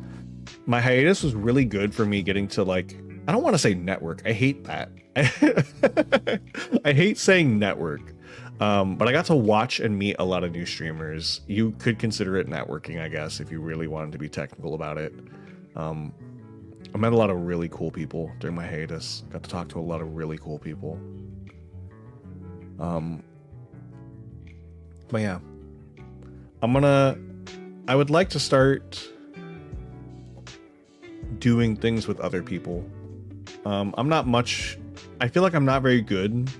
My hiatus was really good for me getting to, like, I don't want to say network. I hate that. I hate saying network. But I got to watch and meet a lot of new streamers. You could consider it networking, I guess, if you really wanted to be technical about it. I met a lot of really cool people during my hiatus. Got to talk to a lot of really cool people. But yeah, I would like to start doing things with other people. I'm not much, I feel like I'm not very good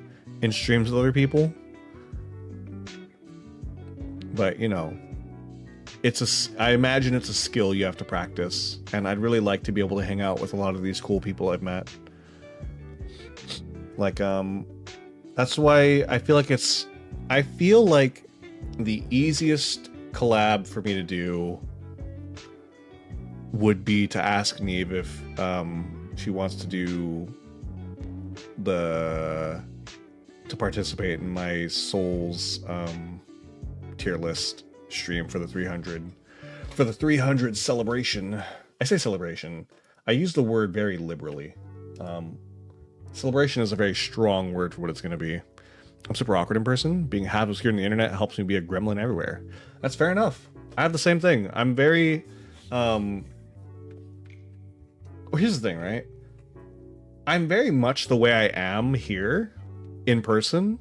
in streams with other people, but you know, I imagine it's a skill you have to practice, and I'd really like to be able to hang out with a lot of these cool people I've met. Like, that's why I feel like the easiest collab for me to do would be to ask Neve if she wants to participate in my Souls tier list stream for the 300 celebration. I say celebration. I use the word very liberally. Celebration is a very strong word for what it's going to be. I'm super awkward in person. Being half obscured on the internet helps me be a gremlin everywhere. That's fair enough. I have the same thing. I'm very well, here's the thing, right? I'm very much the way I am here in person,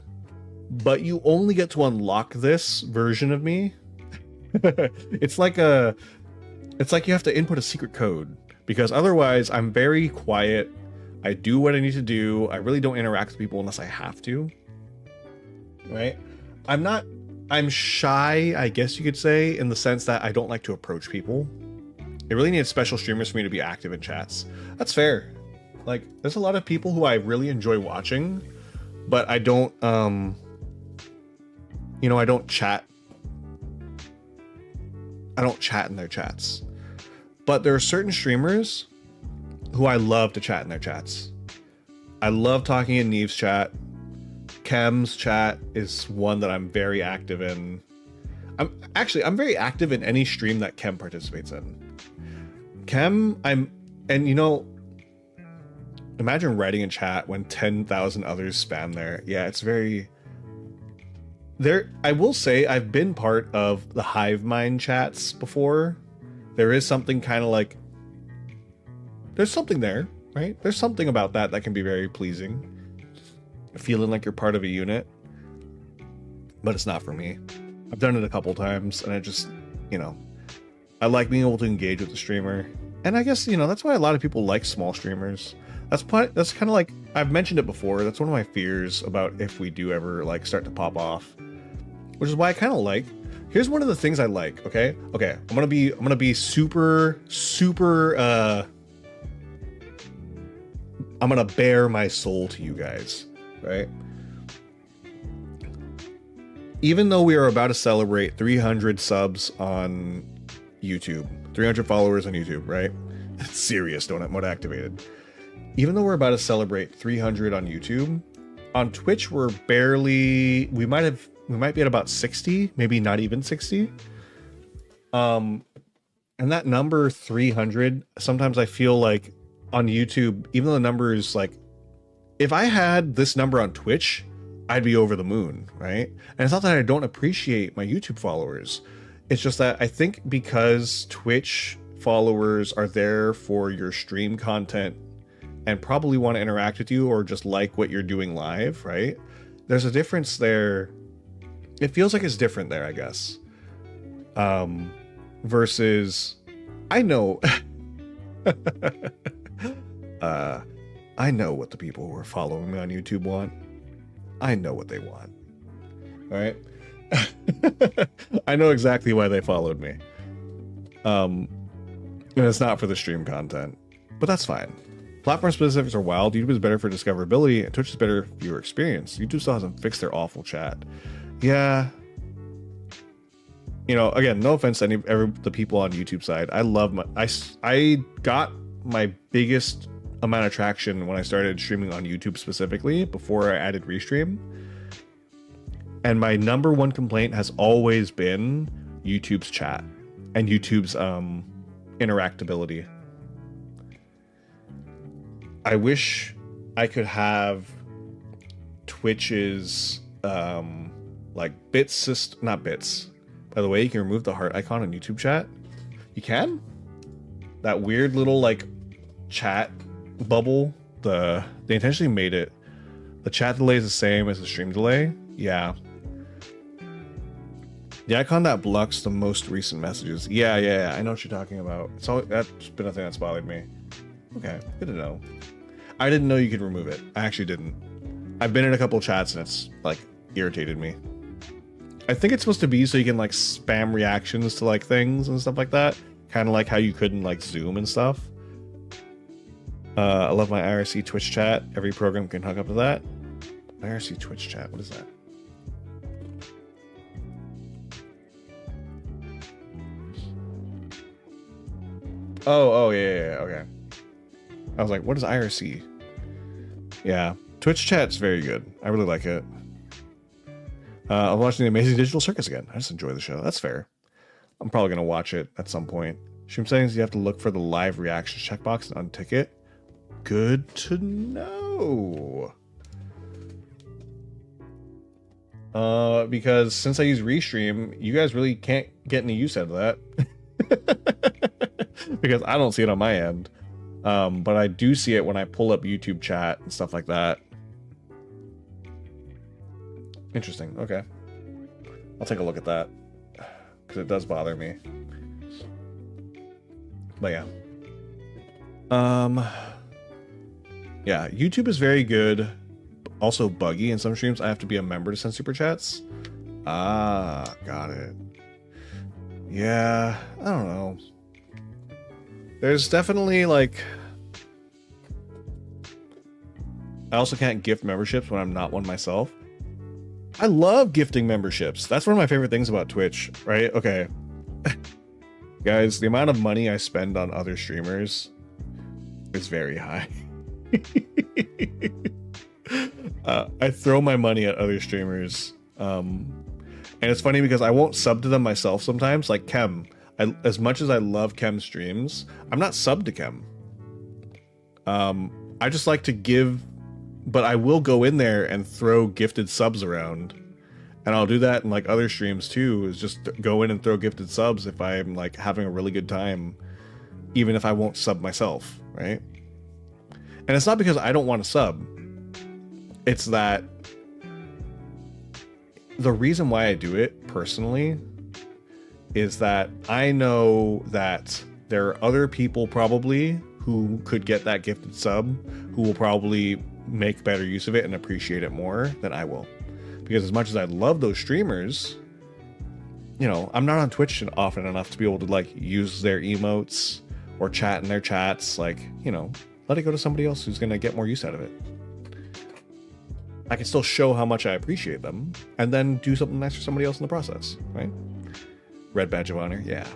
but you only get to unlock this version of me. It's like you have to input a secret code, because otherwise I'm very quiet. I do what I need to do. I really don't interact with people unless I have to. Right? I'm shy, I guess you could say, in the sense that I don't like to approach people. It really needs special streamers for me to be active in chats. That's fair. Like, there's a lot of people who I really enjoy watching, but I don't, I don't chat. I don't chat in their chats. But there are certain streamers who I love to chat in their chats. I love talking in Neve's chat. Kem's chat is one that I'm very active in. I'm very active in any stream that Kem participates in. Kem, imagine writing in chat when 10,000 others spam there. Yeah, it's very... I will say I've been part of the Hive Mind chats before. There is something kind of like... There's something there, right? There's something about that can be very pleasing. Feeling like you're part of a unit. But it's not for me. I've done it a couple times, and I just, I like being able to engage with the streamer. And I guess, that's why a lot of people like small streamers. That's kind of like, I've mentioned it before, that's one of my fears about if we do ever like start to pop off. Which is why I kind of like, here's one of the things I like, okay? Okay, I'm gonna be super, I'm gonna bare my soul to you guys, right? Even though we are about to celebrate 300 subs on YouTube, 300 followers on YouTube, right? It's serious, mode activated. Even though we're about to celebrate 300 on YouTube, on Twitch we might be at about 60, maybe not even 60. And that number 300, sometimes I feel like on YouTube, even though the number is like, if I had this number on Twitch, I'd be over the moon, right? And it's not that I don't appreciate my YouTube followers. It's just that I think because Twitch followers are there for your stream content and probably want to interact with you or just like what you're doing live, right? There's a difference there. It feels like it's different there, I guess. Versus, I know... I know what the people who are following me on YouTube want. I know what they want. All right? I know exactly why they followed me. And it's not for the stream content. But that's fine. Platform specifics are wild. YouTube is better for discoverability, and Twitch is better for viewer experience. YouTube still hasn't fixed their awful chat. Yeah. Again, no offense to the people on YouTube side. I got my biggest amount of traction when I started streaming on YouTube specifically, before I added Restream. And my number one complaint has always been YouTube's chat and YouTube's interactability. I wish I could have Twitch's like bits, not bits. By the way, you can remove the heart icon on YouTube chat. You can? That weird little like chat bubble, they intentionally made it. The chat delay is the same as the stream delay. Yeah. The icon that blocks the most recent messages. Yeah. I know what you're talking about. That's been a thing that's bothered me. Okay, good to know. I didn't know you could remove it. I actually didn't. I've been in a couple chats and it's like irritated me. I think it's supposed to be so you can like spam reactions to like things and stuff like that. Kind of like how you couldn't like Zoom and stuff. I love my IRC Twitch chat. Every program can hook up to that. IRC Twitch chat, what is that? Oh, yeah, okay. I was like, what is IRC? Yeah, Twitch chat's very good. I really like it. I'm watching The Amazing Digital Circus again. I just enjoy the show. That's fair. I'm probably going to watch it at some point. Stream settings, you have to look for the live reactions checkbox and untick it. Good to know. Because since I use Restream, you guys really can't get any use out of that. Because I don't see it on my end. But I do see it when I pull up YouTube chat and stuff like that. Interesting. Okay. I'll take a look at that. Because it does bother me. But yeah. Yeah, YouTube is very good. Also buggy in some streams. I have to be a member to send super chats. Ah, got it. Yeah, I don't know. There's definitely like... I also can't gift memberships when I'm not one myself. I love gifting memberships. That's one of my favorite things about Twitch, right? Okay. Guys, the amount of money I spend on other streamers is very high. I throw my money at other streamers. And it's funny because I won't sub to them myself sometimes. Like Kem. As much as I love Kem streams, I'm not subbed to Kem. I just like to give... But I will go in there and throw gifted subs around. And I'll do that in like other streams too, is just go in and throw gifted subs if I'm like having a really good time, even if I won't sub myself, right? And it's not because I don't want to sub. It's that the reason why I do it personally is that I know that there are other people probably who could get that gifted sub who will probably make better use of it and appreciate it more than I will. Because as much as I love those streamers, you know, I'm not on Twitch often enough to be able to like use their emotes or chat in their chats. Like, you know, let it go to somebody else who's going to get more use out of it. I can still show how much I appreciate them and then do something nice for somebody else in the process, right? Red badge of honor, yeah.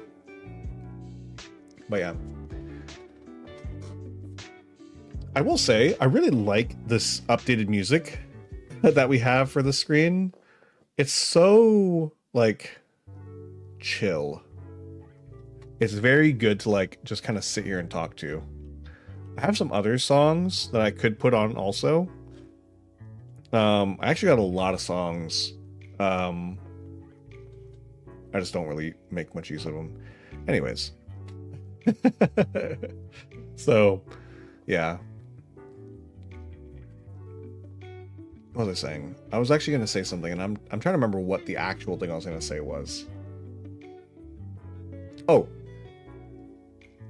But yeah. I will say, I really like this updated music that we have for the screen. It's so, like, chill. It's very good to, like, just kind of sit here and talk to. I have some other songs that I could put on also. I actually got a lot of songs. I just don't really make much use of them. Anyways. So, yeah. What was I saying? I was actually going to say something, and I'm trying to remember what the actual thing I was going to say was. Oh,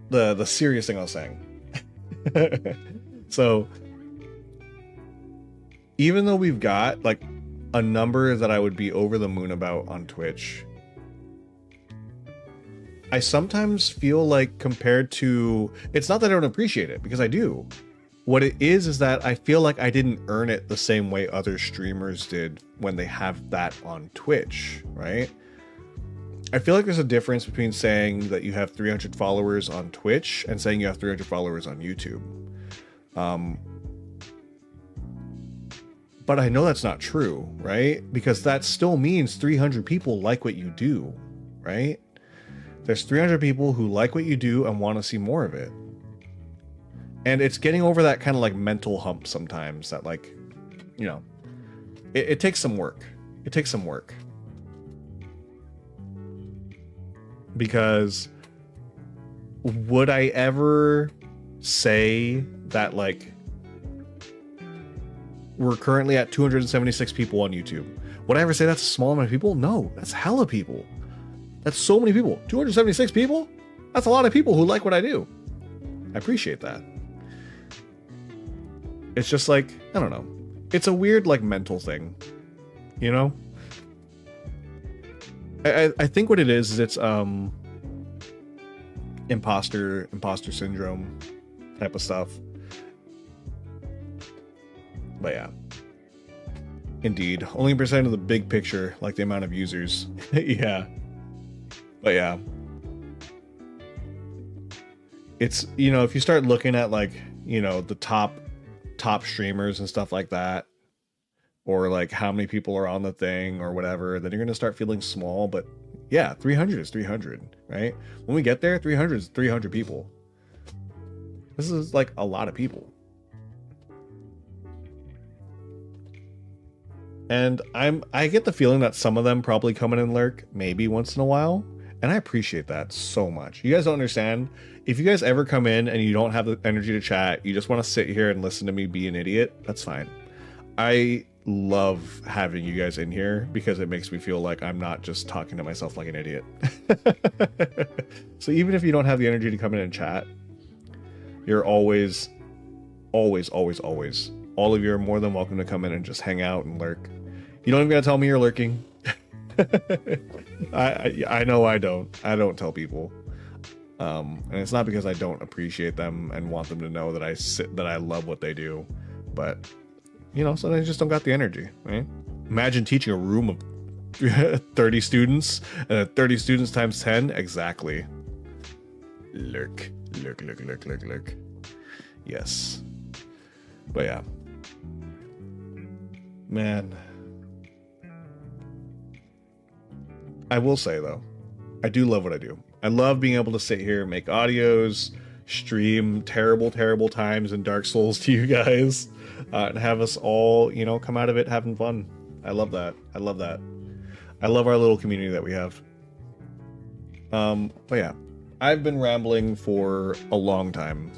the serious thing I was saying. So, even though we've got like a number that I would be over the moon about on Twitch, I sometimes feel like compared to, it's not that I don't appreciate it, because I do. What it is that I feel like I didn't earn it the same way other streamers did when they have that on Twitch, right? I feel like there's a difference between saying that you have 300 followers on Twitch and saying you have 300 followers on YouTube. But I know that's not true, right? Because that still means 300 people like what you do, right? There's 300 people who like what you do and want to see more of it. And it's getting over that kind of like mental hump sometimes that, like, you know, it takes some work. It takes some work. Because would I ever say that, like, we're currently at 276 people on YouTube? Would I ever say that's a small amount of people? No, that's hella people. That's so many people. 276 people? That's a lot of people who like what I do. I appreciate that. It's just like, I don't know. It's a weird, like, mental thing. You know? I think what it is it's imposter syndrome type of stuff. But yeah. Indeed. Only percent of the big picture, like the amount of users. Yeah. But yeah. It's, you know, if you start looking at like, you know, the top streamers and stuff like that, or like how many people are on the thing or whatever, then you're going to start feeling small. But yeah, 300 is 300, right? When we get there, 300 is 300 people. This is like a lot of people. And I get the feeling that some of them probably come in and lurk maybe once in a while. And I appreciate that so much. You guys don't understand. If you guys ever come in and you don't have the energy to chat, you just want to sit here and listen to me be an idiot, that's fine. I love having you guys in here because it makes me feel like I'm not just talking to myself like an idiot. So even if you don't have the energy to come in and chat, you're always, all of you are more than welcome to come in and just hang out and lurk. You don't even gotta tell me you're lurking. I know I don't tell people. And it's not because I don't appreciate them and want them to know that I love what they do, but you know, sometimes I just don't got the energy, right? Imagine teaching a room of 30 students, and 30 students times 10, exactly. Lurk. Yes. But yeah. Man. I will say though, I do love what I do. I love being able to sit here and make audios, stream terrible times in Dark Souls to you guys, and have us all, you know, come out of it having fun. I love that. I love our little community that we have. But yeah, I've been rambling for a long time.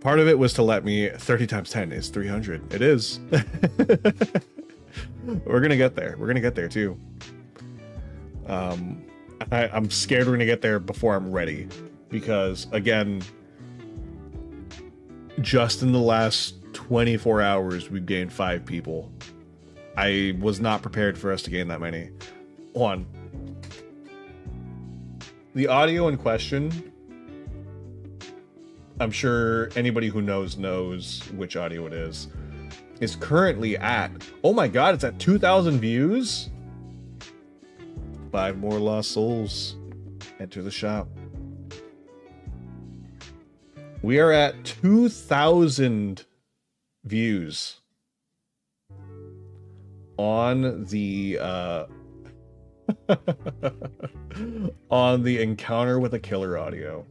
Part of it was to let me 30 times 10 is 300. It is. We're gonna get there. We're gonna get there too. I'm scared we're gonna get there before I'm ready, because again, just in the last 24 hours we've gained 5 people. I was not prepared for us to gain that many. One, the audio in question, I'm sure anybody who knows which audio it is currently at, oh my god, it's at 2,000 views. 5 more lost souls. Enter the shop. We are at 2,000 views on the on the encounter with a killer audio.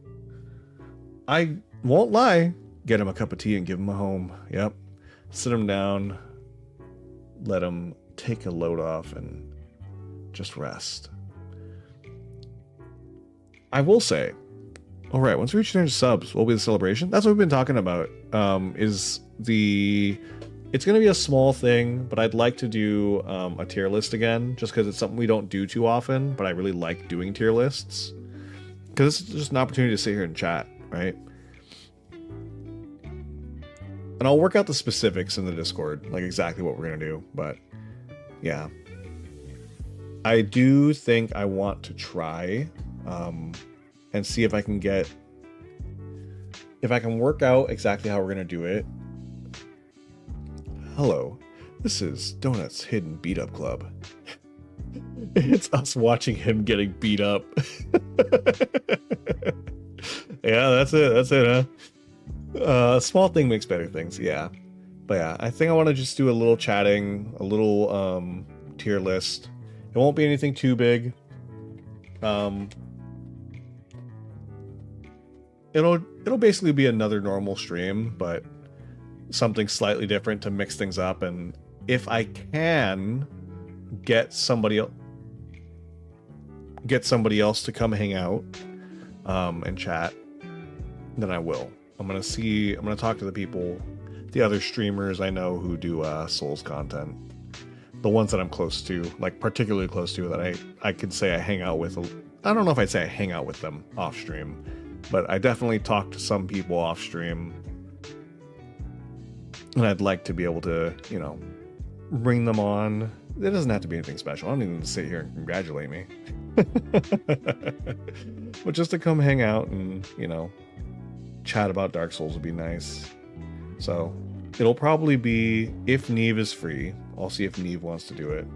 I won't lie. Get him a cup of tea and give him a home. Yep. Sit him down. Let him take a load off and just rest. I will say, all right, once we reach 200 subs, what will be the celebration? That's what we've been talking about. It's going to be a small thing, but I'd like to do a tier list again, just because it's something we don't do too often, but I really like doing tier lists. Because it's just an opportunity to sit here and chat, right? And I'll work out the specifics in the Discord, like exactly what we're going to do, but yeah. I do think I want to try and see if I can work out exactly how we're going to do it. Hello, this is Donut's Hidden Beat Up Club. It's us watching him getting beat up. Yeah, that's it, huh? Small thing makes better things, yeah. But yeah, I think I want to just do a little chatting, a little tier list. It won't be anything too big. It'll basically be another normal stream, but something slightly different to mix things up. And if I can get somebody else to come hang out and chat, then I will. I'm gonna talk to the people, the other streamers I know who do Souls content, the ones that I'm close to, like particularly close to, that I could say I hang out with. I don't know if I'd say I hang out with them off stream, but I definitely talk to some people off stream, and I'd like to be able to, you know, bring them on. It doesn't have to be anything special. I don't even need to sit here and congratulate me. But just to come hang out and, you know, chat about Dark Souls would be nice. So it'll probably be, if Neve is free, I'll see if Neve wants to do it.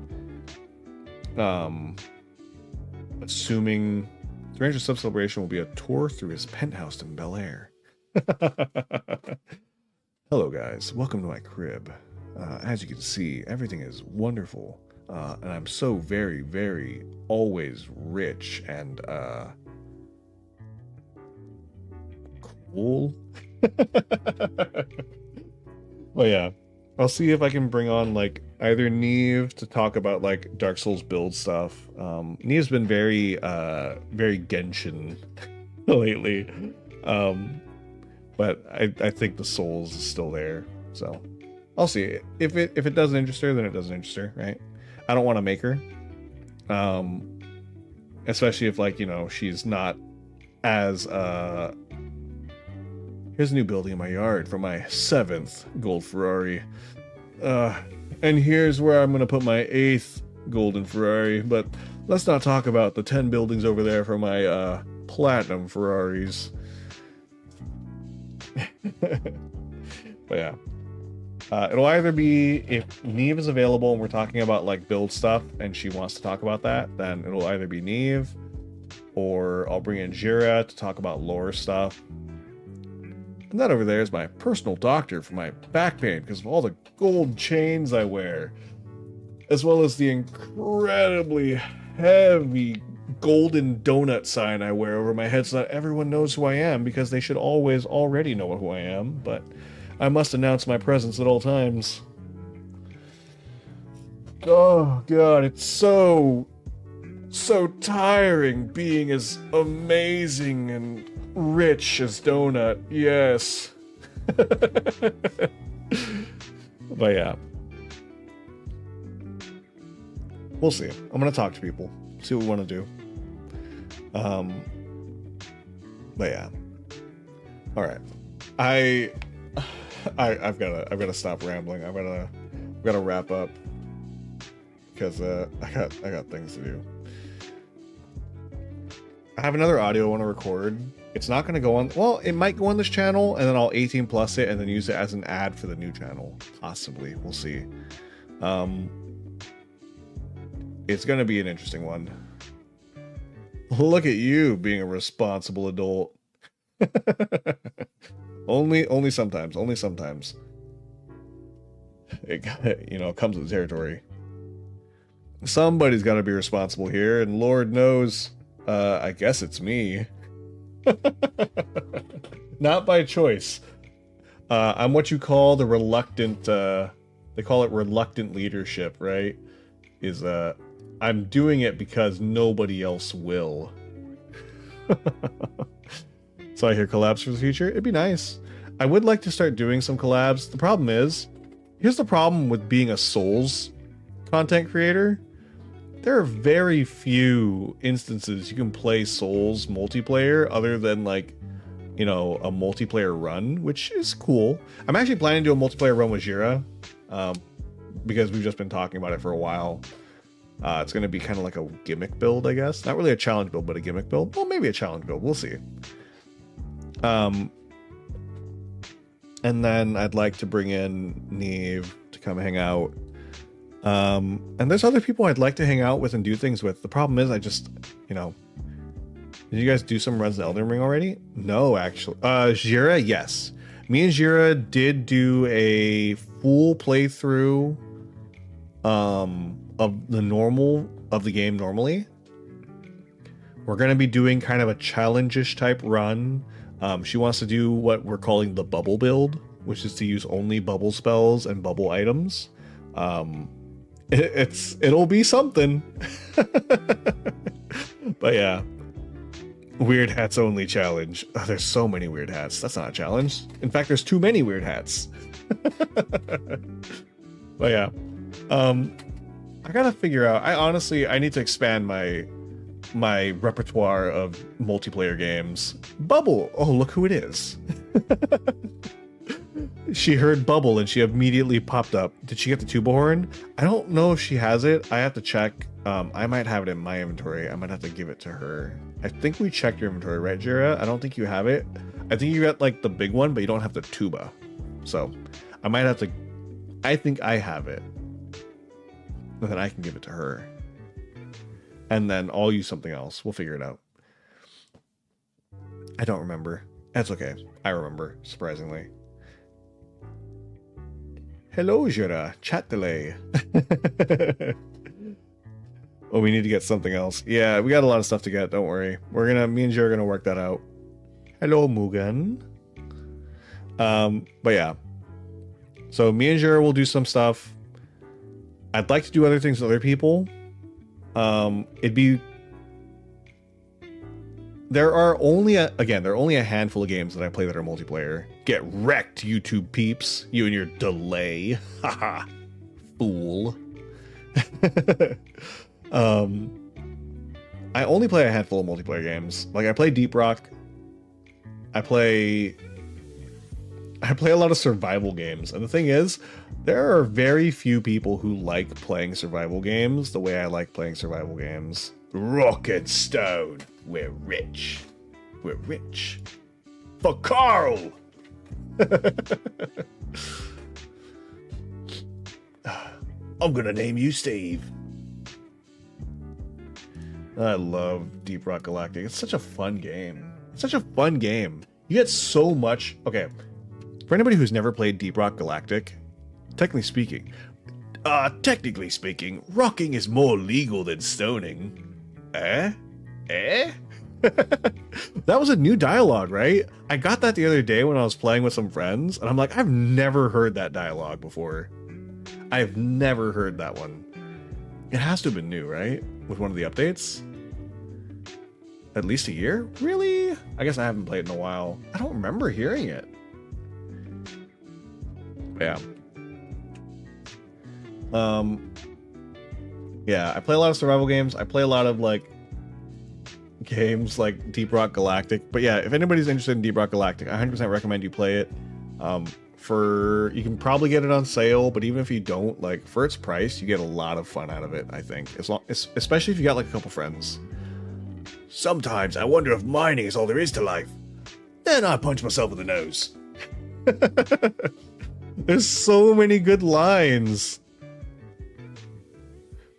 Assuming 300 sub celebration will be a tour through his penthouse in Bel Air. Hello guys, welcome to my crib. As you can see, everything is wonderful. And I'm so very, very always rich and cool. Well, yeah, I'll see if I can bring on like either Neve to talk about like Dark Souls build stuff. Neve's been very Genshin lately, but I think the Souls is still there. So I'll see if it doesn't interest her, then it doesn't interest her, right? I don't want to make her, especially if, like, you know, she's not as here's a new building in my yard for my 7th gold Ferrari, and here's where I'm gonna put my 8th golden Ferrari, but let's not talk about the 10 buildings over there for my platinum Ferraris. But yeah, it'll either be, if Neve is available and we're talking about like build stuff and she wants to talk about that, then it'll either be Neve, or I'll bring in Jira to talk about lore stuff. And that over there is my personal doctor for my back pain because of all the gold chains I wear, as well as the incredibly heavy golden donut sign I wear over my head so that everyone knows who I am, because they should always already know who I am, but I must announce my presence at all times. Oh god, it's so tiring being as amazing and rich as Donut. Yes. But yeah, we'll see. I'm gonna talk to people, see what we want to do. But yeah, all right. I've gotta stop rambling. I've gotta wrap up because I got things to do. I have another audio I want to record. It's not going to go on, well, it might go on this channel, and then I'll 18 plus it and then use it as an ad for the new channel. Possibly. We'll see. It's going to be an interesting one. Look at you being a responsible adult. Only sometimes. Only sometimes. It, you know, comes with the territory. Somebody's got to be responsible here, and Lord knows, I guess it's me. Not by choice. I'm what you call the reluctant, they call it reluctant leadership, right? Is, I'm doing it because nobody else will. So I hear collabs for the future. It'd be nice. I would like to start doing some collabs. The problem is, here's the problem with being a Souls content creator. There are very few instances you can play Souls multiplayer other than, like, you know, a multiplayer run, which is cool. I'm actually planning to do a multiplayer run with Jira, because we've just been talking about it for a while. It's going to be kind of like a gimmick build, I guess. Not really a challenge build, but a gimmick build. Well, maybe a challenge build. We'll see. And then I'd like to bring in Neve to come hang out. And there's other people I'd like to hang out with and do things with. The problem is, I just, you know, did you guys do some runs in Elden Ring already? No, actually. Jira, yes. Me and Jira did do a full playthrough of the game normally. We're going to be doing kind of a challenge-ish type run. She wants to do what we're calling the bubble build, which is to use only bubble spells and bubble items. It'll be something. But yeah, weird hats only challenge. Oh, there's so many weird hats. That's not a challenge. In fact, there's too many weird hats. But yeah, I gotta figure out. I need to expand my repertoire of multiplayer games. Bubble. Oh, look who it is. She heard bubble and she immediately popped up. Did she get the tuba horn? I don't know if she has it. I have to check. I might have it in my inventory. I might have to give it to her. I think we checked your inventory, right, Jira? I don't think you have it. I think you got like the big one, but you don't have the tuba. So I might have to. I think I have it. And then I can give it to her. And then I'll use something else. We'll figure it out. I don't remember. That's okay. I remember, surprisingly. Hello, Jura. Chat delay. Oh, we need to get something else. Yeah, we got a lot of stuff to get. Don't worry. Me and Jura are gonna work that out. Hello, Mugen. But yeah. So me and Jura will do some stuff. I'd like to do other things with other people. There are only a handful of games that I play that are multiplayer. Get wrecked, YouTube peeps. You and your delay. Haha. Fool. I only play a handful of multiplayer games. Like I play Deep Rock. I play a lot of survival games. And the thing is, there are very few people who like playing survival games the way I like playing survival games. Rock and Stone. We're rich. We're rich. For Carl! I'm gonna name you Steve. I love Deep Rock Galactic. It's such a fun game. It's such a fun game. You get so much... Okay. For anybody who's never played Deep Rock Galactic, technically speaking, rocking is more legal than stoning. Eh? That was a new dialogue, right? I got that the other day when I was playing with some friends, and I'm like, I've never heard that dialogue before. I've never heard that one. It has to have been new, right? With one of the updates? At least a year? Really? I guess I haven't played in a while. I don't remember hearing it. Yeah. Yeah, I play a lot of survival games. I play a lot of like games like Deep Rock Galactic. But yeah, if anybody's interested in Deep Rock Galactic, I 100% recommend you play it. You can probably get it on sale, but even if you don't, like for its price, you get a lot of fun out of it, I think. Especially if you got like a couple friends. Sometimes I wonder if mining is all there is to life. Then I punch myself in the nose. There's so many good lines.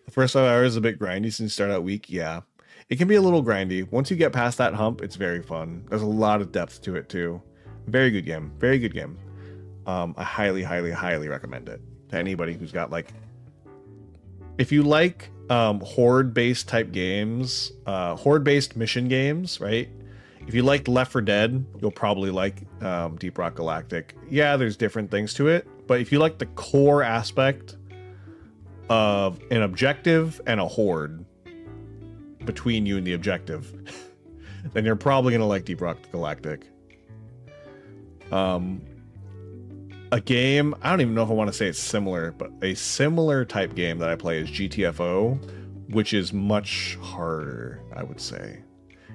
The first 5 hours is a bit grindy since you start out weak. Yeah, it can be a little grindy. Once you get past that hump, it's very fun. There's a lot of depth to it too. Very good game. Very good game. I highly, highly, highly recommend it to anybody who's got like... If you like horde-based type games, horde-based mission games, right? If you liked Left 4 Dead, you'll probably like Deep Rock Galactic. Yeah, there's different things to it, but if you like the core aspect of an objective and a horde between you and the objective, then you're probably going to like Deep Rock Galactic. A game, I don't even know if I want to say it's similar, but a similar type game that I play is GTFO, which is much harder, I would say.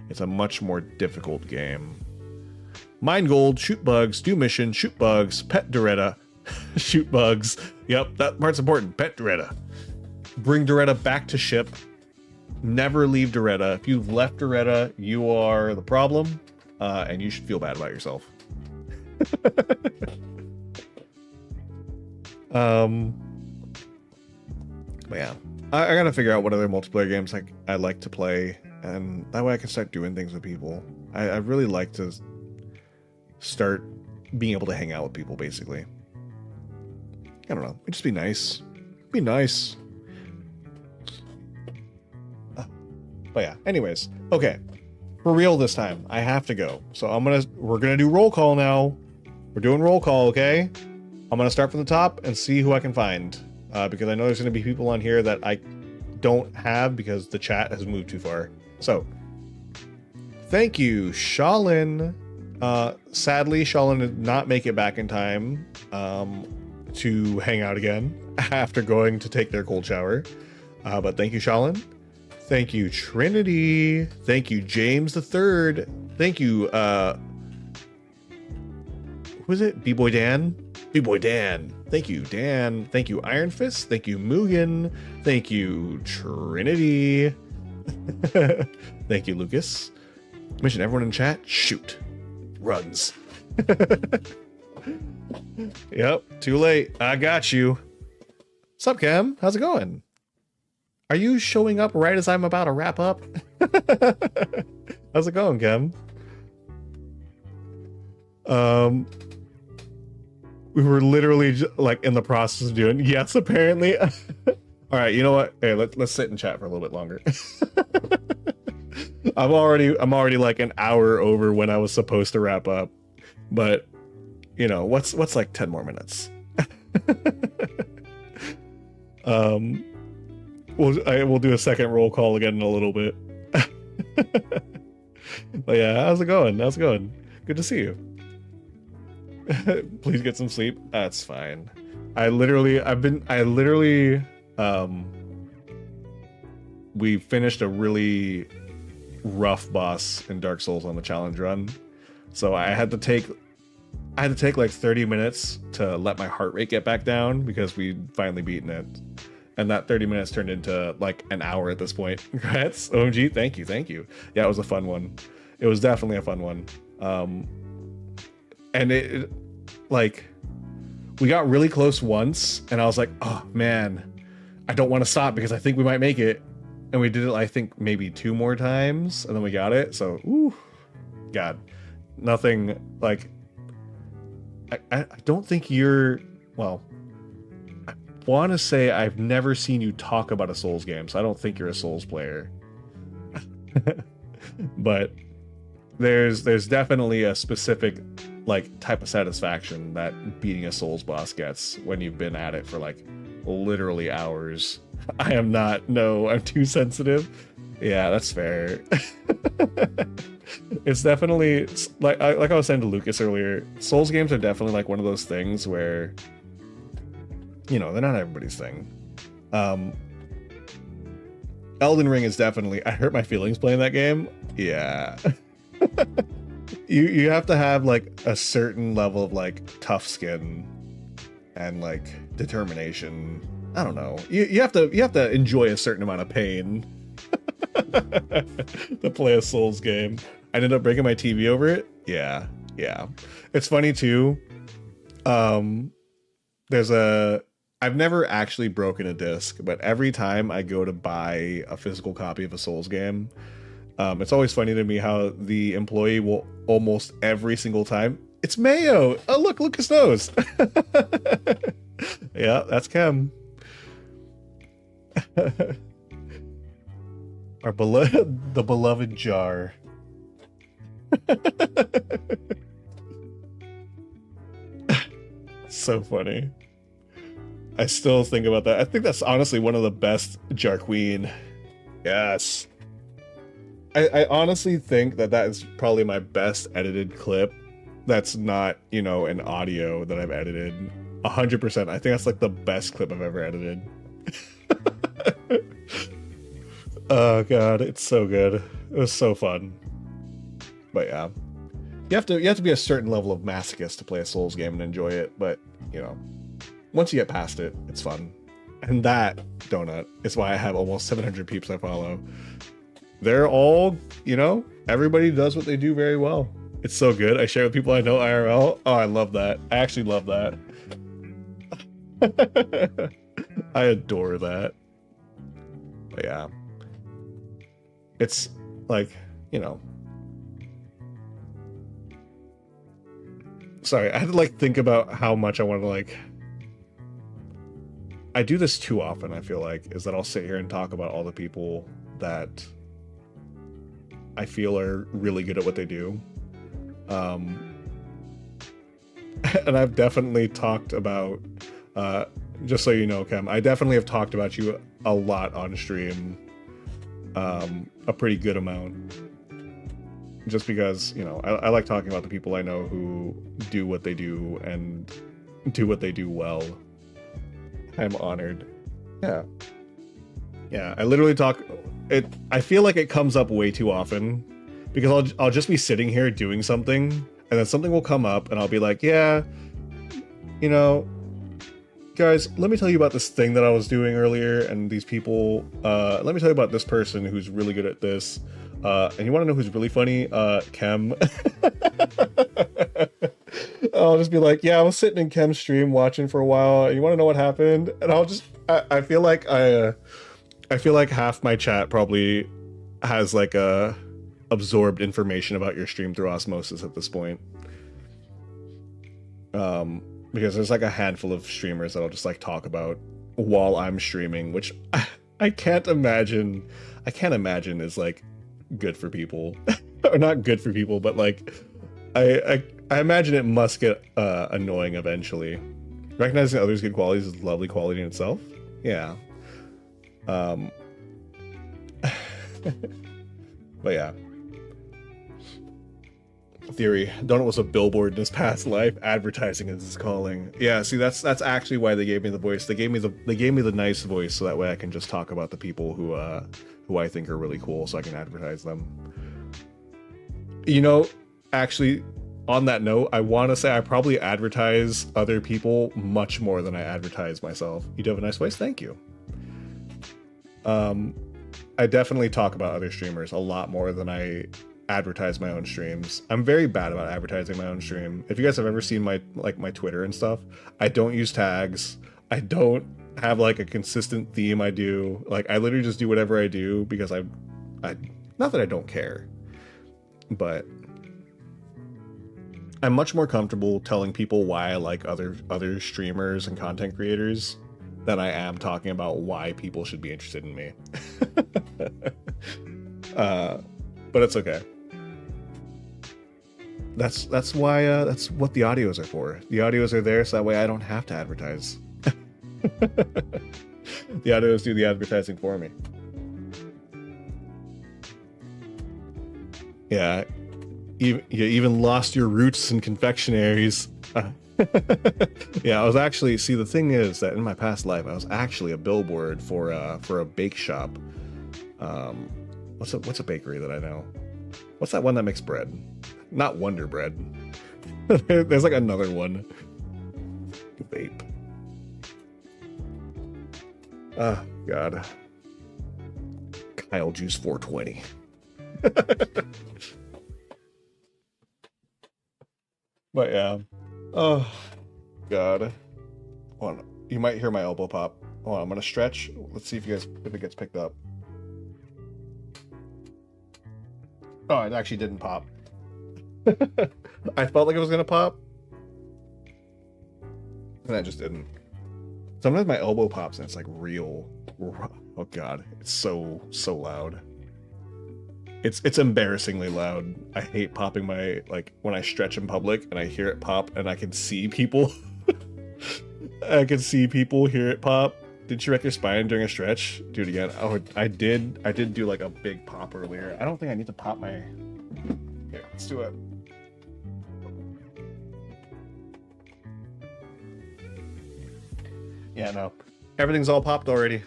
It's a much more difficult game. Mine gold, shoot bugs, do mission, shoot bugs, pet Doretta, shoot bugs. Yep, that part's important. Pet Doretta. Bring Doretta back to ship. Never leave Doretta. If you've left Doretta, you are the problem, and you should feel bad about yourself. But yeah, I gotta figure out what other multiplayer games I like to play, and that way I can start doing things with people. I really like to start being able to hang out with people, basically. I don't know, it'd just be nice. Be nice. But yeah, anyways, okay. For real this time, I have to go. So we're gonna do roll call now. We're doing roll call, okay? I'm gonna start from the top and see who I can find. Because I know there's gonna be people on here that I don't have because the chat has moved too far. So, thank you, Shalin. Sadly, Shalin did not make it back in time to hang out again after going to take their cold shower. But thank you, Shalin. Thank you, Trinity. Thank you, James the Third. Thank you, who is it? B-Boy Dan? B-Boy Dan. Thank you, Dan. Thank you, Iron Fist. Thank you, Mugen. Thank you, Trinity. Thank you, Lucas. Mission everyone in chat. Shoot. Runs. Yep, too late. I got you. What's up, Cam? How's it going? Are you showing up right as I'm about to wrap up? How's it going, Cam? We were literally like in the process of doing yes, apparently. All right, you know what? Hey, let's sit and chat for a little bit longer. I'm already like an hour over when I was supposed to wrap up, but you know what's like 10 more minutes. We'll do a second roll call again in a little bit. But yeah, how's it going? How's it going? Good to see you. Please get some sleep. That's fine. We finished a really rough boss in Dark Souls on the challenge run, so I had to take like 30 minutes to let my heart rate get back down because we'd finally beaten it, and that 30 minutes turned into like an hour at this point. Congrats, OMG. Thank you. Yeah, it was a fun one. It was definitely a fun one. And it like we got really close once and I was like, oh man, I don't want to stop because I think we might make it. And we did it, I think, maybe 2 more times, and then we got it. So, ooh, God, nothing like. I don't think you're. Well, I want to say I've never seen you talk about a Souls game, so I don't think you're a Souls player. But there's definitely a specific like type of satisfaction that beating a Souls boss gets when you've been at it for like literally hours. I am not. No, I'm too sensitive. Yeah, that's fair. It's definitely like I was saying to Lucas earlier. Souls games are definitely like one of those things where, you know, they're not everybody's thing. Elden Ring is definitely. I hurt my feelings playing that game. Yeah. You have to have like a certain level of like tough skin and like determination. I don't know. You have to enjoy a certain amount of pain to play a Souls game. I ended up breaking my TV over it. Yeah. It's funny too. I've never actually broken a disc, but every time I go to buy a physical copy of a Souls game, it's always funny to me how the employee will almost every single time. It's Mayo. Oh look, Lucas knows. Yeah, that's Chem. The beloved jar. So funny. I still think about that. I think that's honestly one of the best Jar Queen. Yes. I honestly think that is probably my best edited clip. That's not, you know, an audio that I've edited. 100%. I think that's like the best clip I've ever edited. Oh god, it's so good. It was so fun. But yeah, you have to be a certain level of masochist to play a Souls game and enjoy it. But you know, once you get past it, it's fun. And that donut is why I have almost 700 peeps I follow. They're all, you know, everybody does what they do very well. It's so good. I share with people I know IRL. Oh, I love that. I actually love that. I adore that. But yeah. It's like, you know. Sorry, I had to like think about how much I want to like. I do this too often, I feel like, is that I'll sit here and talk about all the people that I feel are really good at what they do. And I've definitely talked about, just so you know, Cam, I definitely have talked about you a lot on stream, a pretty good amount. Just because, you know, I like talking about the people I know who do what they do and do what they do well. I'm honored. Yeah. Yeah, I literally talk it. I feel like it comes up way too often because I'll just be sitting here doing something and then something will come up and I'll be like, yeah, You know, guys, let me tell you about this thing that I was doing earlier, and these people, let me tell you about this person who's really good at this. And you want to know who's really funny? Kem. I'll just be like, yeah, I was sitting in Kem's stream watching for a while. You want to know what happened? And I'll just, I feel like I feel like half my chat probably has like absorbed information about your stream through osmosis at this point. Because there's like a handful of streamers that I'll just like talk about while I'm streaming, which I can't imagine is like good for people. Or not good for people, but like I imagine it must get annoying eventually. Recognizing others' good qualities is a lovely quality in itself. Yeah. But yeah. Theory. Donut was a billboard in his past life. Advertising is his calling. Yeah, see, that's actually why they gave me the voice. They gave me the nice voice so that way I can just talk about the people who I think are really cool, so I can advertise them. You know, actually, on that note, I want to say I probably advertise other people much more than I advertise myself. You do have a nice voice. Thank you. I definitely talk about other streamers a lot more than I advertise my own streams. I'm very bad about advertising my own stream. If you guys have ever seen my Twitter and stuff, I don't use tags. I don't have like a consistent theme I do. Like I literally just do whatever I do because I not that I don't care, but I'm much more comfortable telling people why I like other streamers and content creators than I am talking about why people should be interested in me. But it's okay. That's why that's what the audios are for. The audios are there so that way I don't have to advertise. The audios do the advertising for me. Yeah, you even lost your roots in confectionaries. Yeah, I was actually, see, the thing is that in my past life I was actually a billboard for a bake shop. What's a bakery that I know? What's that one that makes bread? Not Wonder Bread. There's like another one. Vape. Oh God. Kyle Juice 420. But yeah. Oh God. Hold on. You might hear my elbow pop. Hold on, I'm gonna stretch. Let's see if it gets picked up. Oh, it actually didn't pop. I felt like it was gonna pop, and I just didn't. Sometimes my elbow pops and it's like real. Oh God, it's so loud. It's embarrassingly loud. I hate popping my, like, when I stretch in public and I hear it pop and I can see people. I can see people hear it pop. Did you wreck your spine during a stretch? Do it again. Oh, I did do like a big pop earlier. I don't think I need to pop my... Here, let's do it. Yeah, no. Everything's all popped already.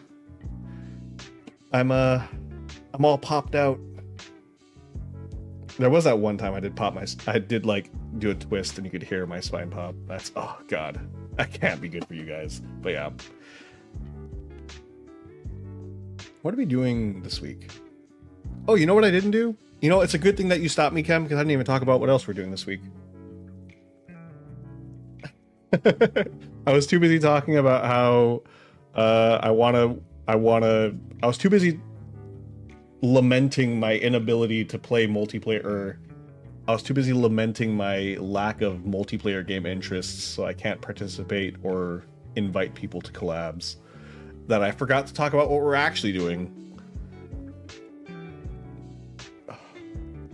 I'm all popped out. There was that one time I did like do a twist and you could hear my spine pop. That's, oh God. That can't be good for you guys. But yeah. What are we doing this week? Oh, you know what I didn't do? You know, it's a good thing that you stopped me, Kem, because I didn't even talk about what else we're doing this week. I was too busy talking about how I was too busy lamenting my inability to play multiplayer. I was too busy lamenting my lack of multiplayer game interests, so I can't participate or invite people to collabs, that I forgot to talk about what we're actually doing.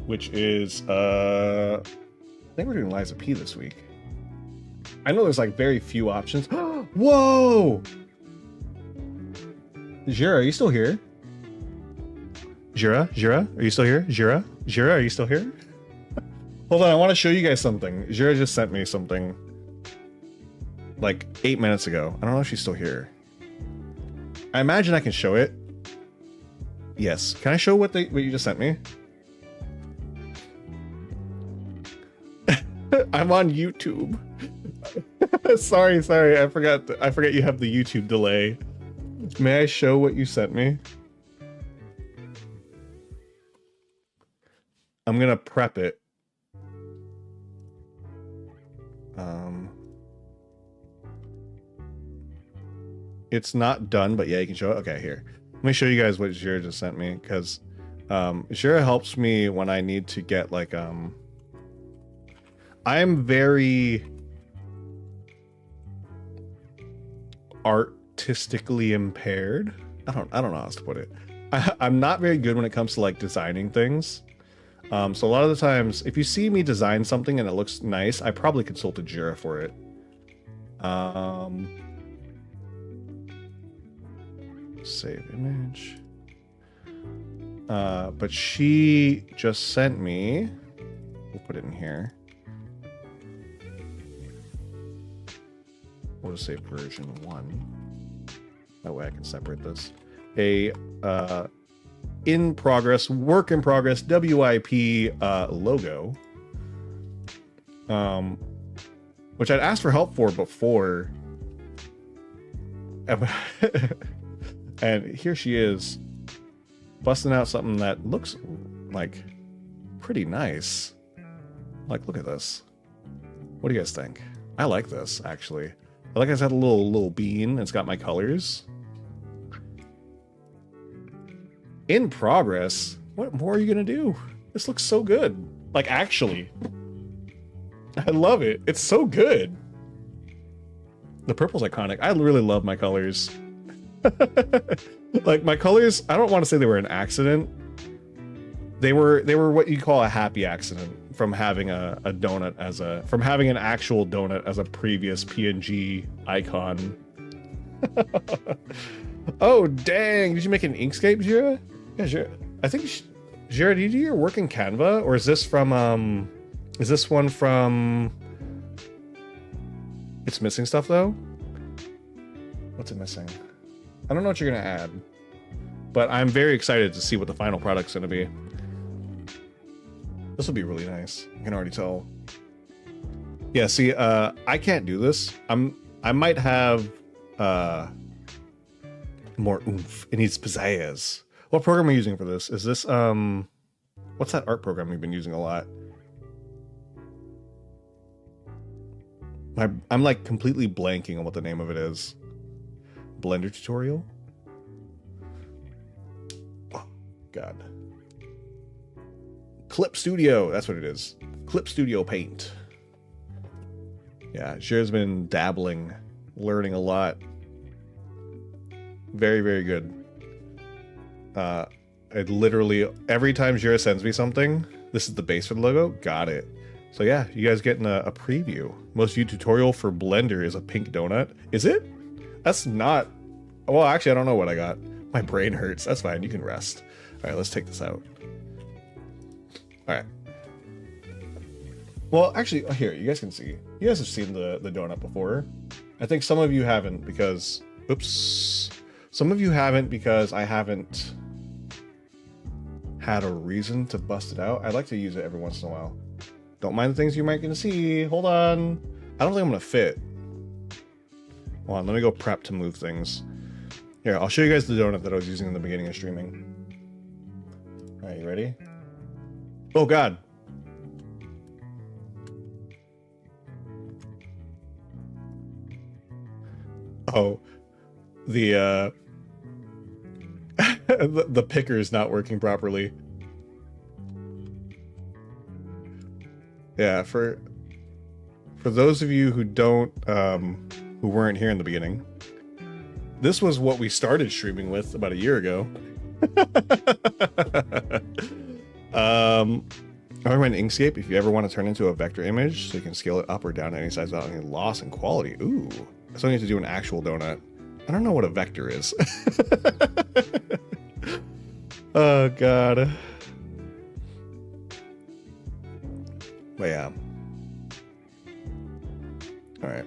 Which is, I think we're doing Liza P this week. I know there's like very few options. Whoa! Jira, are you still here? Jira, are you still here? Jira, are you still here? Hold on, I want to show you guys something. Jira just sent me something like 8 minutes ago. I don't know if she's still here. I imagine I can show it. Yes. Can I show what you just sent me? I'm on YouTube. Sorry, I forgot you have the YouTube delay. May I show what you sent me? I'm gonna prep it. It's not done, but yeah, you can show it. Okay, here. Let me show you guys what Jira just sent me, because Jira helps me when I need to get like I'm very artistically impaired. I don't know how else to put it. I'm not very good when it comes to like designing things. So a lot of the times, if you see me design something and it looks nice, I probably consulted Jira for it. Save image. But she just sent me, we'll put it in here. We'll just say version 1. That way I can separate this. A in progress, work in progress, WIP logo. Which I'd asked for help for before. And here she is, busting out something that looks like pretty nice. Like, look at this. What do you guys think? I like this, actually. I like it's got a little bean. It's got my colors. In progress? What more are you gonna do? This looks so good. Like, actually. I love it. It's so good. The purple's iconic. I really love my colors. Like, my colors, I don't want to say they were an accident. They were what you call a happy accident from having a donut as from having an actual donut as a previous PNG icon. Oh, dang. Did you make an Inkscape, Jira? Yeah, Jira. I think, Jira, did you do your work in Canva? Or is this from, is this one from... It's missing stuff, though? What's it missing? I don't know what you're going to add. But I'm very excited to see what the final product's going to be. This will be really nice. I can already tell. Yeah, see, I can't do this. I might have more oomph. It needs pizzazz. What program are you using for this? Is this what's that art program we've been using a lot? I'm like completely blanking on what the name of it is. Blender tutorial? Oh, God. Clip Studio, that's what it is. Clip Studio Paint. Yeah, Jira's been dabbling, learning a lot. Very, very good. It literally, every time Jira sends me something, this is the base for the logo, got it. So yeah, you guys getting a preview. Most viewed tutorial for Blender is a pink donut. Is it? That's not, well, actually, I don't know what I got. My brain hurts, that's fine, you can rest. All right, let's take this out. All right. Well, actually, here, you guys can see. You guys have seen the donut before. I think some of you haven't because, oops. Some of you haven't because I haven't had a reason to bust it out. I like to use it every once in a while. Don't mind the things you might get to see. Hold on. I don't think I'm gonna fit. Hold on, let me go prep to move things. Here, I'll show you guys the donut that I was using in the beginning of streaming. All right, you ready? Oh God. Oh, the the picker is not working properly. Yeah, for those of you who don't who weren't here in the beginning, this was what we started streaming with about a year ago. I recommend Inkscape if you ever want to turn into a vector image so you can scale it up or down to any size without any loss in quality. Ooh, so I need to do an actual donut. I don't know what a vector is. Oh God. But yeah. All right.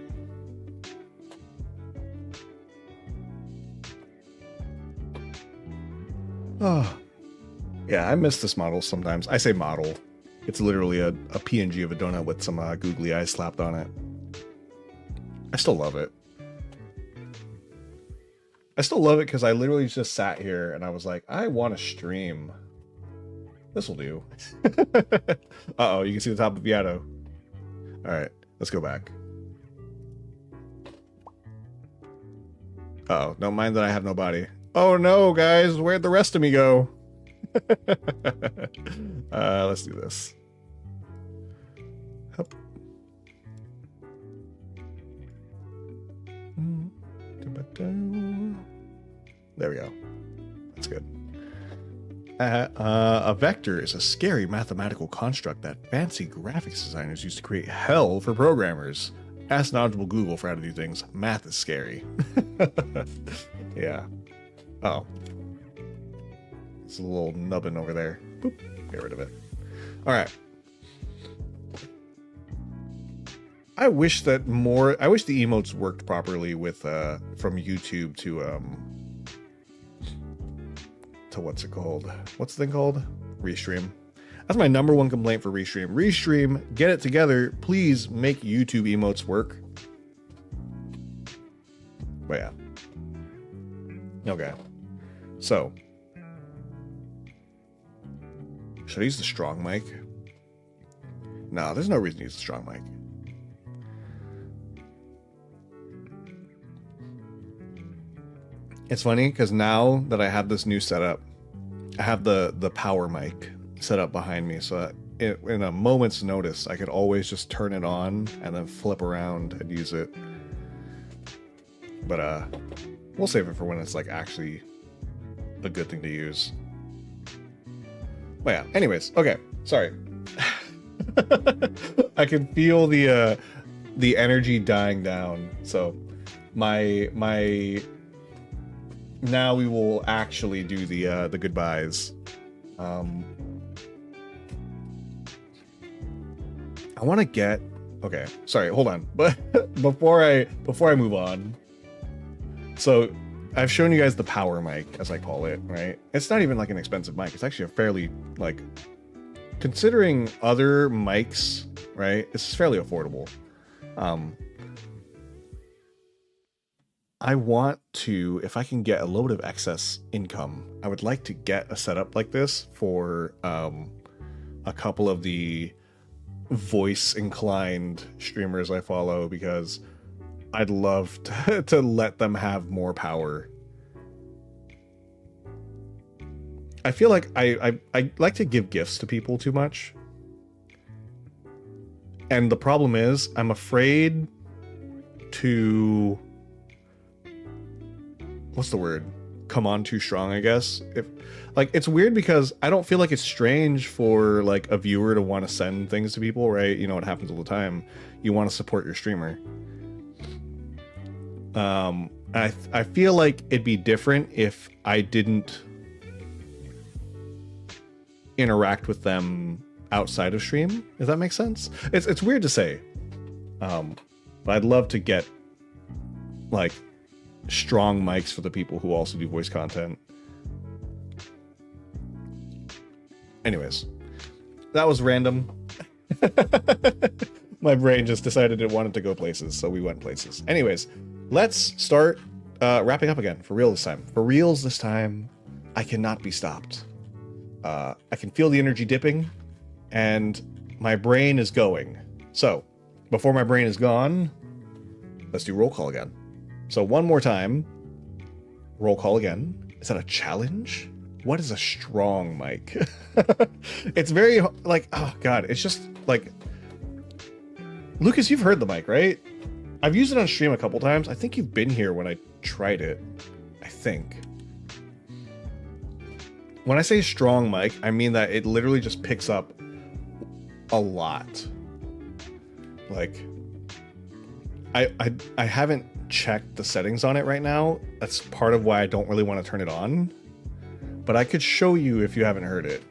Oh. Yeah, I miss this model sometimes. I say model. It's literally a PNG of a donut with some googly eyes slapped on it. I still love it. I still love it because I literally just sat here and I was like, I want to stream. This will do. Uh-oh, you can see the top of Viato. All right, let's go back. Uh-oh, don't mind that I have no body. Oh no, guys, where'd the rest of me go? Let's do this. Hup. There we go. That's good. A vector is a scary mathematical construct that fancy graphics designers use to create hell for programmers. Ask knowledgeable Google for how to do things. Math is scary. Yeah. Uh oh. It's a little nubbin over there. Boop. Get rid of it. All right. I wish the emotes worked properly with from YouTube to what's it called? What's the thing called? Restream. That's my #1 complaint for Restream. Restream, get it together. Please make YouTube emotes work. But yeah. Okay. So. Should I use the strong mic? No, there's no reason to use the strong mic. It's funny because now that I have this new setup, I have the power mic set up behind me, so that in a moment's notice, I could always just turn it on and then flip around and use it. But we'll save it for when it's like actually a good thing to use. Well, yeah. Anyways, okay. Sorry. I can feel the energy dying down. So my now we will actually do the goodbyes. I want to get okay. Sorry, hold on. But before I move on, so I've shown you guys the power mic, as I call it, right? It's not even like an expensive mic. It's actually a fairly, like, considering other mics, right? It's fairly affordable. I want to, if I can get a little bit of excess income, I would like to get a setup like this for a couple of the voice inclined streamers I follow, because I'd love to let them have more power. I feel like I like to give gifts to people too much. And the problem is, I'm afraid to... what's the word? Come on too strong, I guess. It's weird because I don't feel like it's strange for like a viewer to want to send things to people, right? You know, it happens all the time. You want to support your streamer. I feel like it'd be different if I didn't interact with them outside of stream, if that makes sense. It's weird to say, but I'd love to get like strong mics for the people who also do voice content. Anyways, that was random. My brain just decided it wanted to go places, so we went places. Anyways, let's start wrapping up again. For real this time. For reals this time, I cannot be stopped. I can feel the energy dipping, and my brain is going. So, before my brain is gone, let's do roll call again. So one more time, roll call again. Is that a challenge? What is a strong mic? It's very, like, oh god, it's just, like... Lucas, you've heard the mic, right? I've used it on stream a couple times. I think you've been here when I tried it. I think. When I say strong mic, I mean that it literally just picks up a lot. Like, I haven't checked the settings on it right now. That's part of why I don't really want to turn it on. But I could show you if you haven't heard it.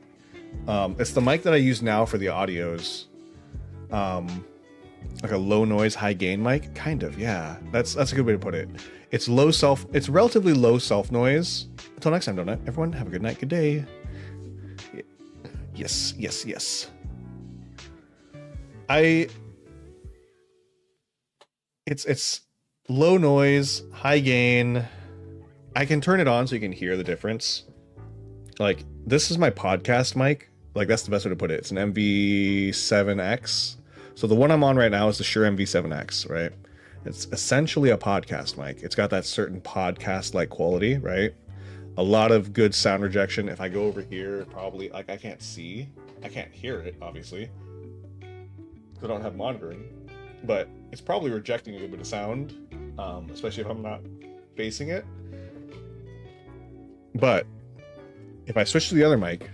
It's the mic that I use now for the audios. Like a low noise, high gain mic, kind of. Yeah, that's a good way to put it. It's relatively low self noise. Until next time, Donut. Everyone, have a good night, good day. Yes. It's low noise, high gain. I can turn it on so you can hear the difference. Like, this is my podcast mic. Like, that's the best way to put it. It's an MV7X. So the one I'm on right now is the Shure MV7X, right? It's essentially a podcast mic. It's got that certain podcast-like quality, right? A lot of good sound rejection. If I go over here, probably, like, I can't hear it, obviously. I don't have monitoring, but it's probably rejecting a good bit of sound, especially if I'm not facing it. But if I switch to the other mic,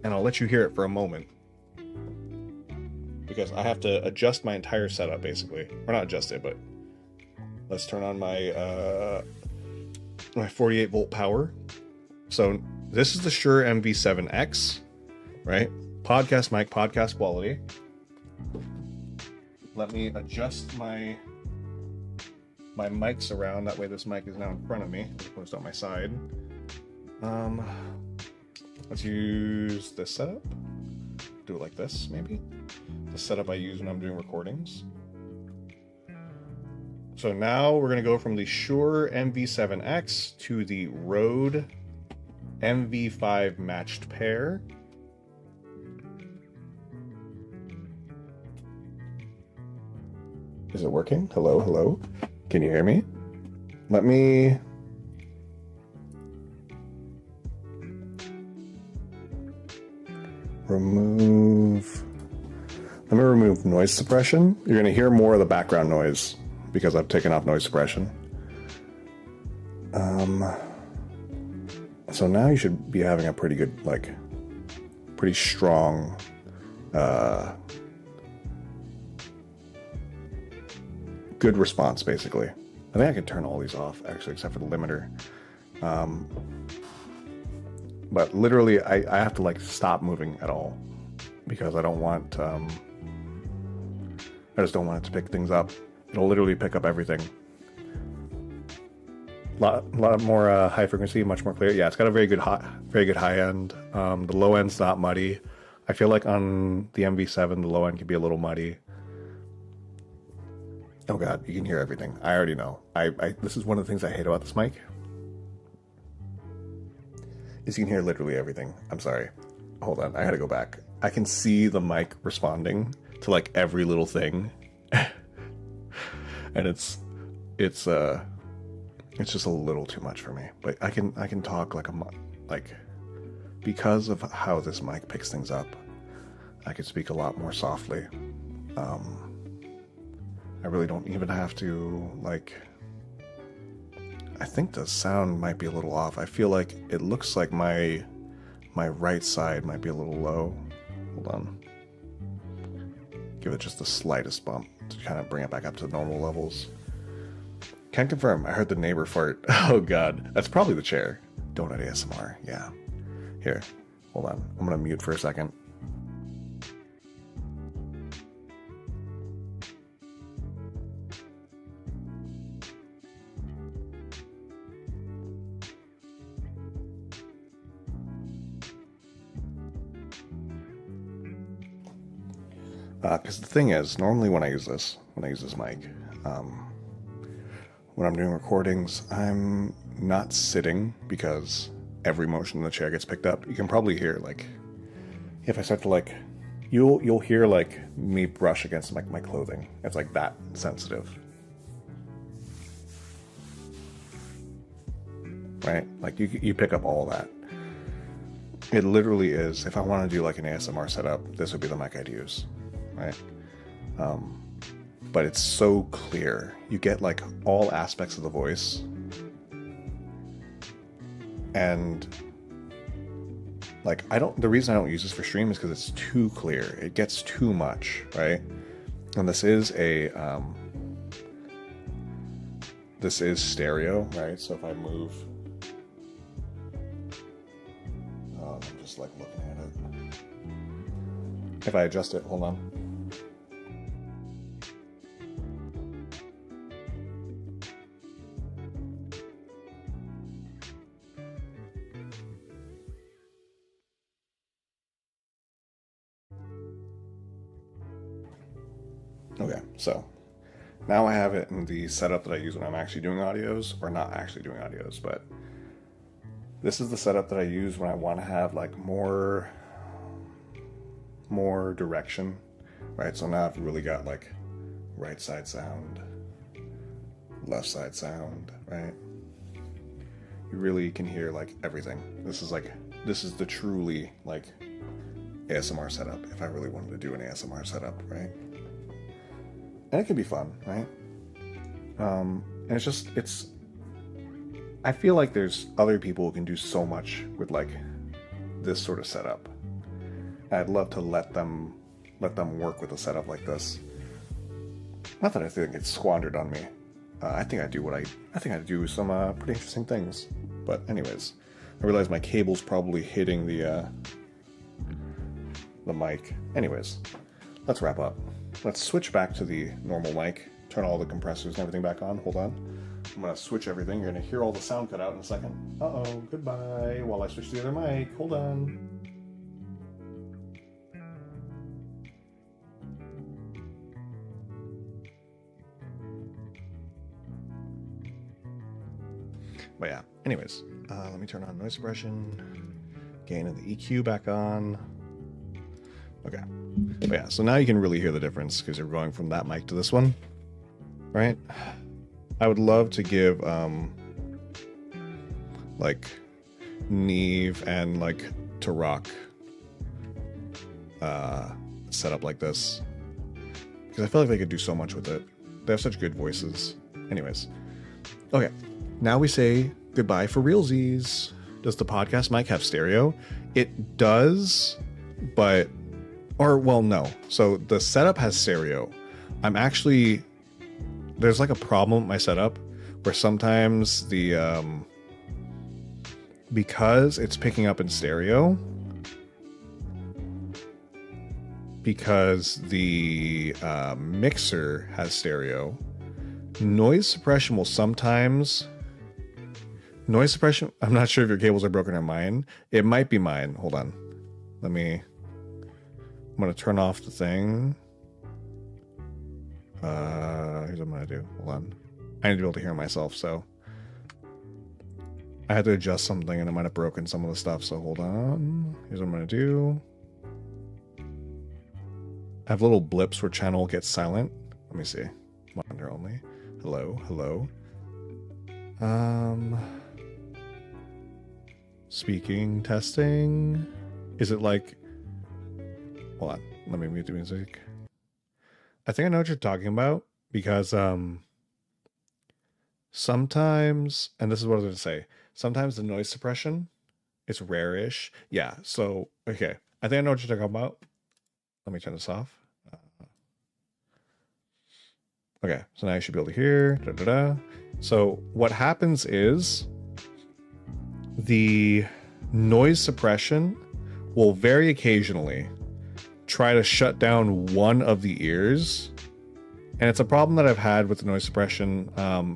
and I'll let you hear it for a moment, because I have to adjust my entire setup, basically. Or not adjust it, but let's turn on my my 48 volt power. So this is the Shure MV7X, right? Podcast mic, podcast quality. Let me adjust my mics around. That way this mic is now in front of me, as opposed to on my side. Let's use this setup. Do it like this, maybe. The setup I use when I'm doing recordings. So now we're going to go from the Shure MV7X to the Rode MV5 matched pair. Is it working? Hello, hello. Can you hear me? Let me remove noise suppression. You're going to hear more of the background noise because I've taken off noise suppression. So now you should be having a pretty good, like, pretty strong, good response, basically. I think I can turn all these off, actually, except for the limiter. But literally, I have to, like, stop moving at all because I don't want, I just don't want it to pick things up. It'll literally pick up everything. Lot more high frequency, much more clear. Yeah, it's got a very good high end. The low end's not muddy. I feel like on the MV7, the low end can be a little muddy. Oh god, you can hear everything. I already know. This is one of the things I hate about this mic. Is you can hear literally everything. I'm sorry. Hold on, I gotta go back. I can see the mic responding to like every little thing. And it's just a little too much for me. But I can talk like because of how this mic picks things up, I can speak a lot more softly. I really don't even have to, like, I think the sound might be a little off. I feel like it looks like my right side might be a little low. Hold on. Give it just the slightest bump to kind of bring it back up to normal levels. Can't confirm. I heard the neighbor fart. Oh god. That's probably the chair. Donut ASMR. Yeah. Here. Hold on. I'm gonna mute for a second. Because the thing is, normally when I use this mic, when I'm doing recordings, I'm not sitting because every motion in the chair gets picked up. You can probably hear, like, if I start to, like, you'll hear, like, me brush against, like, my clothing. It's, like, that sensitive. Right? Like, you pick up all that. It literally is, if I want to do, like, an ASMR setup, this would be the mic I'd use. Right? But it's so clear. You get like all aspects of the voice. And like the reason I don't use this for stream is because it's too clear. It gets too much, right? And this is stereo, right? So if I move, I'm just like looking at it. If I adjust it, hold on. Okay, so now I have it in the setup that I use when I'm actually doing audios, or not actually doing audios, but this is the setup that I use when I want to have like more direction, right? So now I've really got like right side sound, left side sound, right? You really can hear like everything. This is the truly like ASMR setup if I really wanted to do an ASMR setup, right? And it can be fun, right? And I feel like there's other people who can do so much with like this sort of setup. I'd love to let them work with a setup like this. Not that I think it's squandered on me. I think I do some pretty interesting things. But anyways, I realize my cable's probably hitting the mic. Anyways, let's wrap up. Let's switch back to the normal mic. Turn all the compressors and everything back on. Hold on. I'm gonna switch everything. You're gonna hear all the sound cut out in a second. Uh-oh, goodbye. While I switch to the other mic. Hold on. But yeah, anyways, let me turn on noise suppression, gain of the EQ back on. Okay, but yeah, so now you can really hear the difference because you're going from that mic to this one, right? I would love to give like Neve and like Turok set up like this because I feel like they could do so much with it. They have such good voices. Anyways, okay. Now we say goodbye for realsies. Does the podcast mic have stereo? It does, but, or well, no. So the setup has stereo. There's like a problem with my setup where sometimes because it's picking up in stereo, because the mixer has stereo, noise suppression will sometimes... Noise suppression, I'm not sure if your cables are broken or mine. It might be mine. Hold on. I'm going to turn off the thing. Here's what I'm going to do. Hold on. I need to be able to hear myself, so. I had to adjust something and it might have broken some of the stuff, so hold on. Here's what I'm going to do. I have little blips where channel gets silent. Let me see. Monitor only. Hello, hello. Speaking, testing. Is it like... Hold on. Let me mute the music. I think I know what you're talking about because sometimes, and this is what I was going to say, sometimes the noise suppression, it's rare-ish. Yeah, so, okay. I think I know what you're talking about. Let me turn this off. Okay, so now you should be able to hear. So what happens is the noise suppression will very occasionally try to shut down one of the ears. And it's a problem that I've had with the noise suppression.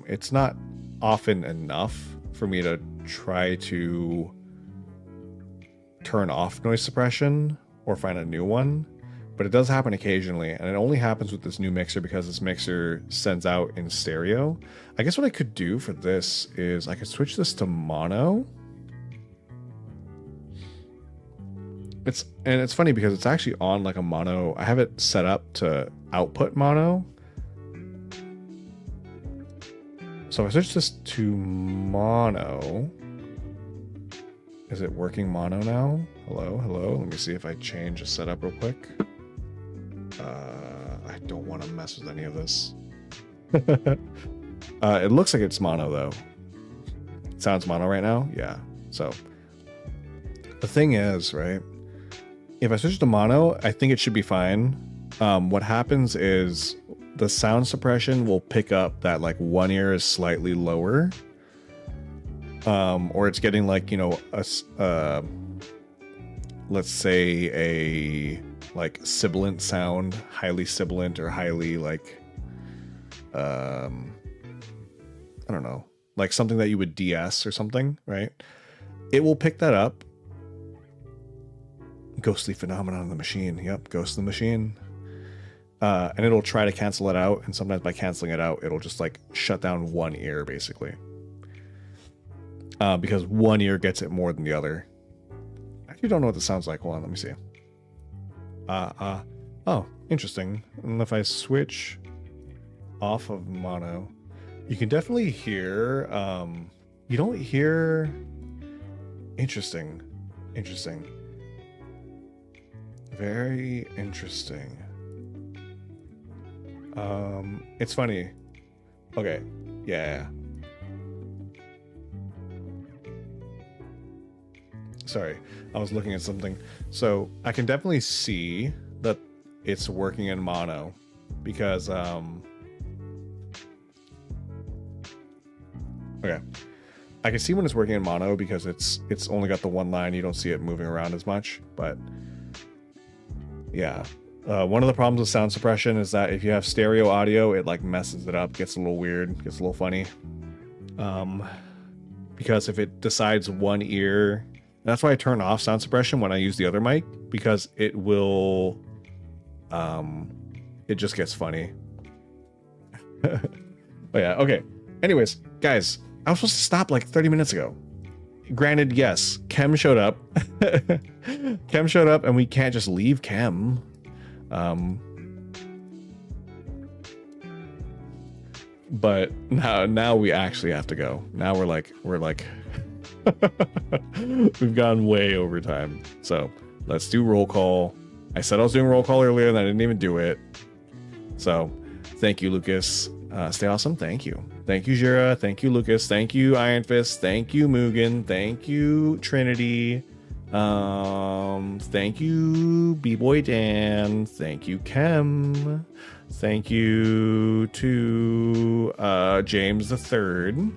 It's not often enough for me to try to turn off noise suppression or find a new one. But it does happen occasionally, and it only happens with this new mixer because this mixer sends out in stereo. I guess what I could do for this is I could switch this to mono. It's funny because it's actually on like a mono. I have it set up to output mono. So if I switch this to mono, is it working mono now? Hello, hello. Let me see if I change the setup real quick. I don't want to mess with any of this. It looks like it's mono though. It sounds mono right now. Yeah. So the thing is, right? If I switch to mono, I think it should be fine. What happens is the sound suppression will pick up that like one ear is slightly lower. Or it's getting like, you know, let's say a like sibilant sound, highly sibilant or highly like, I don't know, like something that you would DS or something, right? It will pick that up. Ghostly phenomenon of the machine. Yep, ghost of the machine. and it'll try to cancel it out, and sometimes by canceling it out, it'll just like shut down one ear basically, because one ear gets it more than the other. I actually don't know what this sounds like. Hold on, let me see. Oh, interesting. And if I switch off of mono, you can definitely hear, you don't hear, interesting. Very interesting. It's funny. Okay, yeah. Sorry, I was looking at something. So I can definitely see that it's working in mono because, okay. I can see when it's working in mono because it's only got the one line. You don't see it moving around as much, but yeah. One of the problems with sound suppression is that if you have stereo audio, it like messes it up, gets a little weird, gets a little funny. Because if it decides one ear, that's why I turn off sound suppression when I use the other mic, because it will, it just gets funny. But yeah, okay. Anyways, guys, I was supposed to stop like 30 minutes ago. Granted, yes, Kem showed up. Kem showed up, and we can't just leave Kem. But now we actually have to go. Now we're like we've gone way over time. So let's do roll call. I said I was doing roll call earlier, and I didn't even do it. So thank you, Lucas. Stay awesome. Thank you. Thank you, Jira. Thank you, Lucas. Thank you, Iron Fist. Thank you, Mugen. Thank you, Trinity. Thank you, B-Boy Dan. Thank you, Kem. Thank you to James the Third.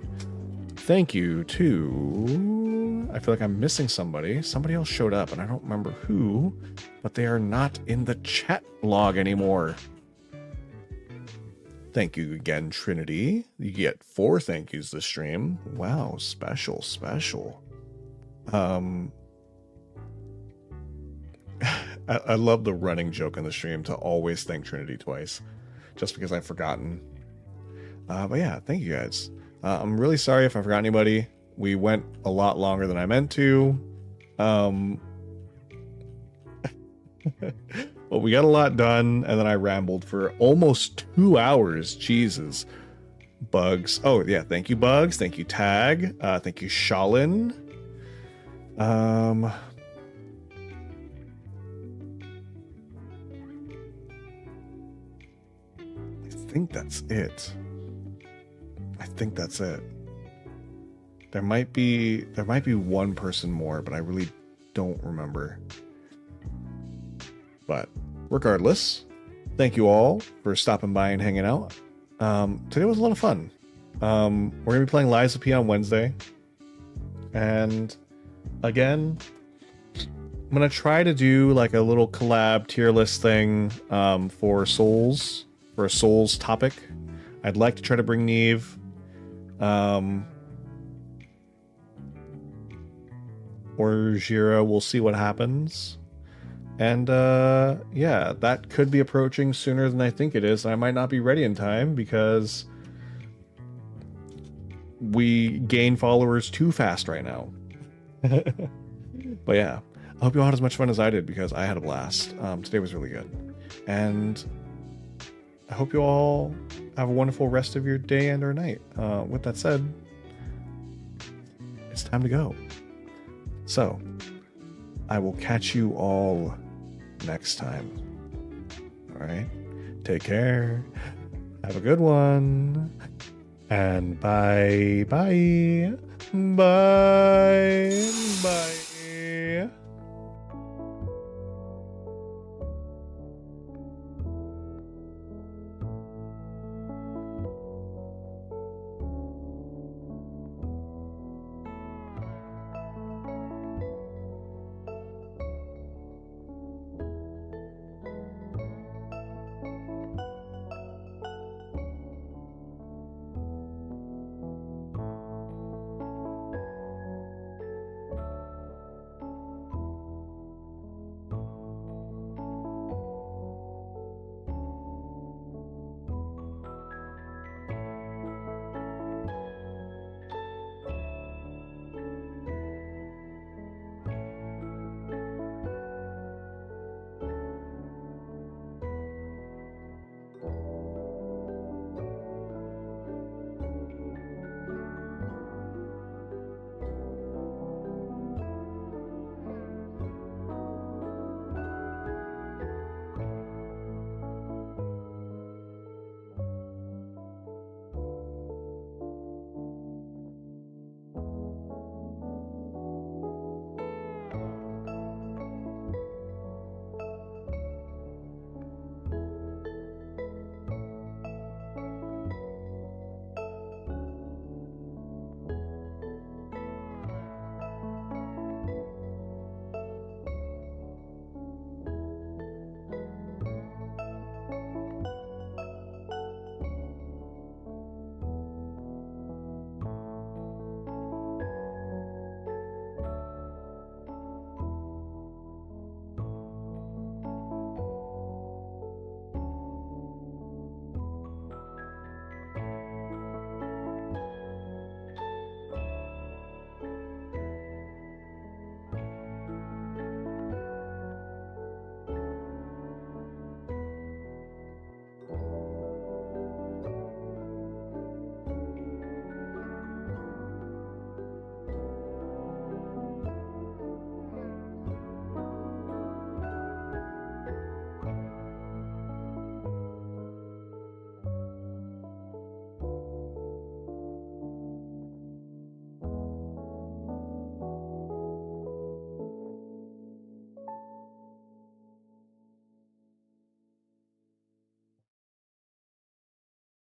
Thank you to, I feel like I'm missing somebody. Somebody else showed up, and I don't remember who, but they are not in the chat log anymore. Thank you again, Trinity. You get 4 thank yous this stream. Wow, special. I love the running joke in the stream to always thank Trinity twice, just because I've forgotten. But yeah, thank you guys. I'm really sorry if I forgot anybody. We went a lot longer than I meant to. But we got a lot done, and then I rambled for almost 2 hours. Jesus. Bugs. Oh, yeah. Thank you, Bugs. Thank you, Tag. Thank you, Shalin. I think that's it. There might be one person more, but I really don't remember. But regardless, thank you all for stopping by and hanging out. Today was a lot of fun. We're gonna be playing Lies of P on Wednesday, and again, I'm gonna try to do like a little collab tier list thing for Souls, for a Souls topic. I'd like to try to bring Neve. Or Jira, we'll see what happens. And yeah, that could be approaching sooner than I think it is. I might not be ready in time because we gain followers too fast right now. But yeah, I hope you all had as much fun as I did, because I had a blast. Today was really good. And I hope you all have a wonderful rest of your day and or night. With that said, it's time to go. So, I will catch you all next time. All right? Take care. Have a good one. And bye. Bye. Bye. Bye.